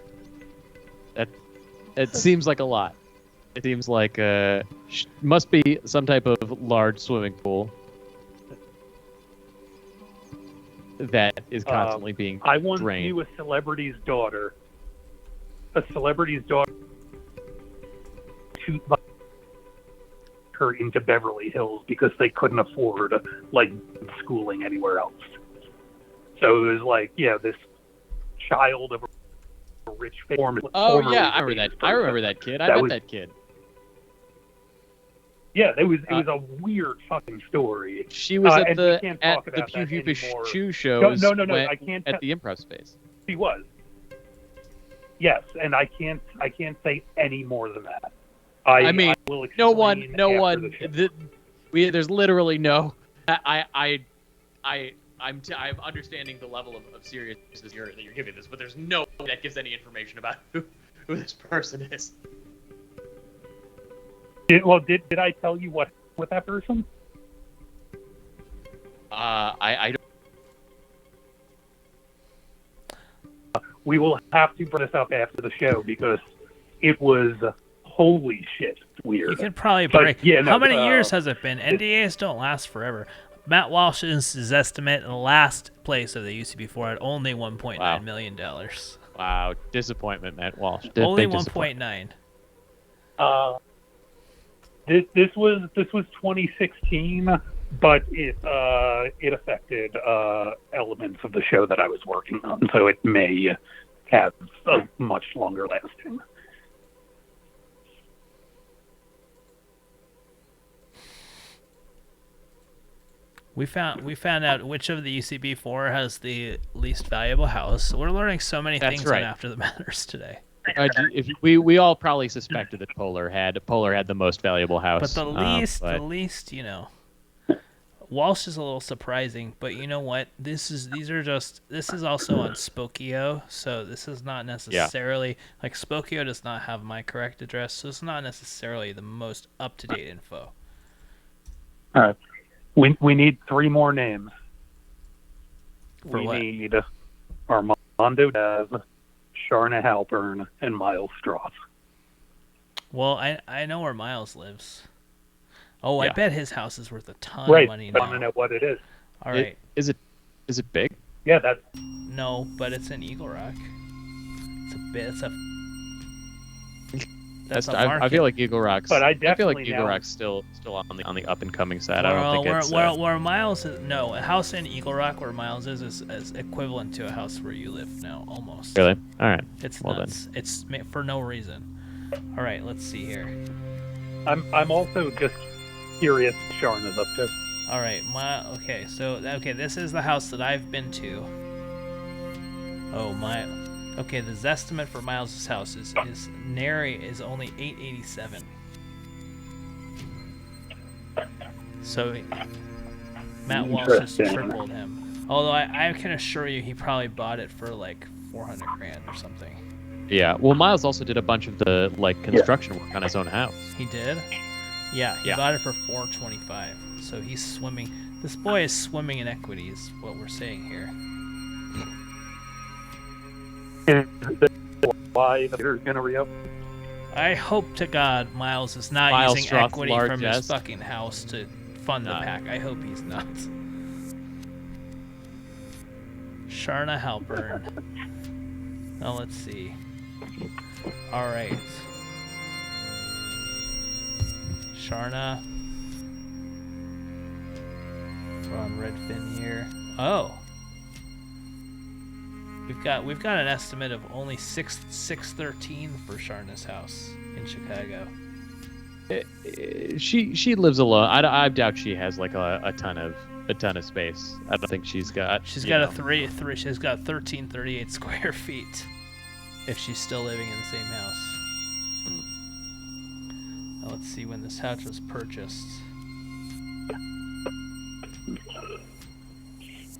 It seems like a lot. It seems like must be some type of large swimming pool that is constantly being I once drained. knew a celebrity's daughter. A celebrity's daughter to her into Beverly Hills because they couldn't afford like schooling anywhere else. So it was like, yeah, this child of a rich former. Oh formerly yeah, I remember that. famous I remember person. that kid. I That met was- that kid. Yeah, it was a weird fucking story. She was and we can't at talk the about that Pew Pew anymore. Shoe shows. No, when- I can't at the Improv Space. She was. Yes, and I can't say any more than that. I will no one. explain No after one. the show. There's literally no. I'm understanding the level of seriousness that you're giving this, but there's no one that gives any information about who this person is. Did I tell you what with that person? I don't. We will have to bring this up after the show because it was holy shit weird. You could probably But, break. yeah, no, How many years has it been? NDAs don't last forever. Matt Walsh's estimate in the last place of the UCB4 had only $1.9 million. Wow, disappointment, Matt Walsh. Only Big disappointment. 1.9. This was 2016, but it affected elements of the show that I was working on, so it may have a much longer lasting. We found out which of the UCB4 has the least valuable house. We're learning so many That's things right. on After the Matters today. We all probably suspected that Poehler had the most valuable house. But the but- least, you know, Walsh is a little surprising. But you know what? This is also on Spokio, so this is not necessarily like Spokio does not have my correct address, so it's not necessarily the most up to date info. All right. We need 3 more names. For we what? need Armando Diaz, Sharna Halpern, and Miles Strauss. Well, I know where Miles lives. Oh, I Yeah. bet his house is worth a ton Right. of money I want to now. know what it is. All right. Is it big? Yeah, that's No, but it's in Eagle Rock. It's a bit. It's a. That's a market. I feel like Eagle Rock's. But I I feel like definitely Eagle know- Rock's still on the up and coming side. I don't think it's. where Miles is. No, a house in Eagle Rock where Miles is equivalent to a house where you live now, almost. Really? All right. It's Well nuts. It's for no reason. All right, let's see here. I'm also just curious what Sharna's up to. All right, this is the house that I've been to. Oh my. Okay, the Zestimate for Miles' house is only 887. So Matt Walsh has Interesting. tripled him. Although I can assure you he probably bought it for like 400 grand or something. Yeah. Well, Miles also did a bunch of the construction work on his own house. He did? Yeah, he Yeah. bought it for 425. So he's swimming. This boy is swimming in equity is what we're saying here. Why the theater's going to reopen? I hope to God Miles is not Miles using Strauss equity from his largesse. fucking house to fund the No. pack. I hope he's not. Sharna Halpern. Now let's see. All right. Sharna. We're on Redfin here. Oh. We've got an estimate of only 613 for Sharna's house in Chicago. She lives alone. I doubt she has like a ton of space. I don't think she's got. She's you got know. she's got 1338 square feet if she's still living in the same house. Now let's see when this house was purchased.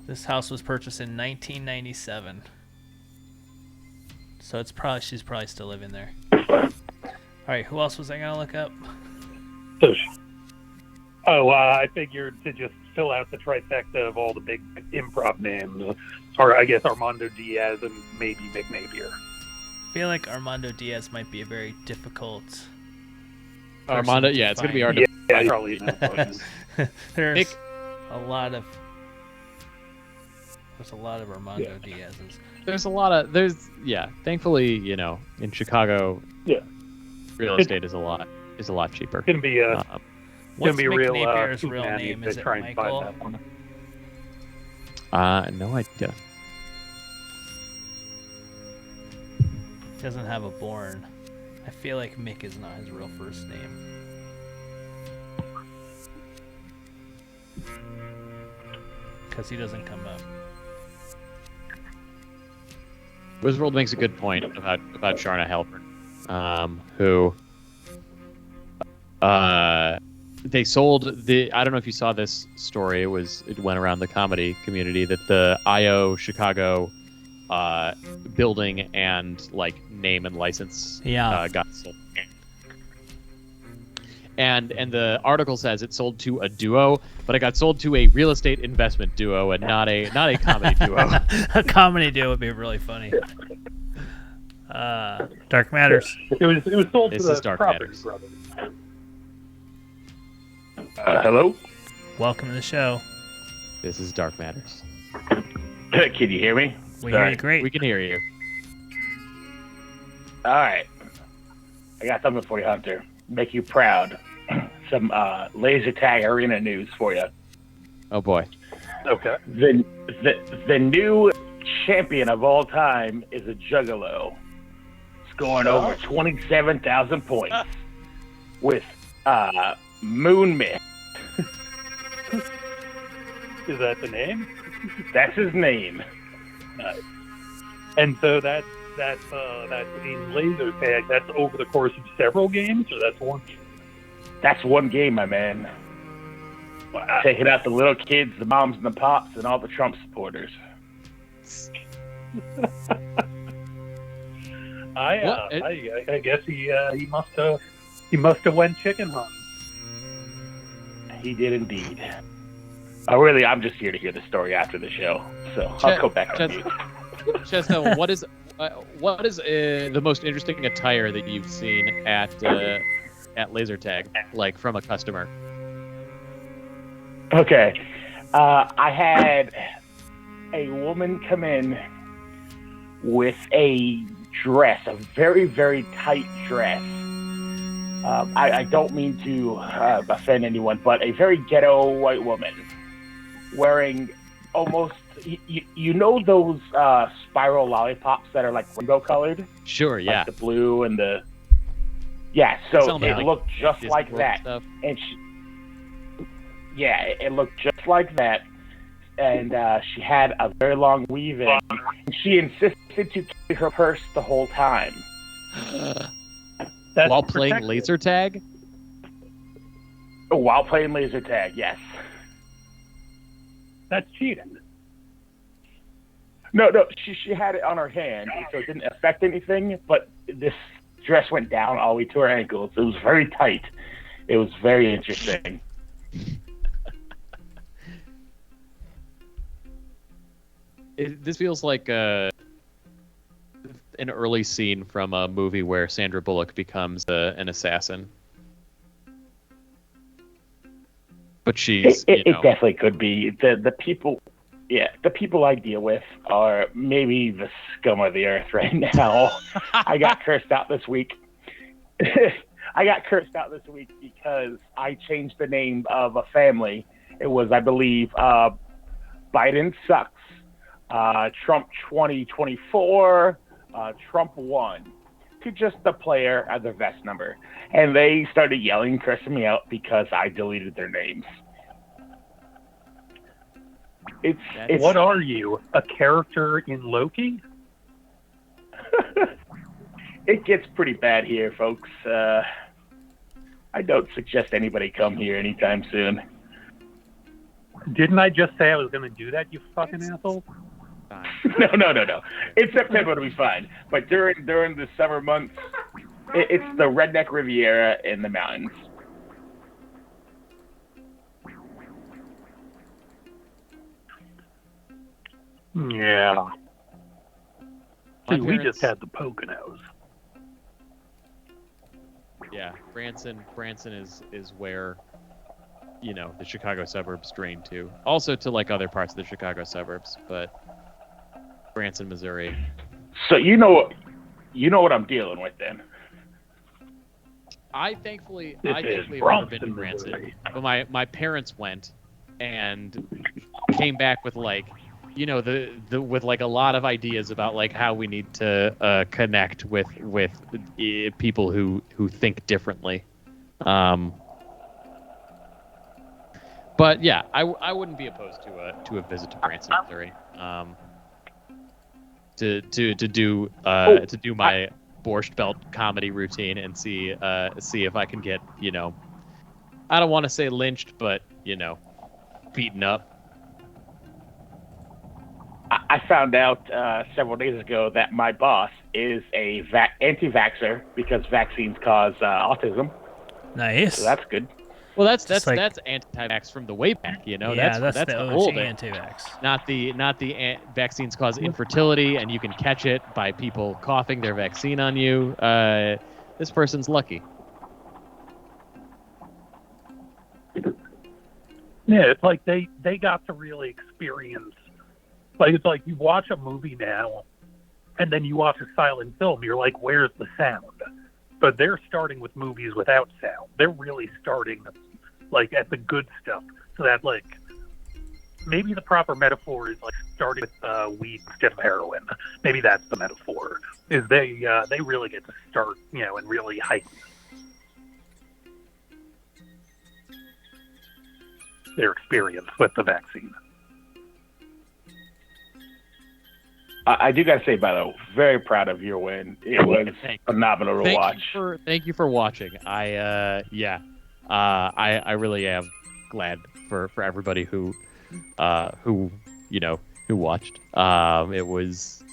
This house was purchased in 1997. So she's probably still living there. All right, who else was I gonna look up? I figured to just fill out the trifecta of all the big improv names, or I guess Armando Diaz and maybe Mick Napier. I feel like Armando Diaz might be a very difficult. Armando. person to Yeah, it's gonna be find. hard to. Yeah, probably not. There's Nick- a lot of Armando Diaz's. Thankfully, in Chicago, Yeah. real estate is a lot cheaper. It's gonna be a What's be Mick real Napier's hootenanny real name? to Is it try and find Michael? that one. No idea. He doesn't have a born. I feel like Mick is not his real first name. Because he doesn't come up. Wizworld makes a good point about Sharna Halpern, who they sold the. I don't know if you saw this story. It went around the comedy community that the IO Chicago building and name and license got sold. And the article says it sold to a duo, but it got sold to a real estate investment duo and not a comedy duo. A comedy duo would be really funny. Dark Matters. It was sold This to is the Dark Property Matters. Brothers. Hello? Welcome to the show. This is Dark Matters. Can you hear me? We hear you great. We can hear you. All right. I got something for you, Hunter. Make you proud. Some laser tag arena news for you. Oh boy. Okay. The new champion of all time is a juggalo, scoring over 27,000 points with Moon Myth. Is that the name? That's his name. And so that's in laser tag. That's over the course of several games, or that's one game? That's one game, my man. Wow. Taking out the little kids, the moms and the pops, and all the Trump supporters. I guess he must have went chicken hunting. He did indeed. I'm just here to hear the story after the show. So I'll go back on mute. Chestnut, what is the most interesting attire that you've seen at laser tag, like from a customer? Okay, I had a woman come in with a dress, a very, very tight dress. I don't mean to offend anyone, but a very ghetto white woman wearing almost, you know those spiral lollipops that are like rainbow colored? Sure, yeah. Like the blue and the... Yeah, so it looked just Disney like World that. stuff. And it looked just like that. And she had a very long weave in. And she insisted to carry her purse the whole time. That's While playing protected. laser tag? While playing laser tag, yes. That's cheating. No, she had it on her hand, so it didn't affect anything, but this dress went down all the way to her ankles. It was very tight. It was very interesting. This feels like an early scene from a movie where Sandra Bullock becomes an assassin. But she's, It definitely could be. The people, the people I deal with are maybe the scum of the earth right now. I got cursed out this week. Because I changed the name of a family. It was, I believe, Biden sucks. Trump 2024, Trump won, to just the player at the vest number. And they started yelling, cursing me out because I deleted their names. It's What are you, a character in Loki? It gets pretty bad here, folks. I don't suggest anybody come here anytime soon. Didn't I just say I was going to do that, you fucking asshole? No. In September it'll be fine. But during the summer months, it's the Redneck Riviera in the mountains. Yeah. My We parents- just had the Poconos. Yeah, Branson is where, the Chicago suburbs drain to. Also to like other parts of the Chicago suburbs, but Branson, Missouri. So you know what I'm dealing with then. I thankfully This have is never been to Bronson, Branson, Missouri. but my parents went and came back with like, with like a lot of ideas about like how we need to connect with people who think differently. But yeah, I wouldn't be opposed to a visit to Branson, Missouri. To do my Borscht Belt comedy routine and see if I can get, I don't want to say lynched, but beaten up. I found out several days ago that my boss is a anti-vaxxer because vaccines cause autism. Nice. So that's good. Well, that's Just like- anti-vax from the way back, Yeah, That's the the OG old anti-vax. Not the vaccines cause infertility, and you can catch it by people coughing their vaccine on you. This person's lucky. Yeah, it's like they got to really experience. Like it's like you watch a movie now, and then you watch a silent film. You're like, where's the sound? But they're starting with movies without sound. They're really starting like at the good stuff. So that like maybe the proper metaphor is like starting with weed instead of heroin. Maybe that's the metaphor. Is they really get to start, and really heighten their experience with the vaccine. I do gotta say, by the way, very proud of your win. It was phenomenal to watch. Thank you for watching. I really am glad for everybody who watched. It was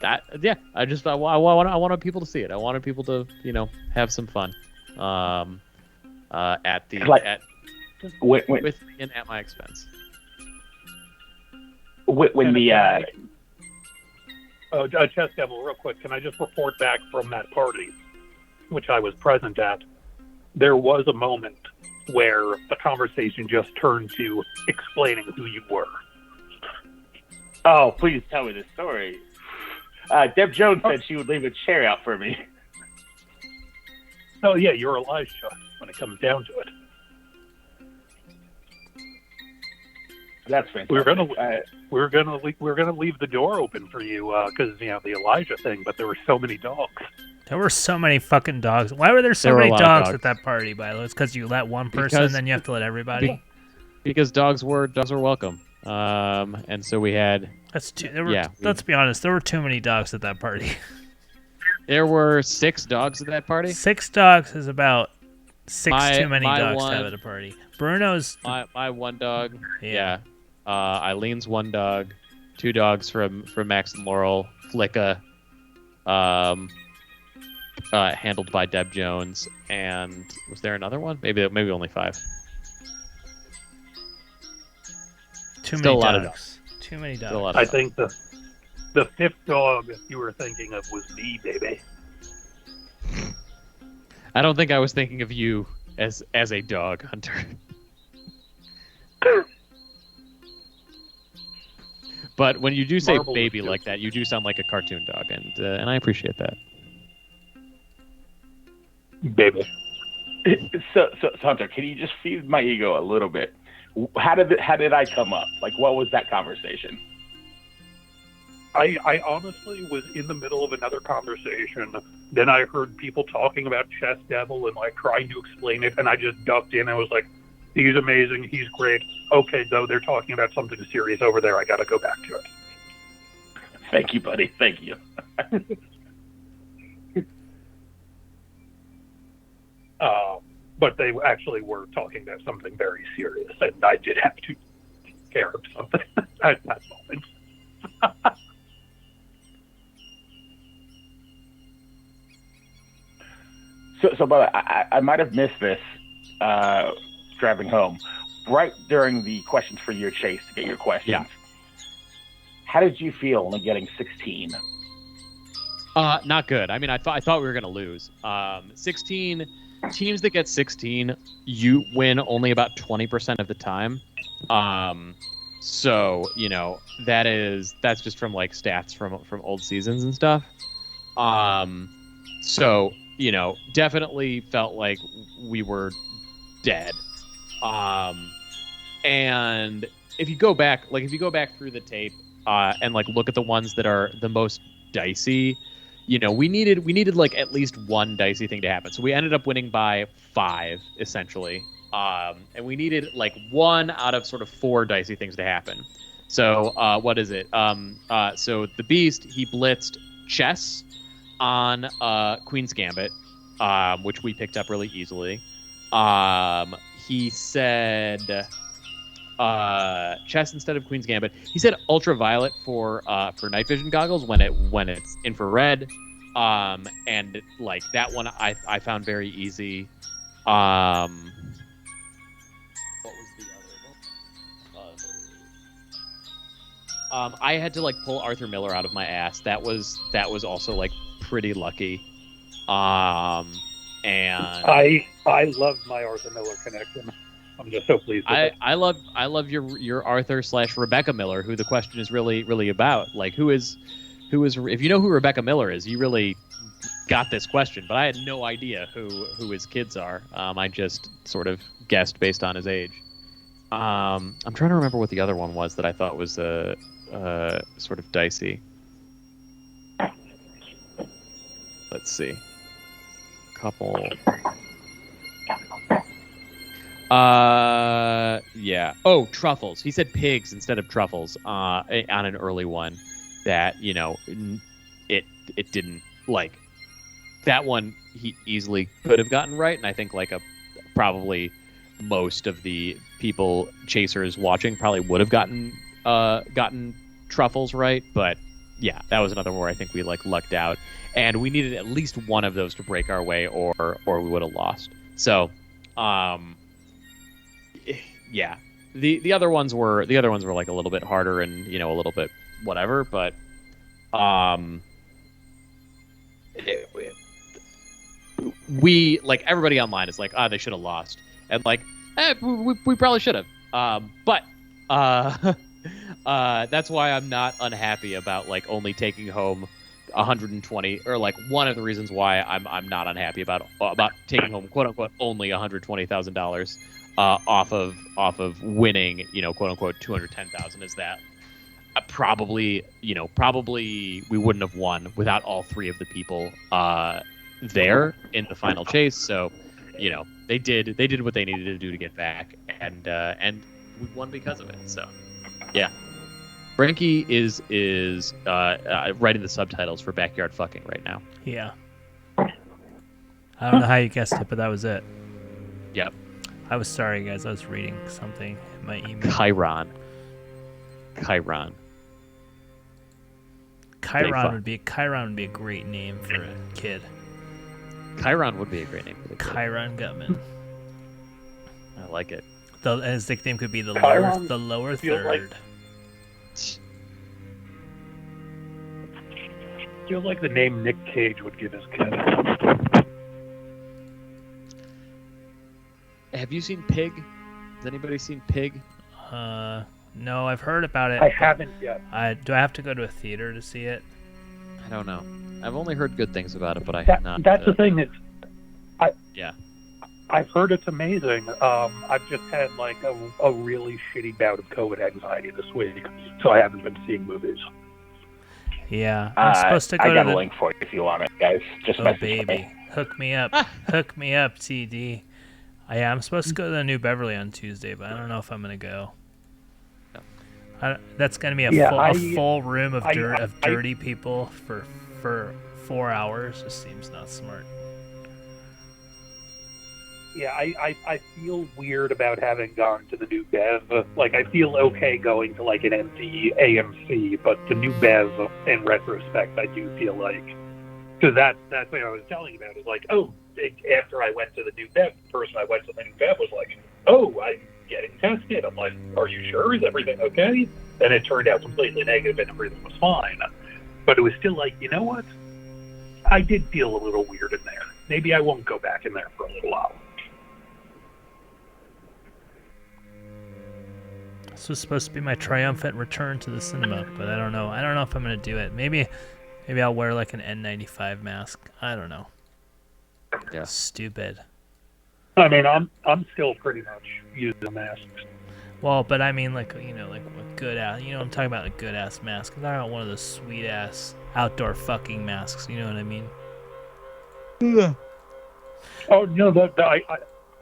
that. Yeah, I wanted people to see it. I wanted people to have some fun. When with and at my expense. when the Chess Devil, real quick, can I just report back from that party, which I was present at? There was a moment where the conversation just turned to explaining who you were. oh, please tell me the story. Deb Jones said she would leave a chair out for me. Oh yeah, you're Elijah when it comes down to it. That's fantastic. We're gonna leave the door open for you because the Elijah thing, but there were so many dogs. There were so many fucking dogs. Why were there so There were a many lot of dogs dogs. at that party, by the way? It's because you let one person, Because- then you have to let everybody. Because dogs were welcome. And so we had Let's be honest. There were too many dogs at that party. there were 6 dogs at that party. 6 dogs is about 6 My- too many my dogs one- to have at a party. Bruno's. My one dog. Yeah. Eileen's one dog. 2 dogs from Max and Laurel. Flicka. Handled by Deb Jones. And was there another one? Maybe only 5. Too Still many a lot of dogs. Too many Still a dogs. lot of I think the 5th dog you were thinking of was me, baby. I don't think I was thinking of you as a dog, Hunter. But when you do say Marble baby is like that, you do sound like a cartoon dog, and I appreciate that. Baby. So Hunter, can you just feed my ego a little bit? How did I come up? Like, what was that conversation? I honestly was in the middle of another conversation. Then I heard people talking about Chess Devil and like trying to explain it, and I just ducked in. I was like, "He's amazing. He's great." Okay, though they're talking about something serious over there. I got to go back to it. Thank you, buddy. Thank you. But they actually were talking about something very serious, and I did have to take care of something at that moment. So, but I might have missed this driving home. Right during the questions for your chase to get your questions. Yeah. How did you feel when getting 16? Not good. I mean, I thought we were gonna lose. 16 teams that get 16, you win only about 20% of the time. So that's just from like stats from old seasons and stuff. So definitely felt like we were dead. And if you go back through the tape and like look at the ones that are the most dicey, we needed like at least one dicey thing to happen. So we ended up winning by 5 essentially. And we needed like 1 out of sort of 4 dicey things to happen. So what is it? So the Beast, he blitzed Chess on Queen's Gambit, which we picked up really easily. He said Chess instead of Queen's Gambit. He said Ultraviolet for night vision goggles when it's infrared. And like that one I found very easy. What was the other one? I had to like pull Arthur Miller out of my ass. That was also like pretty lucky. And I love my Arthur Miller connection. I'm just so pleased with it. I love your Arthur / Rebecca Miller, who the question is really about. Like who is if you know who Rebecca Miller is, you really got this question. But I had no idea who his kids are. I just sort of guessed based on his age. I'm trying to remember what the other one was that I thought was sort of dicey. Let's see. Couple. Yeah. Oh, truffles. He said pigs instead of truffles on an early one. That it didn't like. That one he easily could have gotten right, and I think like probably most of the people chasers watching probably would have gotten truffles right, but yeah, that was another one where I think we like lucked out, and we needed at least one of those to break our way, or we would have lost. So, yeah, the other ones were like a little bit harder and a little bit whatever, but we like everybody online is like, they should have lost, and like, we probably should have, but that's why I'm not unhappy about like only taking home 120, or like one of the reasons why I'm not unhappy about taking home quote unquote only $120,000 off of winning quote unquote 210,000 is that probably we wouldn't have won without all three of the people there in the final chase. So they did what they needed to do to get back, and we won because of it. So yeah. Frankie is writing the subtitles for Backyard Fucking right now. Yeah. I don't know how you guessed it, but that was it. Yep. I was sorry, guys. I was reading something in my email. Chiron would be a great name for a kid. Chiron would be a great name for the kid. Chiron Gutman. I like it. His nickname could be the lower third. Feels like the name Nick Cage would give his kid. Have you seen Pig? Has anybody seen Pig? No, I've heard about it. I haven't yet. Do I have to go to a theater to see it? I don't know. I've only heard good things about it, but I have not. That's the thing. Yeah. I've heard it's amazing. I've just had like a really shitty bout of COVID anxiety this week, so I haven't been seeing movies. Yeah, I'm supposed to go I got to a link for you if you want it, guys. Just Oh, message baby. me. Hook me up. Hook me up, TD. I'm supposed to go to the New Beverly on Tuesday, but I don't know if I'm going to go. That's going to be a full room of dirty people for 4 hours. Just seems not smart. Yeah, I feel weird about having gone to the New Bev. Like, I feel okay going to, like, an empty AMC, but the New Bev, in retrospect, I do feel like... Because that's what I was telling you about. Is like, after I went to the New Bev, the person I went to the New Bev was like, I'm getting tested. I'm like, are you sure? Is everything okay? And it turned out completely negative and everything was fine. But it was still like, you know what? I did feel a little weird in there. Maybe I won't go back in there for a little while. This was supposed to be my triumphant return to the cinema, but I don't know. I don't know if I'm going to do it. Maybe I'll wear like an N95 mask. I don't know. Yeah. Stupid. I mean, I'm still pretty much using masks. Well, but I mean, like a good ass. I'm talking about a good ass mask. I'm talking about one of those sweet ass outdoor fucking masks. You know what I mean? Yeah. Oh no,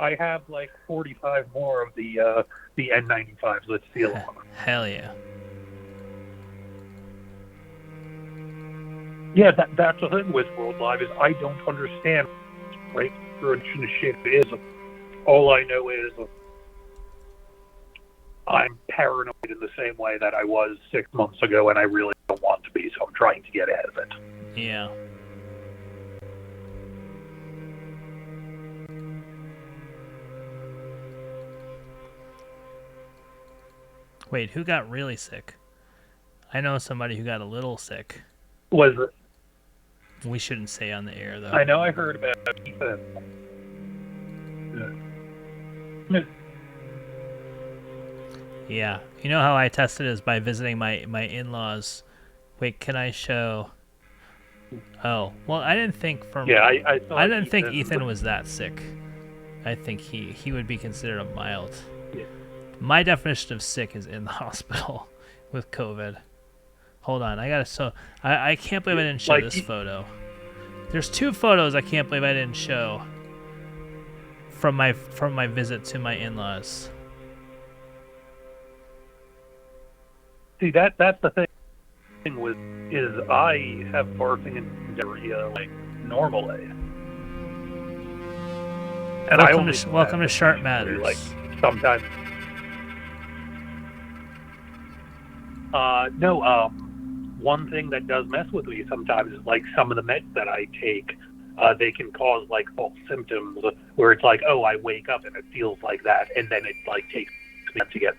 I have like 45 more of the N95s that seal on them. Hell yeah. Yeah, that's the thing with World Live is I don't understand breakthrough and shit is. All I know is I'm paranoid in the same way that I was 6 months ago, and I really don't want to be, so I'm trying to get ahead of it. Yeah. Wait, who got really sick? I know somebody who got a little sick. Was it? We shouldn't say on the air, though. I know I heard about Ethan. Yeah. You know how I tested is by visiting my in-laws. Wait, can I show... Oh, well, I didn't think I didn't think Ethan was that sick. I think he would be considered a mild. Yeah. My definition of sick is in the hospital with COVID. Hold on, I can't believe I didn't show this photo. There's 2 photos I can't believe I didn't show from my visit to my in-laws. See, that's the thing is I have barfing and diarrhea like normally. And welcome to Sharp Matters. Like sometimes. No. One thing that does mess with me sometimes is like some of the meds that I take. They can cause like false symptoms where it's like, I wake up and it feels like that, and then it like takes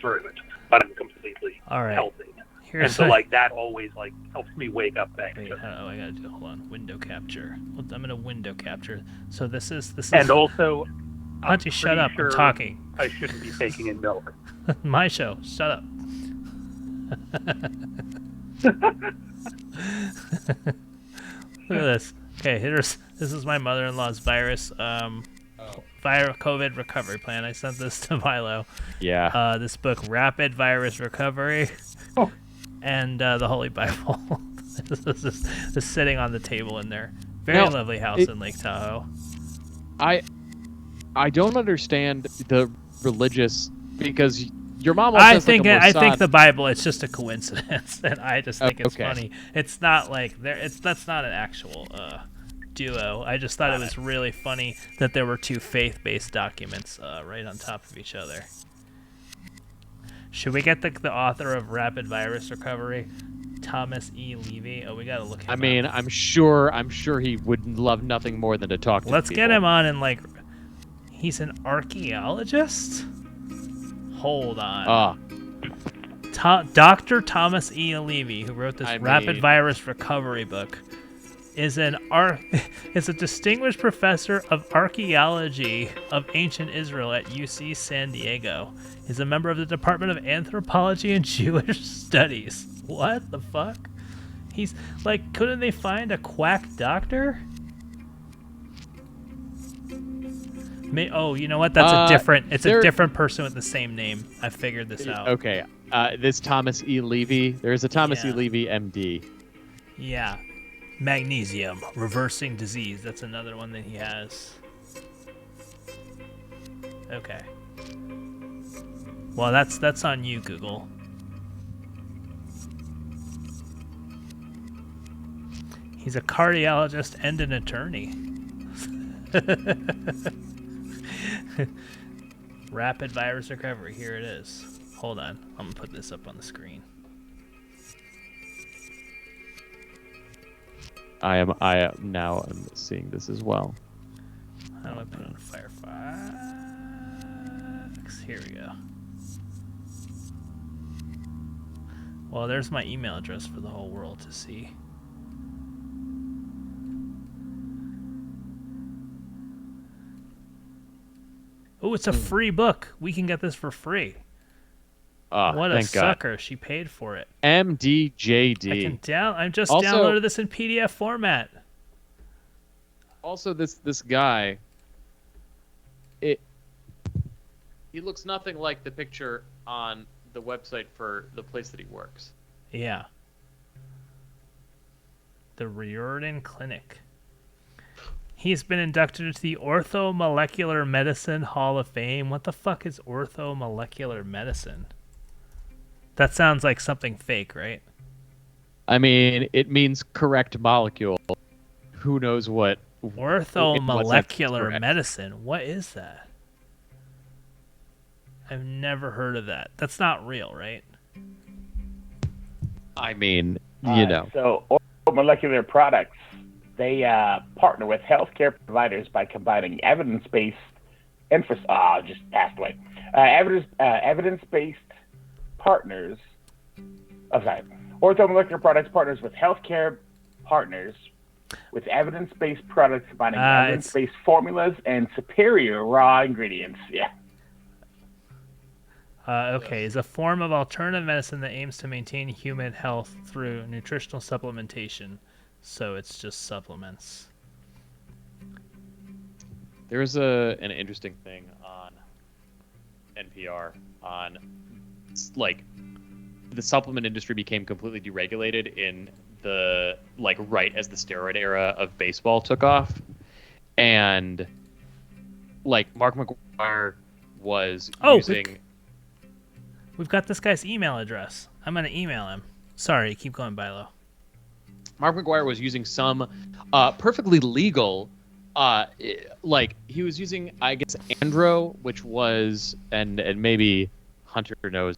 through it, but I'm completely All right. healthy. And Here's so, what- like, that always, like, helps me wake up back Wait, to oh, I gotta do. Hold on. Window capture. Well, I'm gonna window capture. So this is. And also, why don't you shut up? sure I'm talking. I shouldn't be taking in milk. My show. Shut up. Look at this. Okay, this is my mother-in-law's virus COVID recovery plan. I sent this to Milo. Yeah. This book, Rapid Virus Recovery, and the Holy Bible. This is sitting on the table in there. Very Now, lovely house in Lake Tahoe. I don't understand the religious, because your mom also I has think like a I think Mossad- the Bible. It's just a coincidence, and I just think it's Okay. funny. It's not like that's not an actual duo. I just thought it was really funny that there were two faith-based documents right on top of each other. Should we get the author of Rapid Virus Recovery, Thomas E. Levy? Oh, we gotta look him I up. mean, I'm sure he would love nothing more than to talk to Let's people. get him on and like, he's an archaeologist? Hold on. Dr. Thomas E. Levy, who wrote this Rapid Virus Recovery book, is a distinguished professor of archaeology of ancient Israel at UC San Diego. He's a member of the Department of Anthropology and Jewish Studies. What the fuck? He's like, couldn't they find a quack doctor? Oh, you know what? That's a different. It's a different person with the same name. I figured this out. Okay, this Thomas E. Levy. There's a Thomas E. Yeah. Levy, MD. Yeah, magnesium reversing disease. That's another one that he has. Okay. Well, that's on you, Google. He's a cardiologist and an attorney. Rapid virus recovery. Here it is. Hold on. I'm gonna put this up on the screen. I am now seeing this as well. How do I put it on Firefox? Here we go. Well, there's my email address for the whole world to see. Oh, it's a free book. We can get this for free. What a thank God. sucker. She paid for it. MDJD. I just Also- downloaded this in PDF format. Also, this guy, he looks nothing like the picture on the website for the place that he works. Yeah. The Riordan Clinic. He's been inducted into the Orthomolecular Medicine Hall of Fame. What the fuck is orthomolecular medicine? That sounds like something fake, right? I mean, it means correct molecule. Who knows what? Orthomolecular medicine. What is that? I've never heard of that. That's not real, right? I mean, you know. So, Molecular Products, they partner with healthcare providers by combining evidence-based just passed away. Evidence-based partners. Orthomolecular Products partners with healthcare partners with evidence-based products combining evidence-based formulas and superior raw ingredients. Yeah. Okay, is a form of alternative medicine that aims to maintain human health through nutritional supplementation. So it's just supplements. There's an interesting thing on NPR on like the supplement industry became completely deregulated in the right as the steroid era of baseball took off, and like Mark McGwire was using. We've got this guy's email address. I'm gonna email him. Sorry, keep going, Bilo. Mark McGwire was using some perfectly legal, he was using, I guess, Andro, which was, and maybe Hunter knows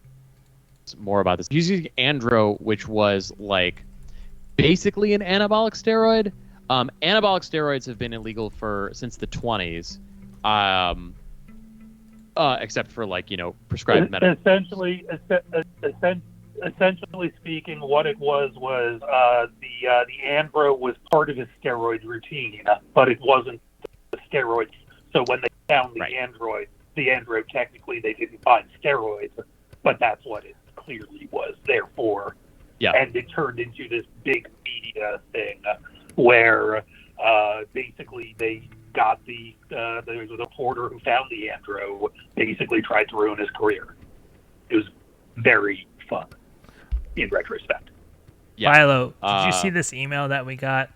more about this. He was using Andro, which was like basically an anabolic steroid. Anabolic steroids have been illegal since the 20s. except for prescribed medicine. Essentially speaking, what it was the andro was part of his steroid routine, but it wasn't the steroids. So when they found the andro technically they didn't find steroids, but that's what it clearly was there for. Yeah. And it turned into this big media thing where basically they got there was a reporter who found the andro, basically tried to ruin his career. It was very fun in retrospect. Yeah. Philo, did you see this email that we got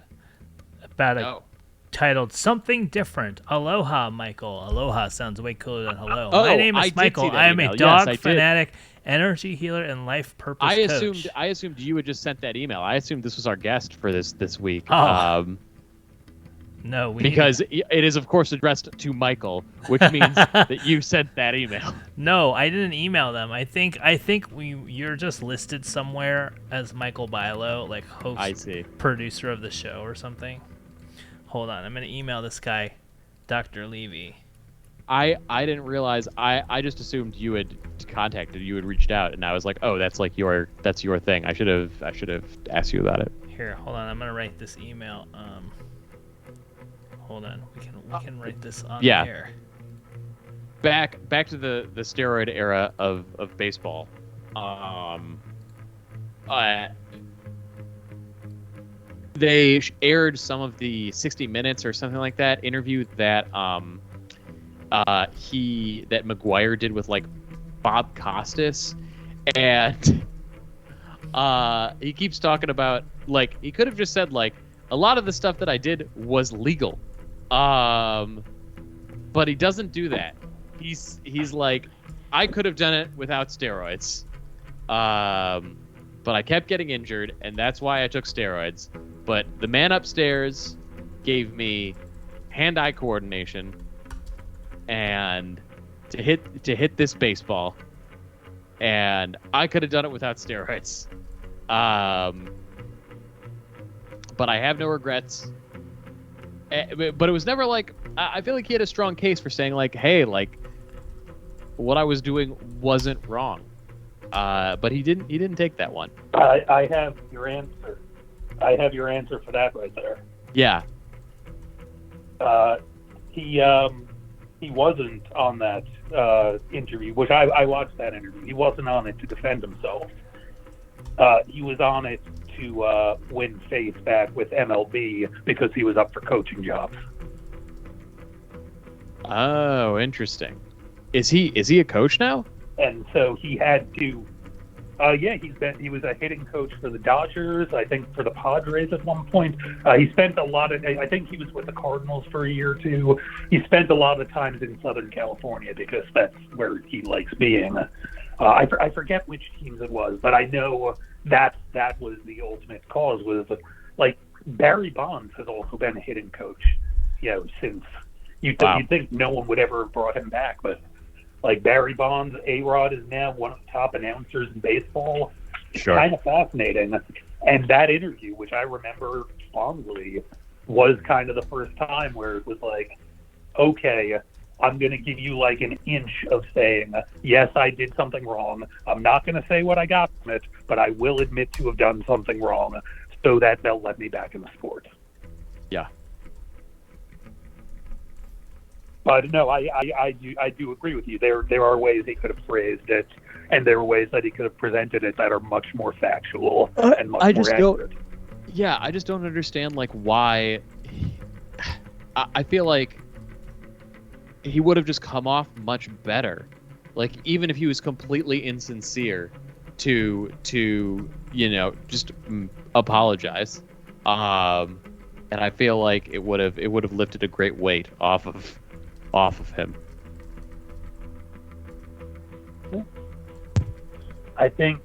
about titled "Something Different"? Aloha, Michael. Aloha sounds way cooler than hello. My name is Michael. I am a dog fanatic, energy healer, and life purpose coach. I assumed you had just sent that email. I assumed this was our guest for this week. Oh. No, because it is of course addressed to Michael, which means that you sent that email. No, I didn't email them. I think you're just listed somewhere as Michael Bilo, like host, I see, producer of the show or something. Hold on, I'm gonna email this guy, Dr. Levy. I didn't realize. I just assumed you had contacted, you had reached out, and I was like, oh, that's your thing. I should have asked you about it. Here, hold on, I'm gonna write this email. Hold on, we can write this on air. Back to the steroid era of baseball. They aired some of the 60 Minutes or something like that interview that that McGuire did with Bob Costas, and he keeps talking about he could have just said a lot of the stuff that I did was legal. But he doesn't do that. He's like, I could have done it without steroids. But I kept getting injured, and that's why I took steroids. But the man upstairs gave me hand-eye coordination and to hit this baseball, and I could have done it without steroids. But I have no regrets. But it was never I feel like he had a strong case for saying hey, what I was doing wasn't wrong. But he didn't take that one. I have your answer. I have your answer for that right there. Yeah. He wasn't on that interview, which I watched that interview. He wasn't on it to defend himself. He was on it to win faith back with MLB because he was up for coaching jobs. Oh, interesting. Is he a coach now? And so he had to. He was a hitting coach for the Dodgers, I think for the Padres at one point. He spent a lot of. I think he was with the Cardinals for a year or two. He spent a lot of times in Southern California because that's where he likes being. I forget which teams it was, but I know that was the ultimate cause. Was Barry Bonds has also been a hitting coach, since you'd think no one would ever have brought him back, but Barry Bonds, A-Rod is now one of the top announcers in baseball. Sure. Kind of fascinating. And that interview, which I remember fondly, was kind of the first time where it was okay, I'm going to give you an inch of saying, yes, I did something wrong. I'm not going to say what I got from it, but I will admit to have done something wrong so that they'll let me back in the sport. Yeah. But no, I do agree with you. There are ways he could have phrased it, and there are ways that he could have presented it that are much more factual and much more accurate. I just don't understand why. I feel like he would have just come off much better, even if he was completely insincere to just apologize. And I feel like it would have lifted a great weight off of him. I think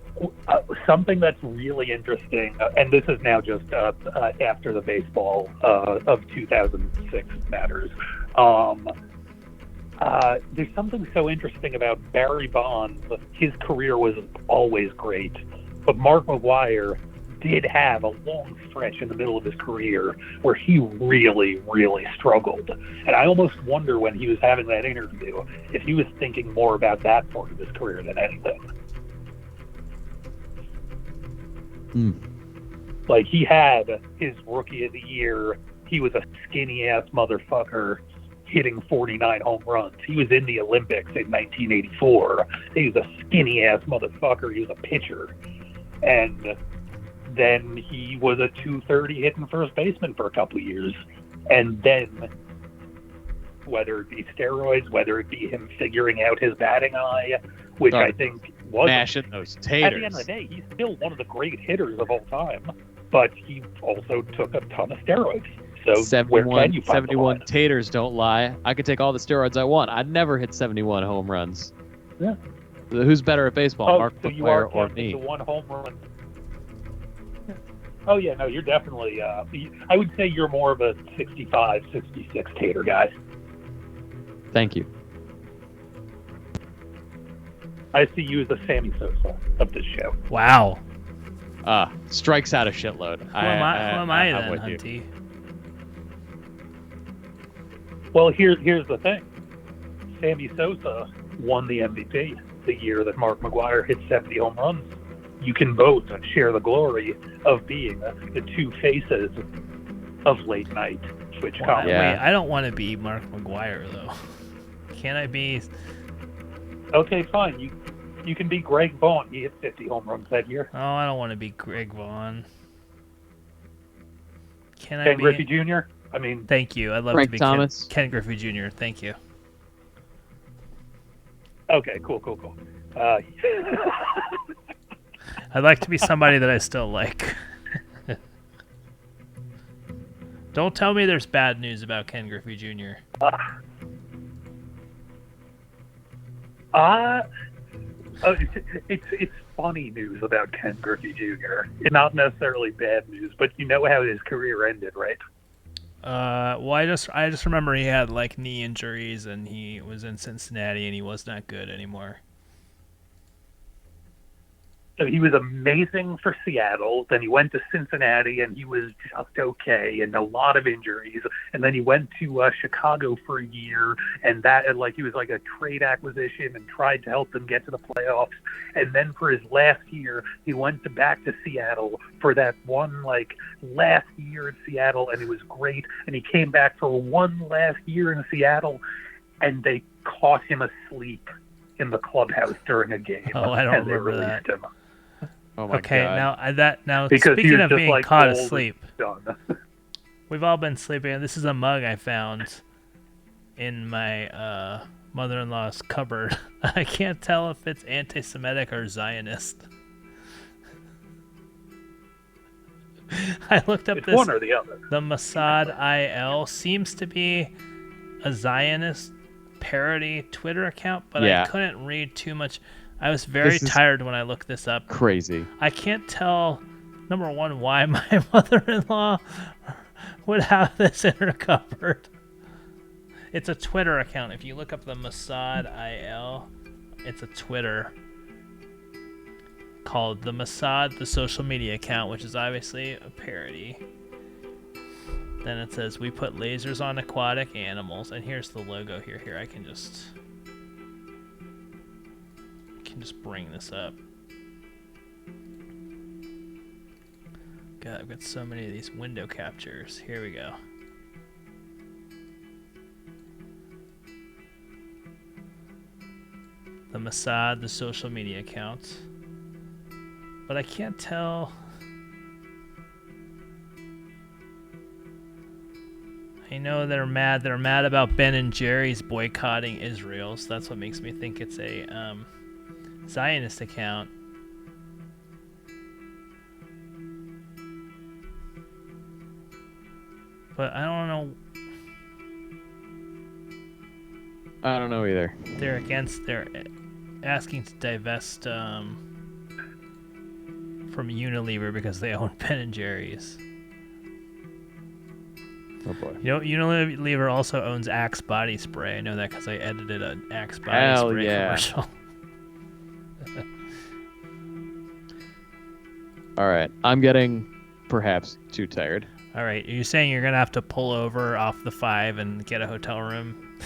something that's really interesting, and this is now just after the baseball of 2006 matters. There's something so interesting about Barry Bonds. His career was always great, but Mark McGwire did have a long stretch in the middle of his career where he really, really struggled. And I almost wonder when he was having that interview if he was thinking more about that part of his career than anything. Like, he had his rookie of the year, he was a skinny ass motherfucker hitting 49 home runs. He was in the Olympics in 1984. He was a skinny ass motherfucker. He was a pitcher. And then he was a .230 hitting first baseman for a couple of years. And then, whether it be steroids, whether it be him figuring out his batting eye, which I think was mashing those taters. At the end of the day, he's still one of the great hitters of all time. But he also took a ton of steroids. So 71, where can you find 71 taters don't lie. I could take all the steroids I want. I'd never hit 71 home runs. Yeah. Who's better at baseball, Mark so you McGwire are or counting me? the one home run. Oh, yeah, no, you're definitely, I would say you're more of a 65, 66 tater guy. Thank you. I see you as the Sammy Sosa of this show. Wow. Strikes out a shitload. Who am I I'm then, with you. Hunty? Well, here's the thing. Sammy Sosa won the MVP the year that Mark McGwire hit 70 home runs. You can both share the glory of being the two faces of late night Twitch comedy. Wait, I don't want to be Mark McGwire, though. Can I be? Okay, fine. You can be Greg Vaughn. He hit 50 home runs that year. Oh, I don't want to be Greg Vaughn. Can I Ken be? Griffey Jr.? I mean... Thank you. I'd love Frank to be Thomas. Ken Griffey Jr. Thank you. Okay, cool. I'd like to be somebody that I still like. Don't tell me there's bad news about Ken Griffey Jr. It's funny news about Ken Griffey Jr. It's not necessarily bad news, but you know how his career ended, right? Well, I just remember he had like knee injuries and he was in Cincinnati and he was not good anymore. So he was amazing for Seattle. Then he went to Cincinnati and he was just okay and a lot of injuries. And then he went to Chicago for a year and he was like a trade acquisition and tried to help them get to the playoffs. And then for his last year, he went back to Seattle for that one last year in Seattle and it was great. And he came back for one last year in Seattle and they caught him asleep in the clubhouse during a game. Oh, I don't and they remember that. released him. Oh my Okay, God. now Because he speaking was of just, being like, caught old and asleep, done. we've all been sleeping. This is a mug I found in my mother-in-law's cupboard. I can't tell if it's anti-Semitic or Zionist. I looked up It's this. one or the other. The Mossad IL seems to be a Zionist parody Twitter account, but Yeah. I couldn't read too much. I was very This is tired when I looked this up. Crazy. I can't tell, number one, why my mother-in-law would have this in her cupboard. It's a Twitter account. If you look up the Mossad IL, it's a Twitter called the Mossad, the social media account, which is obviously a parody. Then it says, we put lasers on aquatic animals. And here's the logo here. Here, I can just bring this up. God, I've got so many of these window captures. Here we go. The Mossad, the social media account. But I can't tell. I know they're mad. They're mad about Ben and Jerry's boycotting Israel, so that's what makes me think it's a Zionist account. But I don't know. I don't know either. They're asking to divest from Unilever because they own Ben and Jerry's. Oh boy. You know, Unilever also owns Axe body spray. I know that because I edited an Axe body Hell spray yeah. commercial. All right. I'm getting perhaps too tired. All right. Are you saying you're gonna have to pull over off the 5 and get a hotel room?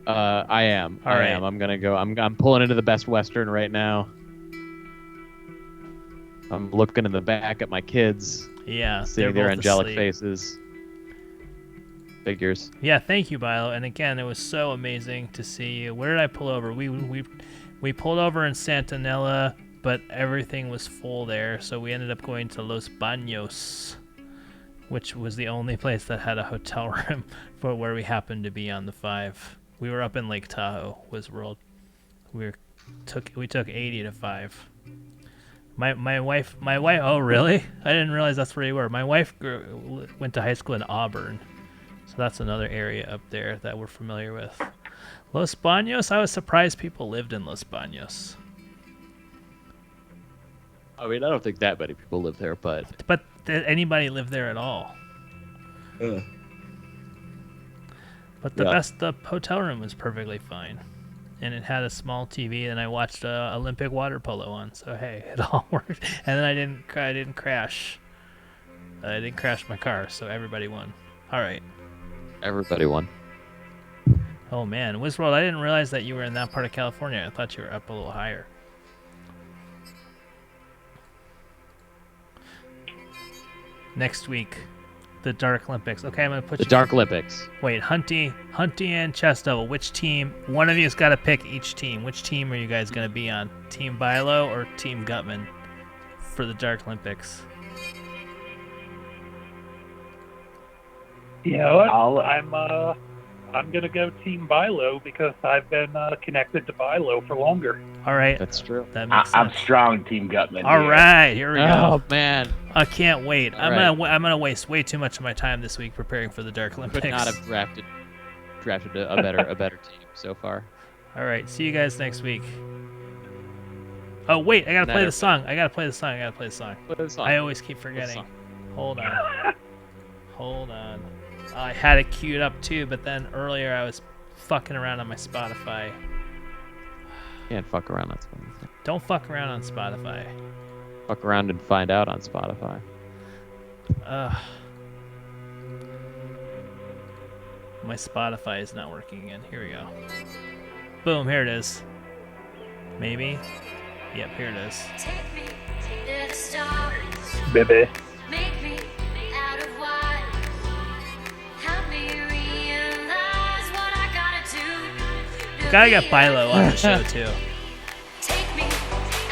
I am. All right. I'm gonna go. I'm pulling into the Best Western right now. I'm looking in the back at my kids. Yeah. Seeing they're their both angelic asleep. faces. Figures. Yeah, thank you, Bilo. And again, it was so amazing to see you. Where did I pull over? We pulled over in Santanella, but everything was full there, so we ended up going to Los Baños, which was the only place that had a hotel room for where we happened to be on the 5. We were up in Lake Tahoe, was world. We took 80 to 5. My wife. Oh, really? I didn't realize that's where you were. My wife went to high school in Auburn. So that's another area up there that we're familiar with. Los Baños, I was surprised people lived in Los Baños. I mean, I don't think that many people live there, but did anybody live there at all? But the hotel room was perfectly fine. And it had a small TV, and I watched Olympic water polo on. So hey, it all worked. And then I didn't crash. I didn't crash my car, so everybody won. All right. Everybody won. Oh man, Wizworld, I didn't realize that you were in that part of California. I thought you were up a little higher. Next week, the Dark Olympics. Okay, I'm gonna put the Dark Olympics. Wait, Hunty and Chesto. Which team? One of you's got to pick each team. Which team are you guys gonna be on? Team Bilo or Team Gutman for the Dark Olympics? You know what? I'm gonna go Team Bilo because I've been connected to Bilo for longer. All right, that's true. That makes sense. I'm strong, Team Gutman. All right, here we go. Oh man, I can't wait. All I'm gonna waste way too much of my time this week preparing for the Dark Olympics. Could not have drafted a better team so far. All right, see you guys next week. Oh wait, I gotta play the song. I gotta play the song. I always keep forgetting. Hold on. I had it queued up too, but then earlier I was fucking around on my Spotify. Can't fuck around on Spotify. Don't fuck around on Spotify. Fuck around and find out on Spotify. My Spotify is not working again. Here we go. Boom, here it is. Maybe? Yep, here it is. Take me to the stars. Baby. Make me out of wine. Help me realize what I gotta do. Gotta get Bilo on the show too. Take me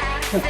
out of